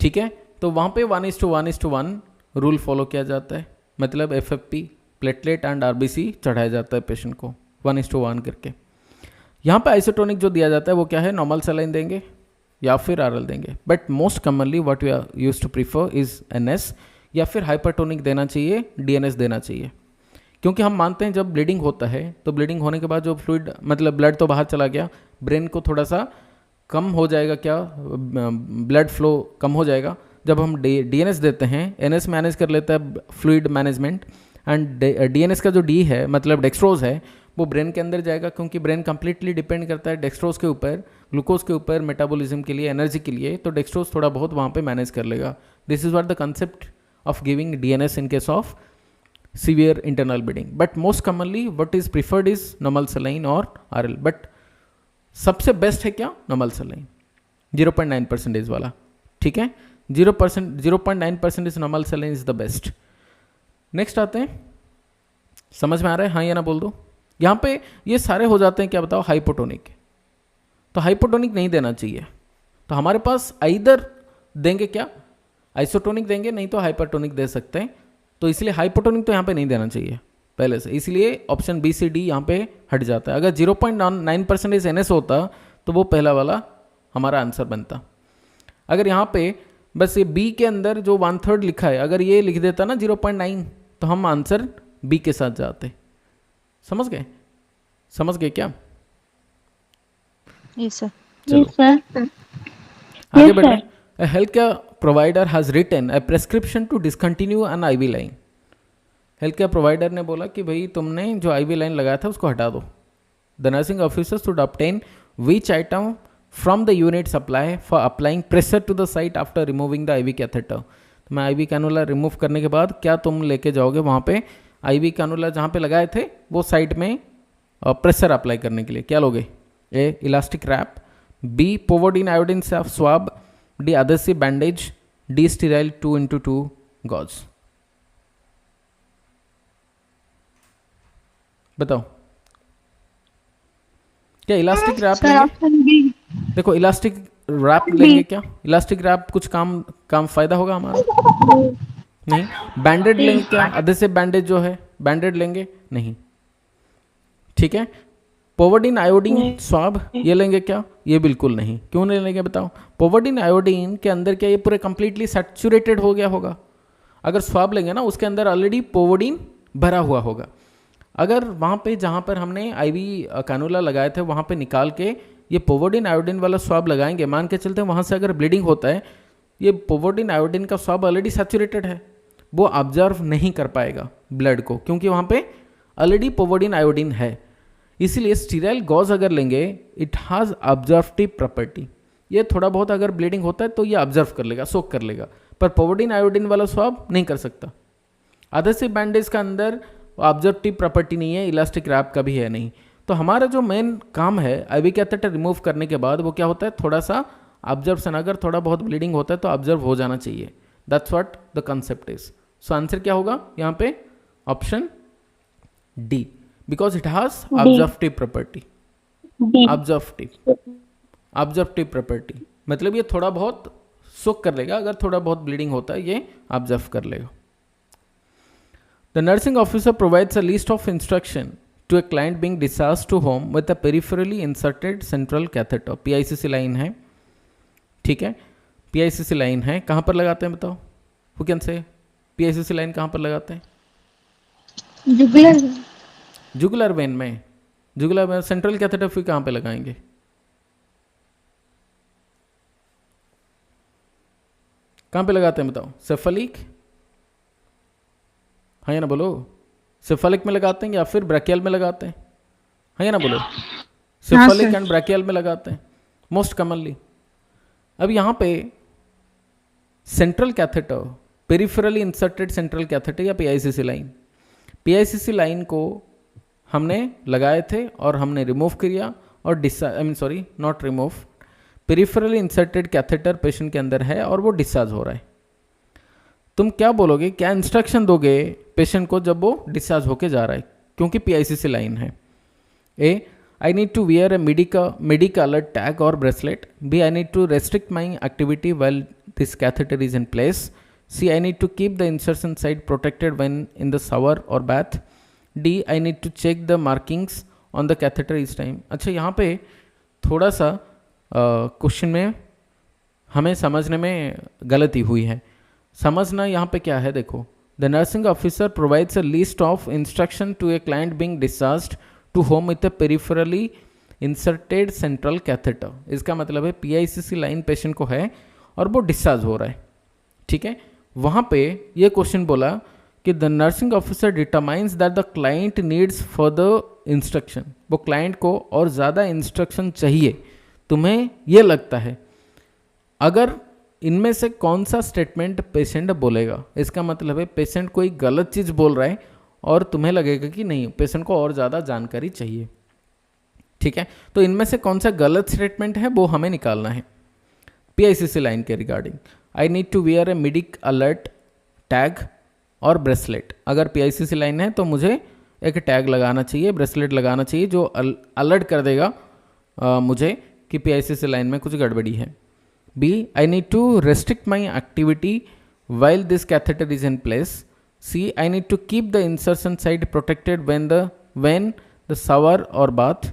ठीक है, तो वहाँ पे 1:1:1 रूल फॉलो किया जाता है, मतलब FFP प्लेटलेट एंड RBC चढ़ाया जाता है पेशेंट को 1:1 करके। यहाँ पे आइसोटोनिक जो दिया जाता है वो क्या है, नॉर्मल सलाइन देंगे या फिर RL देंगे, but most commonly what we are used to prefer is NS, या फिर हाइपरटोनिक देना चाहिए, DNS देना चाहिए। क्योंकि हम मानते हैं जब ब्लीडिंग होता है तो ब्लीडिंग होने के बाद जो फ्लूइड मतलब ब्लड तो बाहर चला गया, ब्रेन को थोड़ा सा कम हो जाएगा, क्या ब्लड फ्लो कम हो जाएगा। जब हम DNS देते हैं, NS मैनेज कर लेता है फ्लूइड मैनेजमेंट, एंड DNS का जो D है मतलब डेक्सट्रोज है, वो ब्रेन के अंदर जाएगा, क्योंकि ब्रेन कंप्लीटली डिपेंड करता है डेक्सट्रोज के ऊपर, ग्लूकोज के ऊपर, मेटाबॉलिज्म के लिए, एनर्जी के लिए, तो डेक्सट्रोज थोड़ा बहुत वहाँ पे मैनेज कर लेगा। This is what the concept of giving DNS in case of severe internal bleeding, but most commonly what is preferred is normal saline or RL, but सबसे बेस्ट है क्या, normal saline 0.9% वाला। ठीक है, 0.9% is normal saline is the best. Next आते हैं, समझ में आ रहा है, हाँ या ना बोल दो। यहाँ पे ये सारे हो जाते हैं, क्या बताओ, हाइपोटोनिक। तो हाइपोटोनिक नहीं देना चाहिए, तो हमारे पास आइदर देंगे क्या, आइसोटोनिक देंगे, नहीं तो हाइपरटोनिक दे सकते हैं। तो इसलिए हाइपोटोनिक तो यहाँ पे नहीं देना चाहिए पहले से, इसलिए ऑप्शन बी सी डी यहाँ पे हट जाता है। अगर 0.9% NS होता तो वो पहला वाला हमारा आंसर बनता। अगर यहाँ पे बस ये बी के अंदर जो 1/3 लिखा है, अगर ये लिख देता ना 0.9, तो हम आंसर बी के साथ जाते। समझ गए, समझ गए क्या?
Yes sir.
चलो
सर
आगे बढ़ते हैं। A healthcare provider has written a prescription to discontinue an IV line. Health care provider ने बोला कि भाई तुमने जो IV लाइन लगाया था उसको हटा दो। The nursing officer should obtain which item from the unit supply for applying pressure to the site after removing the IV catheter. तो मैं IV कैनुला रिमूव करने के बाद क्या तुम लेके जाओगे वहाँ पे IV कैनुला जहाँ पे लगाए थे वो साइट में प्रेशर अप्लाई करने के लिए क्या लोगे? A elastic wrap, B povidone iodine swab, D adhesive bandage, D sterile 2x2 gauze। बताओ क्या इलास्टिक रैप लेंगे? देखो इलास्टिक रैप लेंगे क्या? इलास्टिक रैप कुछ काम फायदा होगा हमारा? नहीं। बैंडेड लेंगे क्या? adhesive बैंडेज जो है बैंडेड लेंगे? नहीं। ठीक है। पोवोडिन आयोडीन स्वाब ये लेंगे क्या? ये बिल्कुल नहीं। क्यों नहीं लेंगे बताओ? पोवोडिन आयोडीन के अंदर क्या ये पूरे कंप्लीटली सैचुरेटेड हो गया होगा? अगर स्वाब लेंगे ना उसके अंदर ऑलरेडी पोवोडिन भरा हुआ होगा। अगर वहाँ पे जहाँ पर हमने आईवी कैनुला लगाए थे वहाँ पे निकाल के ये पोवोडिन आयोडीन वाला स्वाब लगाएंगे, मान के चलते हैं वहाँ से अगर ब्लीडिंग होता है, ये पोवोडिन आयोडीन का स्वाब ऑलरेडी सैचुरेटेड है, वो ऑब्जर्व नहीं कर पाएगा ब्लड को, क्योंकि वहाँ पे ऑलरेडी पोवोडिन आयोडीन है। इसीलिए स्टीराइल गॉज अगर लेंगे इट हैज़ ऑब्जर्वेटिव प्रॉपर्टी, ये थोड़ा बहुत अगर ब्लीडिंग होता है तो ये ऑब्जर्व कर लेगा, सोक कर लेगा, पर पोवोडिन आयोडीन वाला स्वाब नहीं कर सकता। adhesive बैंडेज का अंदर ऑब्जर्वेटिव प्रॉपर्टी नहीं है, इलास्टिक रैप का भी है नहीं। तो हमारा जो मेन काम है आईवी कैथेटर रिमूव करने के बाद वो क्या होता है, थोड़ा सा ऑब्जर्वेशन, अगर थोड़ा बहुत ब्लीडिंग होता है तो ऑब्जर्व हो जाना चाहिए। That's what the concept is. So answer क्या होगा यहाँ पे? Option D, because it has observative property. Observative property मतलब ये थोड़ा बहुत सोक कर लेगा, अगर थोड़ा बहुत ब्लीडिंग होता है ये ऑब्जर्व कर लेगा। The nursing officer provides a list of instruction to a client being discharged to home with a peripherally inserted central catheter. PICC line है, ठीक है, PICC लाइन है, कहाँ पर लगाते हैं बताओ? Who can say? PICC line कहाँ पर लगाते हैं? जुगुलर वेन में। जुगुलर वेन सेंट्रल कैथेटर फिर कहाँ पे लगाएंगे? कहाँ पे लगाते हैं बताओ? सेफलिक, हाँ या ना बोलो? सेफलिक में लगाते हैं या फिर ब्रैकियल में लगाते हैं? हाँ या ना बोलो? सेफलिक एंड ब्रैकियल में लगाते हैं मोस्ट कॉमनली। अब यहाँ पे central catheter, peripherally inserted central catheter या PICC लाइन, PICC लाइन को हमने लगाए थे और हमने रिमूव किया और not remove, peripherally inserted catheter patient के अंदर है और वो डिस्चार्ज हो रहा है। तुम क्या बोलोगे, क्या इंस्ट्रक्शन दोगे पेशेंट को जब वो डिस्चार्ज होके जा रहा है, क्योंकि PICC लाइन है? A, I need to wear a medical alert tag और bracelet. B, I need to restrict my activity while this catheter is in place. C, I need to keep the insertion site protected when in the shower और bath. D, I need to check the markings on the catheter each time. अच्छा, यहाँ पे थोड़ा सा question में हमें समझने में गलती हुई है। समझना यहाँ पे क्या है, देखो, the nursing officer provides a list of instruction to a client being discharged to home with a peripherally inserted central catheter. इसका मतलब है PICC लाइन पेशेंट को है और वो डिस्चार्ज हो रहा है, ठीक है। वहाँ पे ये क्वेश्चन बोला कि the nursing officer determines that the client needs further instruction. वो क्लाइंट को और ज़्यादा इंस्ट्रक्शन चाहिए, तुम्हें ये लगता है। अगर इनमें से कौन सा स्टेटमेंट पेशेंट बोलेगा, इसका मतलब है पेशेंट कोई गलत चीज़ बोल रहा है और तुम्हें लगेगा कि नहीं, पेशेंट को और ज़्यादा जानकारी चाहिए, ठीक है। तो इनमें से कौन सा गलत स्टेटमेंट है वो हमें निकालना है PICC लाइन के regarding. I need to wear a medic alert tag और ब्रेसलेट। अगर PICC लाइन है तो मुझे एक टैग लगाना चाहिए, ब्रेसलेट लगाना चाहिए जो अलर्ट कर देगा मुझे कि PICC लाइन में कुछ गड़बड़ी है। B, I need to restrict my activity while this catheter is in place. C, I need to keep the insertion site protected when the shower or bath.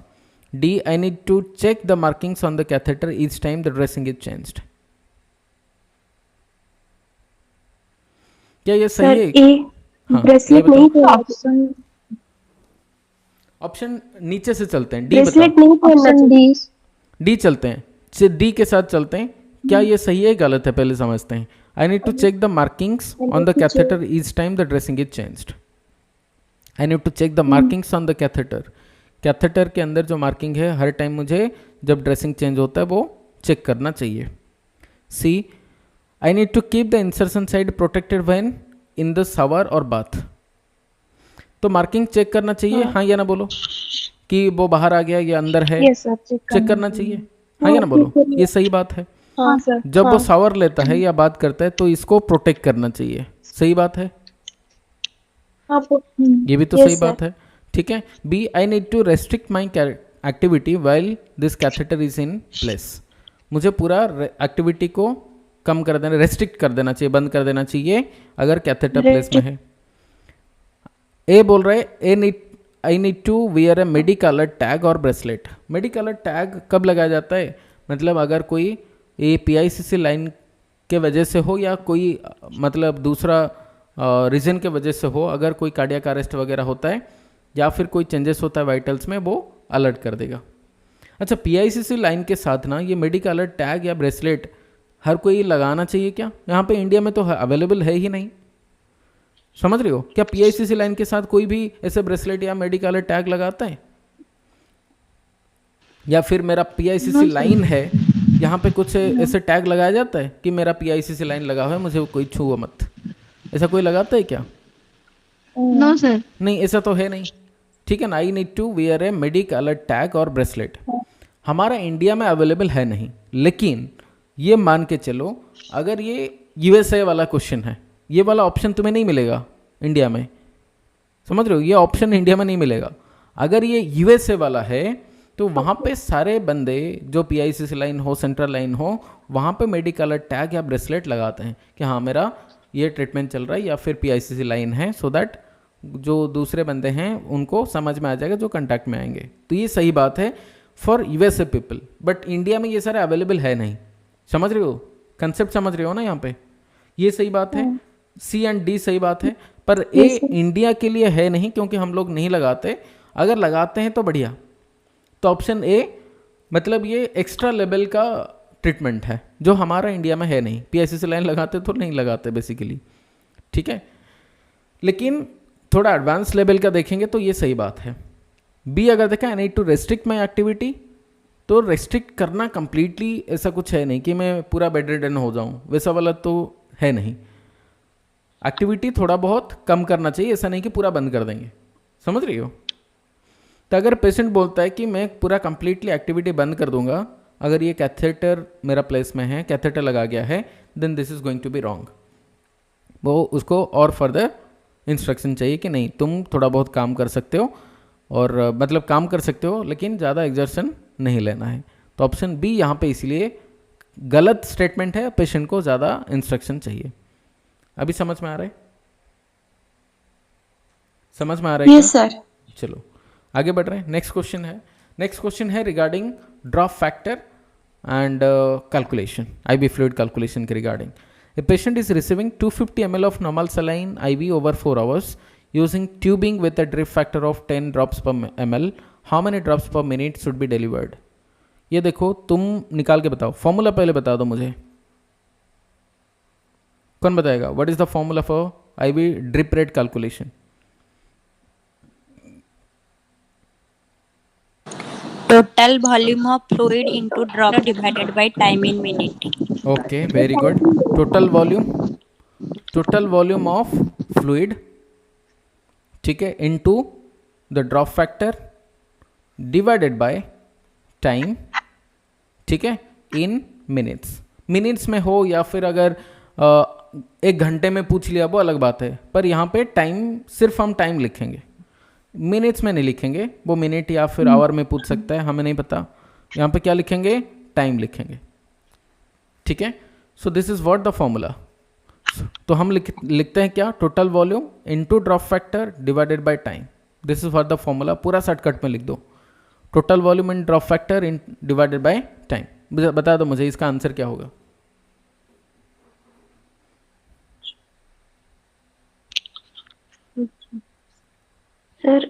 D, I need to check the markings on the catheter each time the dressing is changed. क्या ये सही है?
ए bracelet नहीं पहनना,
option नीचे से चलते हैं। डी
ब्रेसलेट नहीं पहनना चाहिए।
डी चलते हैं, डी के साथ चलते हैं। क्या ये सही है गलत है पहले समझते हैं। I need to check the markings on the catheter each time the dressing is changed. I need to check the markings on the catheter. Catheter के अंदर जो मार्किंग है हर टाइम मुझे जब ड्रेसिंग चेंज होता है वो चेक करना चाहिए। C, I need to keep the insertion side protected when in the shower और बाथ। तो मार्किंग चेक करना चाहिए, हाँ या ना बोलो कि वो बाहर आ गया या अंदर है।
यस सर,
चेक करना चाहिए, हाँ या ना बोलो, ये सही बात है।
हाँ सर।
जब वो शावर लेता है या बात करता है तो इसको प्रोटेक्ट करना चाहिए, सही बात है। ये भी तो सही बात है, ठीक है। B, I need to restrict my activity while this catheter is in place. मुझे पूरा एक्टिविटी को कम कर देना, रेस्ट्रिक्ट कर देना चाहिए, बंद कर देना चाहिए अगर कैथेटर प्लेस में है। ए बोल रहे I need to wear a medical alert tag और ब्रेसलेट। मेडिकल अलर्ट टैग कब लगाया जाता है? मतलब अगर कोई ये PICC लाइन के वजह से हो या कोई मतलब दूसरा रीजन के वजह से हो, अगर कोई कार्डियक अरेस्ट वगैरह होता है या फिर कोई चेंजेस होता है वाइटल्स में, वो अलर्ट कर देगा। अच्छा, PICC लाइन के साथ ना ये मेडिकल अलर्ट टैग या ब्रेसलेट हर कोई लगाना चाहिए क्या? यहाँ पे इंडिया में तो अवेलेबल है ही नहीं, समझ रहे हो? क्या PICC लाइन के साथ कोई भी ऐसे ब्रेसलेट या मेडिकल अलर्ट टैग लगाता है? या फिर मेरा PICC लाइन है, यहाँ पे कुछ ऐसे टैग लगाया जाता है कि मेरा PICC लाइन लगा हुआ है, मुझे कोई छुओ मत, ऐसा कोई लगाता है क्या?
No sir.
नहीं, ऐसा तो है नहीं, ठीक है ना। I need to wear a medical alert tag और ब्रेसलेट हमारा इंडिया में अवेलेबल है नहीं, लेकिन ये मान के चलो अगर ये USA वाला क्वेश्चन है, ये वाला ऑप्शन तुम्हें नहीं मिलेगा इंडिया में, समझ रहे हो? ये ऑप्शन इंडिया में नहीं मिलेगा। अगर ये USA वाला है तो वहाँ पे सारे बंदे जो PICC लाइन हो, सेंट्रल लाइन हो, वहाँ पे मेडिकल अलर्ट टैग या ब्रेसलेट लगाते हैं कि हाँ मेरा ये ट्रीटमेंट चल रहा है या फिर PICC लाइन है, सो दैट जो दूसरे बंदे हैं उनको समझ में आ जाएगा जो कांटेक्ट में आएंगे। तो ये सही बात है for USA people, but India में ये सारे अवेलेबल है नहीं, समझ रहे हो? कंसेप्ट समझ रहे हो ना? यहाँ पे ये सही बात है, C एंड D सही बात है, पर A इंडिया के लिए है नहीं क्योंकि हम लोग नहीं लगाते। अगर लगाते हैं तो बढ़िया, तो ऑप्शन A मतलब ये एक्स्ट्रा लेवल का ट्रीटमेंट है जो हमारा इंडिया में है नहीं। PICC लाइन लगाते तो नहीं लगाते बेसिकली, ठीक है। लेकिन थोड़ा एडवांस लेवल का देखेंगे तो ये सही बात है। B अगर देखा, I need to restrict my activity, तो रेस्ट्रिक्ट करना कंप्लीटली ऐसा कुछ है नहीं कि मैं पूरा बेड रिडन हो जाऊं, वैसा वाला तो है नहीं। एक्टिविटी थोड़ा बहुत कम करना चाहिए, ऐसा नहीं कि पूरा बंद कर देंगे, समझ रही हो? तो अगर पेशेंट बोलता है कि मैं पूरा कंप्लीटली एक्टिविटी बंद कर दूंगा अगर ये कैथेटर मेरा प्लेस में है, कैथेटर लगा गया है, then this is going to be wrong. वो उसको और फर्दर इंस्ट्रक्शन चाहिए कि नहीं, तुम थोड़ा बहुत काम कर सकते हो, और मतलब काम कर सकते हो लेकिन ज़्यादा एग्जर्शन नहीं लेना है। तो ऑप्शन B यहाँ पे इसलिए गलत स्टेटमेंट है, पेशेंट को ज़्यादा इंस्ट्रक्शन चाहिए। अभी समझ में आ रहा है? समझ में आ रहा है?
Yes sir.
चलो आगे बढ़ रहे हैं। नेक्स्ट क्वेश्चन है regarding drop factor and calculation, IV fluid calculation के regarding. A patient is receiving 250 ml of normal saline IV over 4 hours using tubing with a drip factor of 10 drops per ml. How many drops per minute should be delivered? ये देखो, तुम निकाल के बताओ, formula पहले बता दो मुझे, कौन बताएगा? What is the formula for IV drip rate calculation?
Total volume of fluid into drop divided by time in minute.
Okay, very good. Total volume of fluid, ठीक है, into the drop factor divided by time, ठीक है, in minutes। Minutes में हो या फिर अगर एक घंटे में पूछ लिया वो अलग बात है, पर यहाँ पे टाइम सिर्फ हम टाइम लिखेंगे, मिनट्स में नहीं लिखेंगे। वो मिनट या फिर आवर में पूछ सकता है, हमें नहीं पता। यहाँ पे क्या लिखेंगे, टाइम लिखेंगे। ठीक है, so this is what the formula. तो हम लिखते हैं क्या, total volume into drop factor divided by time. This is what the formula, पूरा शॉर्टकट में लिख दो, total volume in drop factor in divided by time. बता दो मुझे इसका आंसर क्या होगा।
सर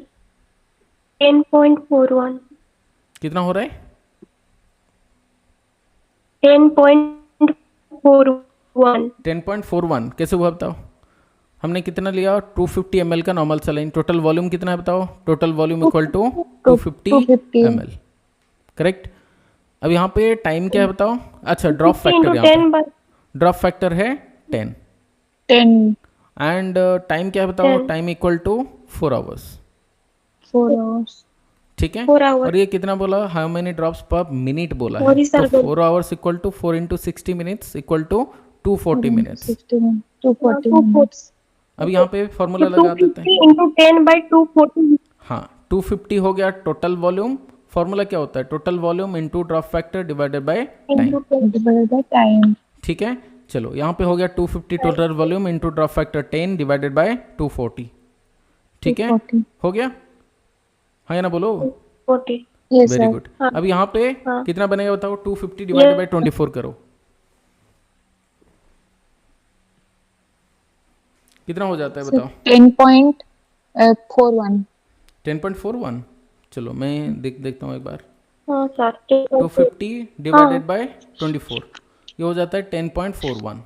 10.41।
कितना हो रहा है,
10.41।
10.41 कैसे हुआ बताओ। हमने कितना लिया, 250 ml का नॉर्मल सलाइन। टोटल वॉल्यूम कितना है बताओ, total volume equal to 250 ml, correct. अब यहाँ पे टाइम क्या है बताओ, अच्छा ड्रॉप फैक्टर, यहाँ पे ड्रॉप फैक्टर है 10 एंड टाइम क्या है बताओ, time equal to 4 hours.
4 hours.
ठीक है,
4 hours।
और ये कितना बोला, how many drops per minute बोला है,
Sorry, sir,
तो 4 hours equal to 4 into 60 minutes equal to 240 minutes.
240 minutes.
अब यहाँ पे फॉर्मूला लगा देते हैं।
250 into 10/240।
हाँ, 250 हो गया टोटल वॉल्यूम। फॉर्मूला क्या होता है, total volume into drop factor divided by time.
Divided by time.
ठीक है, चलो यहाँ पे हो गया 250 total volume into drop factor 10 divided by 240। ठीक है,
240.
हो गया, हाँ या ना बोलो।
40।
Yes,
very
sir.
गुड। अब यहाँ पे कितना बनेगा बताओ, 250 डिवाइडेड बाय 24 करो, कितना हो जाता है बताओ।
10.41.
10.41, चलो मैं देखता हूँ एक बार।
हाँ सर,
250 डिवाइडेड बाय 24, ये हो जाता है 10.41।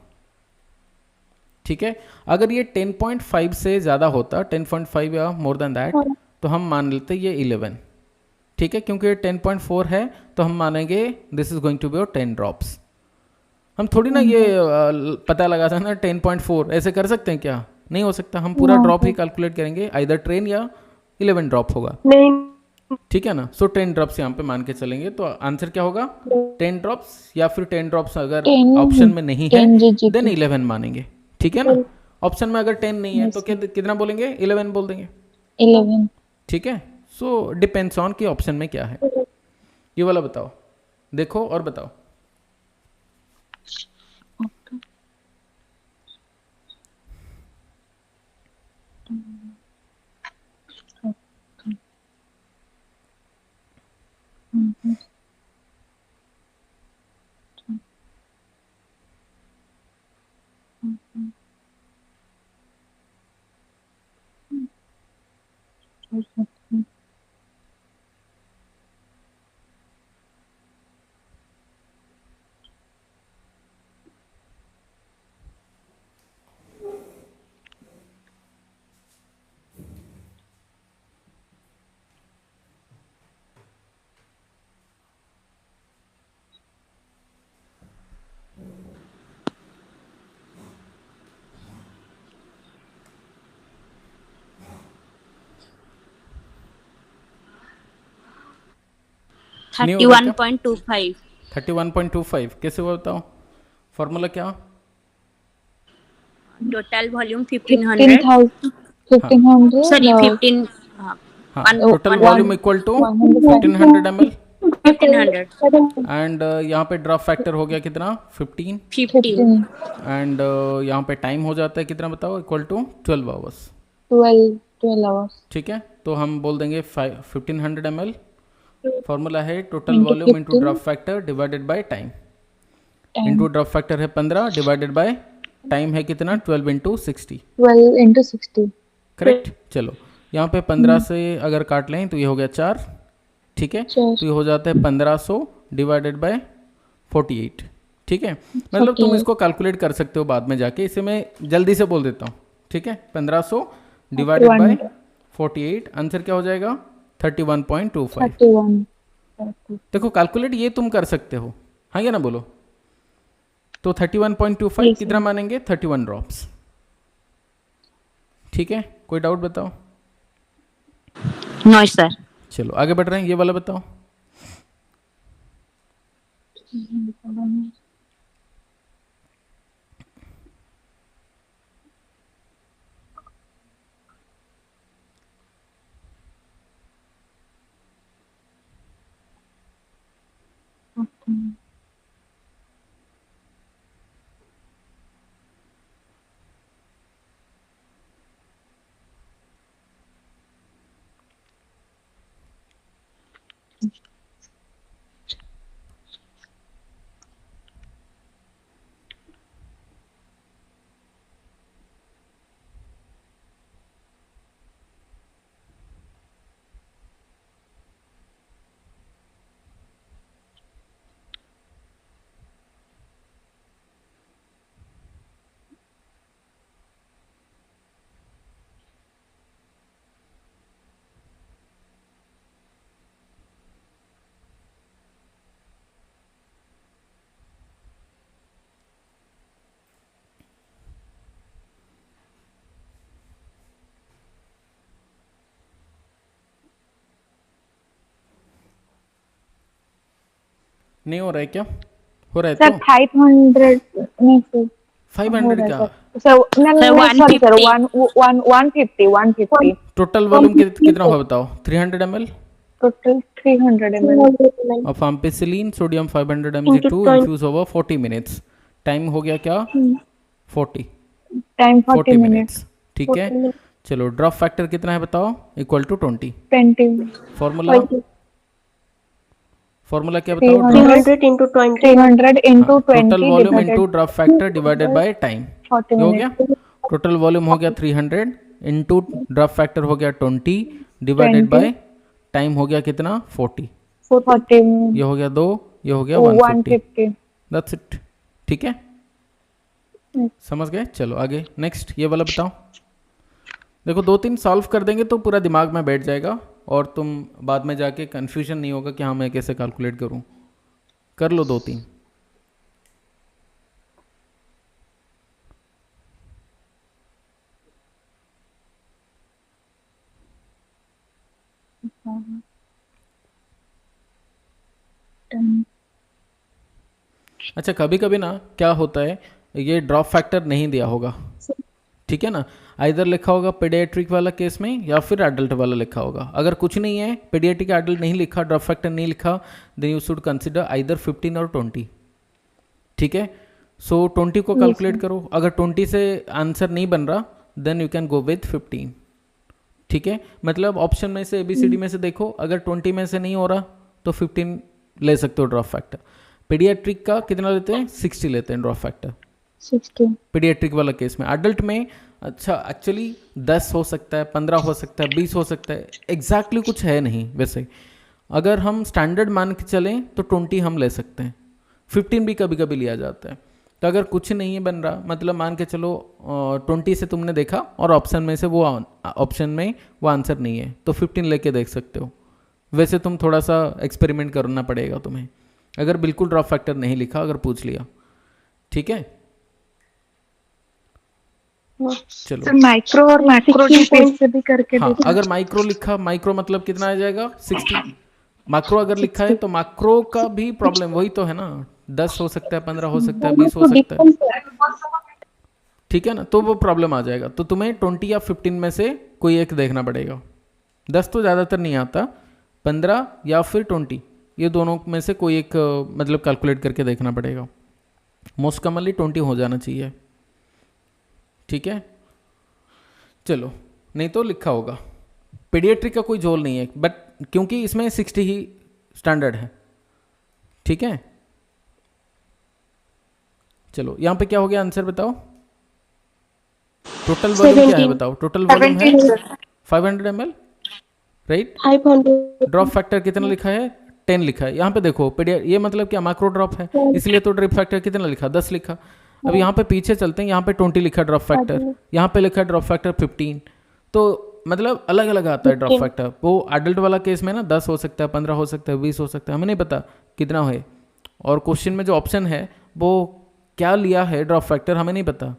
ठीक है, अगर ये 10.5 से ज़्यादा होता, 10.5 या मोर देन दैट, तो हम मान लेते ये 11। ठीक है, क्योंकि ये 10.4 है तो हम मानेंगे this is going to be 10 drops. हम थोड़ी ना ये पता लगा था ना 10.4 ऐसे कर सकते हैं क्या, नहीं हो सकता। हम पूरा ड्रॉप ही कैलकुलेट करेंगे, आइदर ट्रेन या 11 ड्रॉप होगा।
नहीं।
ठीक है ना, सो 10 ड्रॉप्स यहाँ पे मान के चलेंगे, तो आंसर क्या होगा 10 ड्रॉप्स, या फिर 10 ड्रॉप्स अगर
10
ऑप्शन में नहीं है
10 GGP.
देन 11 मानेंगे। ठीक है ना, ऑप्शन में अगर 10 नहीं है तो कितना बोलेंगे, 11 बोल देंगे।
11.
ठीक है, सो डिपेंड्स ऑन कि ऑप्शन में क्या है। ये वाला बताओ, देखो और बताओ। नहीं हो रहा क्या?
31.25.
31.25 कैसे हुआ बताओ, फॉर्मूला क्या।
Total volume 1500.
1500.
Sorry, 15. हाँ,
हाँ,
one-
total
one-
volume equal to
150
1500 ml
1500.
And यहाँ पे ड्रॉप फैक्टर हो गया कितना 15
15.
एंड यहाँ पे टाइम हो जाता है कितना बताओ, इक्वल टू 12 आवर्स।
12 hours.
ठीक है, तो हम बोल देंगे 1500 ml। फॉर्मूला है total volume into drop factor divided by time. Into drop factor है 15 डिवाइडेड बाय टाइम है कितना 12 इंटू 60।
12 into 60.
करेक्ट, चलो यहाँ पे 15 से अगर काट लें तो ये हो गया 4। ठीक है, तो ये हो जाता है 1500 डिवाइडेड बाय 48। ठीक है, मतलब तुम इसको कैलकुलेट कर सकते हो बाद में जाके, इसे मैं जल्दी से बोल देता हूँ। ठीक है, 1500 डिवाइडेड बाय 48, आंसर क्या हो जाएगा 31.25।
31.
देखो कैलकुलेट ये तुम कर सकते हो, हाँ या ना बोलो। तो 31.25 कितना मानेंगे 31 ड्रॉप्स। ठीक है, कोई डाउट बताओ।
No, sir.
चलो आगे बढ़ रहे हैं, ये वाला बताओ। नहीं हो रहा है क्या? हो रहा है
सर
तो
500 नहीं सर
500 क्या?
सर नहीं
सर
नहीं सॉरी सर
150
150
टोटल वॉल्यूम कितना होगा बताओ? 300 ml
total 300 ml
of ampicillin sodium 500 mg2 infuse over 40 minutes. Time हो गया क्या? 40
टाइम
40
40 मिनट
मिनट्स। ठीक है, चलो ड्रॉप फैक्टर कितना है बताओ? Equal to 20।
20
फॉर्मूला फॉर्मूला क्या बताओ?
300 into 20.
300 into
total
20
volume
divided
into drop factor divided by time.
40
ये हो गया,
minutes
टोटल वॉल्यूम हो गया 300 इनटू ड्रॉप फैक्टर हो गया 20 डिवाइडेड
20
बाय टाइम हो गया कितना? 40।
40
ये हो गया 2, ये हो गया 150।
150
दैट्स इट। ठीक है, समझ गए? चलो आगे नेक्स्ट ये वाला बताओ। देखो 2-3 सॉल्व कर देंगे तो पूरा दिमाग में बैठ जाएगा और तुम बाद में जाके कंफ्यूजन नहीं होगा कि हाँ मैं कैसे कैलकुलेट करूँ। कर लो 2-3। अच्छा कभी कभी ना क्या होता है, ये ड्रॉप फैक्टर नहीं दिया होगा, ठीक है ना, आइदर लिखा होगा पीडियाट्रिक वाला केस में या फिर एडल्ट वाला लिखा होगा। अगर कुछ नहीं है, पीडियाट्रिक एडल्ट नहीं लिखा, ड्रॉप फैक्टर नहीं लिखा, then you should consider either 15 और 20। ठीक है, सो 20 को कैलकुलेट करो। अगर 20 से आंसर नहीं बन रहा then you can go with 15। ठीक है, मतलब ऑप्शन में से ABCD में से देखो, अगर 20 में से नहीं हो रहा तो 15 ले सकते हो ड्रॉप फैक्टर। पीडियाट्रिक का कितना लेते हैं? 60 लेते हैं ड्रॉप फैक्टर
60
पीडियाट्रिक वाला केस में। एडल्ट में अच्छा एक्चुअली 10 हो सकता है, 15 हो सकता है, 20 हो सकता है, एग्जैक्टली कुछ है नहीं। वैसे अगर हम स्टैंडर्ड मान के चलें तो 20 हम ले सकते हैं, 15 भी कभी कभी लिया जाता है। तो अगर कुछ नहीं बन रहा, मतलब मान के चलो 20 से तुमने देखा और ऑप्शन में से वो ऑप्शन में वो आंसर नहीं है तो 15 लेके देख सकते हो। वैसे तुम थोड़ा सा एक्सपेरिमेंट करना पड़ेगा तुम्हें, अगर बिल्कुल ड्रॉप फैक्टर नहीं लिखा, अगर पूछ लिया। ठीक है, चलो
सर माइक्रो और मैक्रो की पेज से भी करके
हाँ,
देखो।
अगर माइक्रो लिखा, माइक्रो मतलब कितना आ जाएगा? 60। माइक्रो अगर लिखा है तो माइक्रो का भी प्रॉब्लम वही तो है ना, 10 हो सकता है, 15 हो सकता है, 20 हो सकता है। ठीक है ना, तो वो प्रॉब्लम आ जाएगा। तो तुम्हें 20 या 15 में से कोई एक देखना पड़ेगा। 10 तो ज़्यादातर नहीं आता, 15 या फिर 20, ये दोनों में से कोई एक मतलब कैलकुलेट करके देखना पड़ेगा। मोस्ट कॉमनली 20 हो जाना चाहिए। ठीक है, चलो नहीं तो लिखा होगा। पीडियाट्रिक का कोई झोल नहीं है, बट क्योंकि इसमें 60 ही स्टैंडर्ड है। ठीक है, चलो यहाँ पे क्या हो गया आंसर बताओ? टोटल वॉल्यूम क्या है बताओ? टोटल वॉल्यूम है 500 ml, राइट।
500.
ड्रॉप फैक्टर कितना लिखा है? 10 लिखा है। यहाँ पे देखो ये मतलब क्या माइक्रो ड्रॉप है, इसलिए तो ड्रॉप फैक्टर कितना लिखा? 10 लिखा। अब यहाँ पे पीछे चलते हैं, यहाँ पे 20 लिखा ड्रॉप फैक्टर, यहाँ पे लिखा ड्रॉप फैक्टर 15। तो मतलब अलग अलग आता है ड्रॉप फैक्टर। वो एडल्ट वाला केस में ना 10 हो सकता है, 15 हो सकता है, 20 हो सकता है, हमें नहीं पता कितना है। और क्वेश्चन में जो ऑप्शन है वो क्या लिया है ड्रॉप फैक्टर हमें नहीं पता।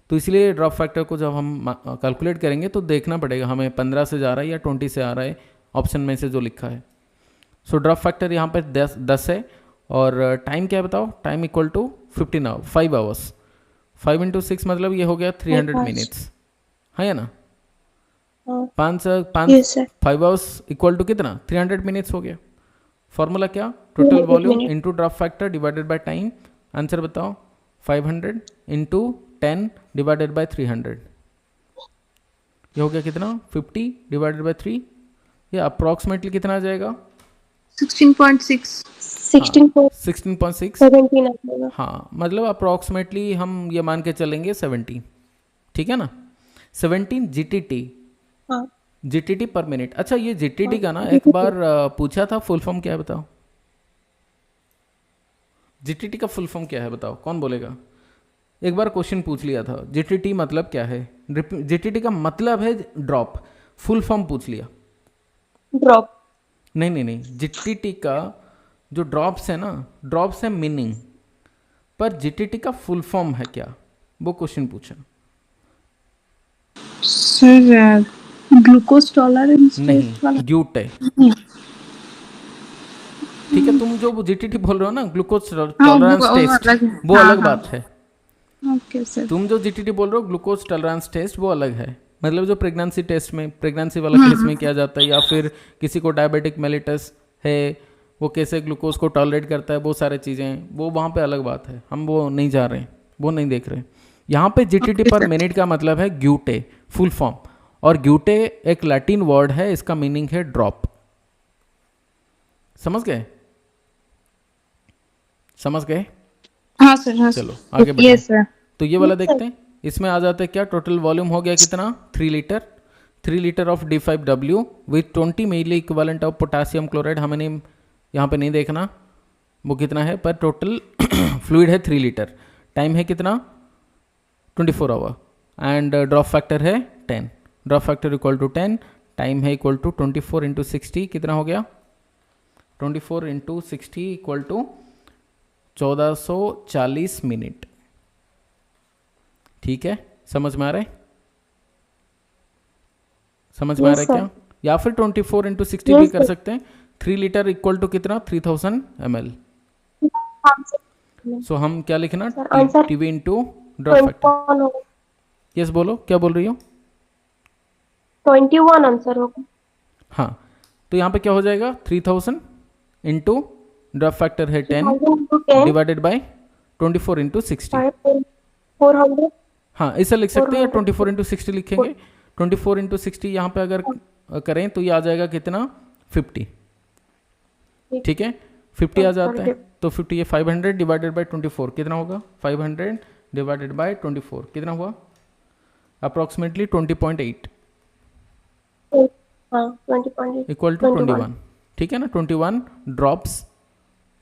तो इसलिए ड्रॉप फैक्टर को जब हम कैलकुलेट करेंगे तो देखना पड़ेगा हमें 15 से जा रहा है या 20 से आ रहा है ऑप्शन में से जो लिखा है। सो ड्रॉप फैक्टर यहाँ पे 10 है। और टाइम क्या है बताओ? Time equal to 15 hour 5 hours. 5 into 6 मतलब ये हो गया 300 मिनट्स, है ना। 5 5 आवर्स इक्वल टू कितना? 300 मिनट्स हो गया। फॉर्मूला क्या? Total volume into drop factor divided by time. Answer बताओ? 500 इंटू 10 डिवाइडेड बाय 300। ये हो गया कितना? 50 डिवाइडेड बाय 3। ये अप्रॉक्सीमेटली कितना आ जाएगा?
16.6.
16.6।
17.
हाँ, मतलब अप्रॉक्सीमेटली हम ये मान के चलेंगे 17। ठीक है ना, 17 GTT,
हाँ.
GTT पर मिनट। अच्छा ये GTT का ना एक बार पूछा था, फुल फॉर्म क्या है बताओ? GTT का फुल फॉर्म क्या है बताओ, कौन बोलेगा? एक बार क्वेश्चन पूछ लिया था, GTT मतलब क्या है? GTT का मतलब है ड्रॉप, फुल फॉर्म पूछ लिया।
ड्रॉप.
नहीं, GTT का जो ड्रॉप्स है ना, ड्रॉप्स है मीनिंग, पर GTT का फुल फॉर्म है क्या, वो क्वेश्चन पूछा।
सर ग्लूकोज टॉलरेंस
नहीं, ग्यूट है। ठीक है, तुम जो जीटीटी बोल रहे हो ना, ग्लूकोज
हाँ,
टॉलरेंस
वो
टेस्ट,
अलग है।
वो
हाँ,
अलग
हाँ।
बात है।
Okay sir.
तुम जो जीटीटी बोल रहे हो ग्लूकोज टॉलरेंस टेस्ट, वो अलग है। मतलब जो प्रेगनेंसी टेस्ट में, प्रेगनेंसी वाला केस में किया जाता है, या फिर किसी को डायबिटिक मेलिटस है, वो कैसे ग्लूकोज को टॉलरेट करता है, वो सारी चीज़ें, वो वहाँ पे अलग बात है। हम वो नहीं जा रहे हैं, वो नहीं देख रहे। यहाँ पे जीटीटी पर मिनट का मतलब है ग्यूटे, फुल फॉर्म। और ग्यूटे एक लैटिन वर्ड है, इसका मीनिंग है ड्रॉप। समझ गए? समझ गए?
हाँ सर, हाँ सर।
चलो आगे बढ़ते
यस
हैं।
सर।
तो ये वाला देखते हैं। इसमें आ जाता है क्या, टोटल वॉल्यूम हो गया कितना, 3 litre. 3 litre of D5W with 20 milliequivalent of potassium chloride. हमें नहीं, यहाँ पे नहीं देखना वो कितना है, पर टोटल फ्लूइड है 3 लीटर। टाइम है कितना, 24 आवर। एंड ड्रॉप फैक्टर है 10। Drop factor equal to 10, time है इक्वल टू 24 इंटू 60, कितना हो गया, 24 इंटू 60 इक्वल टू 1440 मिनट। ठीक है, समझ में आ रहा है? समझ में आ रहा है क्या? या फिर 24 इंटू 60 भी कर सकते हैं। 3 लीटर इक्वल टू कितना, 3000 ml। सो हम क्या लिखना, TV into drop factor. Yes बोलो, क्या बोल रही हो?
21 आंसर होगा।
हाँ, तो यहाँ पे क्या हो जाएगा, 3000 इंटू ड्रॉप फैक्टर है 10 डिवाइडेड बाय 24 इंटू 60।
400।
हाँ, ऐसा लिख सकते हैं, या 24 इंटू 60 लिखेंगे। 24 इंटू 60 यहाँ पे अगर करें तो ये आ जाएगा कितना, 50। ठीक है, 50 आ जाता है। तो 50 ये 500 डिवाइडेड बाय 24 कितना होगा, 500 डिवाइडेड बाय 24 कितना हुआ, अप्रॉक्सीमेटली 20.8
हाँ, 20.8
इक्वल टू 21। ठीक है ना, 21 ड्रॉप्स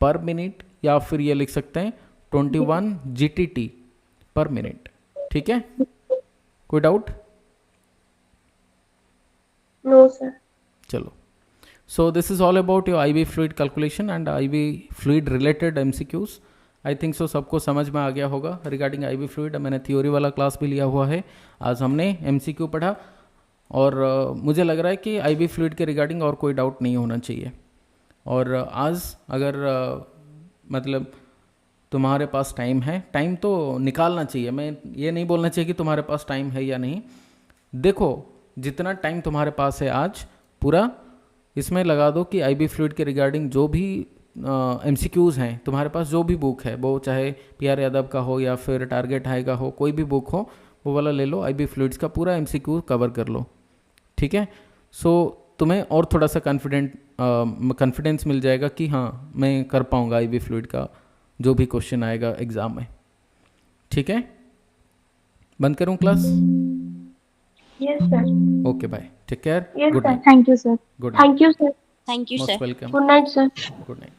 पर मिनट, या फिर ये लिख सकते हैं 21 GTT पर मिनट। ठीक है, कोई डाउट?
No sir.
चलो, so this is all about your IV fluid calculation and IV fluid related MCQs. I think so सबको समझ में आ गया होगा रिगार्डिंग IV फ्लूइड। मैंने थ्योरी वाला क्लास भी लिया हुआ है, आज हमने MCQ पढ़ा, और मुझे लग रहा है कि IV फ्लूइड के रिगार्डिंग और कोई डाउट नहीं होना चाहिए। और आज अगर मतलब तुम्हारे पास टाइम है, टाइम तो निकालना चाहिए। मैं ये नहीं बोलना चाहिए कि तुम्हारे पास टाइम है या नहीं। देखो, जितना टाइम तुम्हारे पास है आज पूरा इसमें लगा दो कि IV फ्लूइड के रिगार्डिंग जो भी MCQs हैं तुम्हारे पास, जो भी बुक है, वो चाहे PR यादव का हो या फिर टारगेट हाई का हो, कोई भी बुक हो वो वाला ले लो, IV फ्लूइड्स का पूरा MCQ कवर कर लो। ठीक है, सो तुम्हें और थोड़ा सा कॉन्फिडेंस मिल जाएगा कि हाँ मैं कर पाऊँगा IV फ्लूइड का जो भी क्वेश्चन आएगा एग्ज़ाम में। ठीक है, बंद करूँ class?
Yes sir.
Okay, bye, take care,
Yes,
good
sir.
Night.
Thank you sir.
Good night,
thank you sir.
Thank you,
most
sir.
Welcome,
good night sir.
Good night.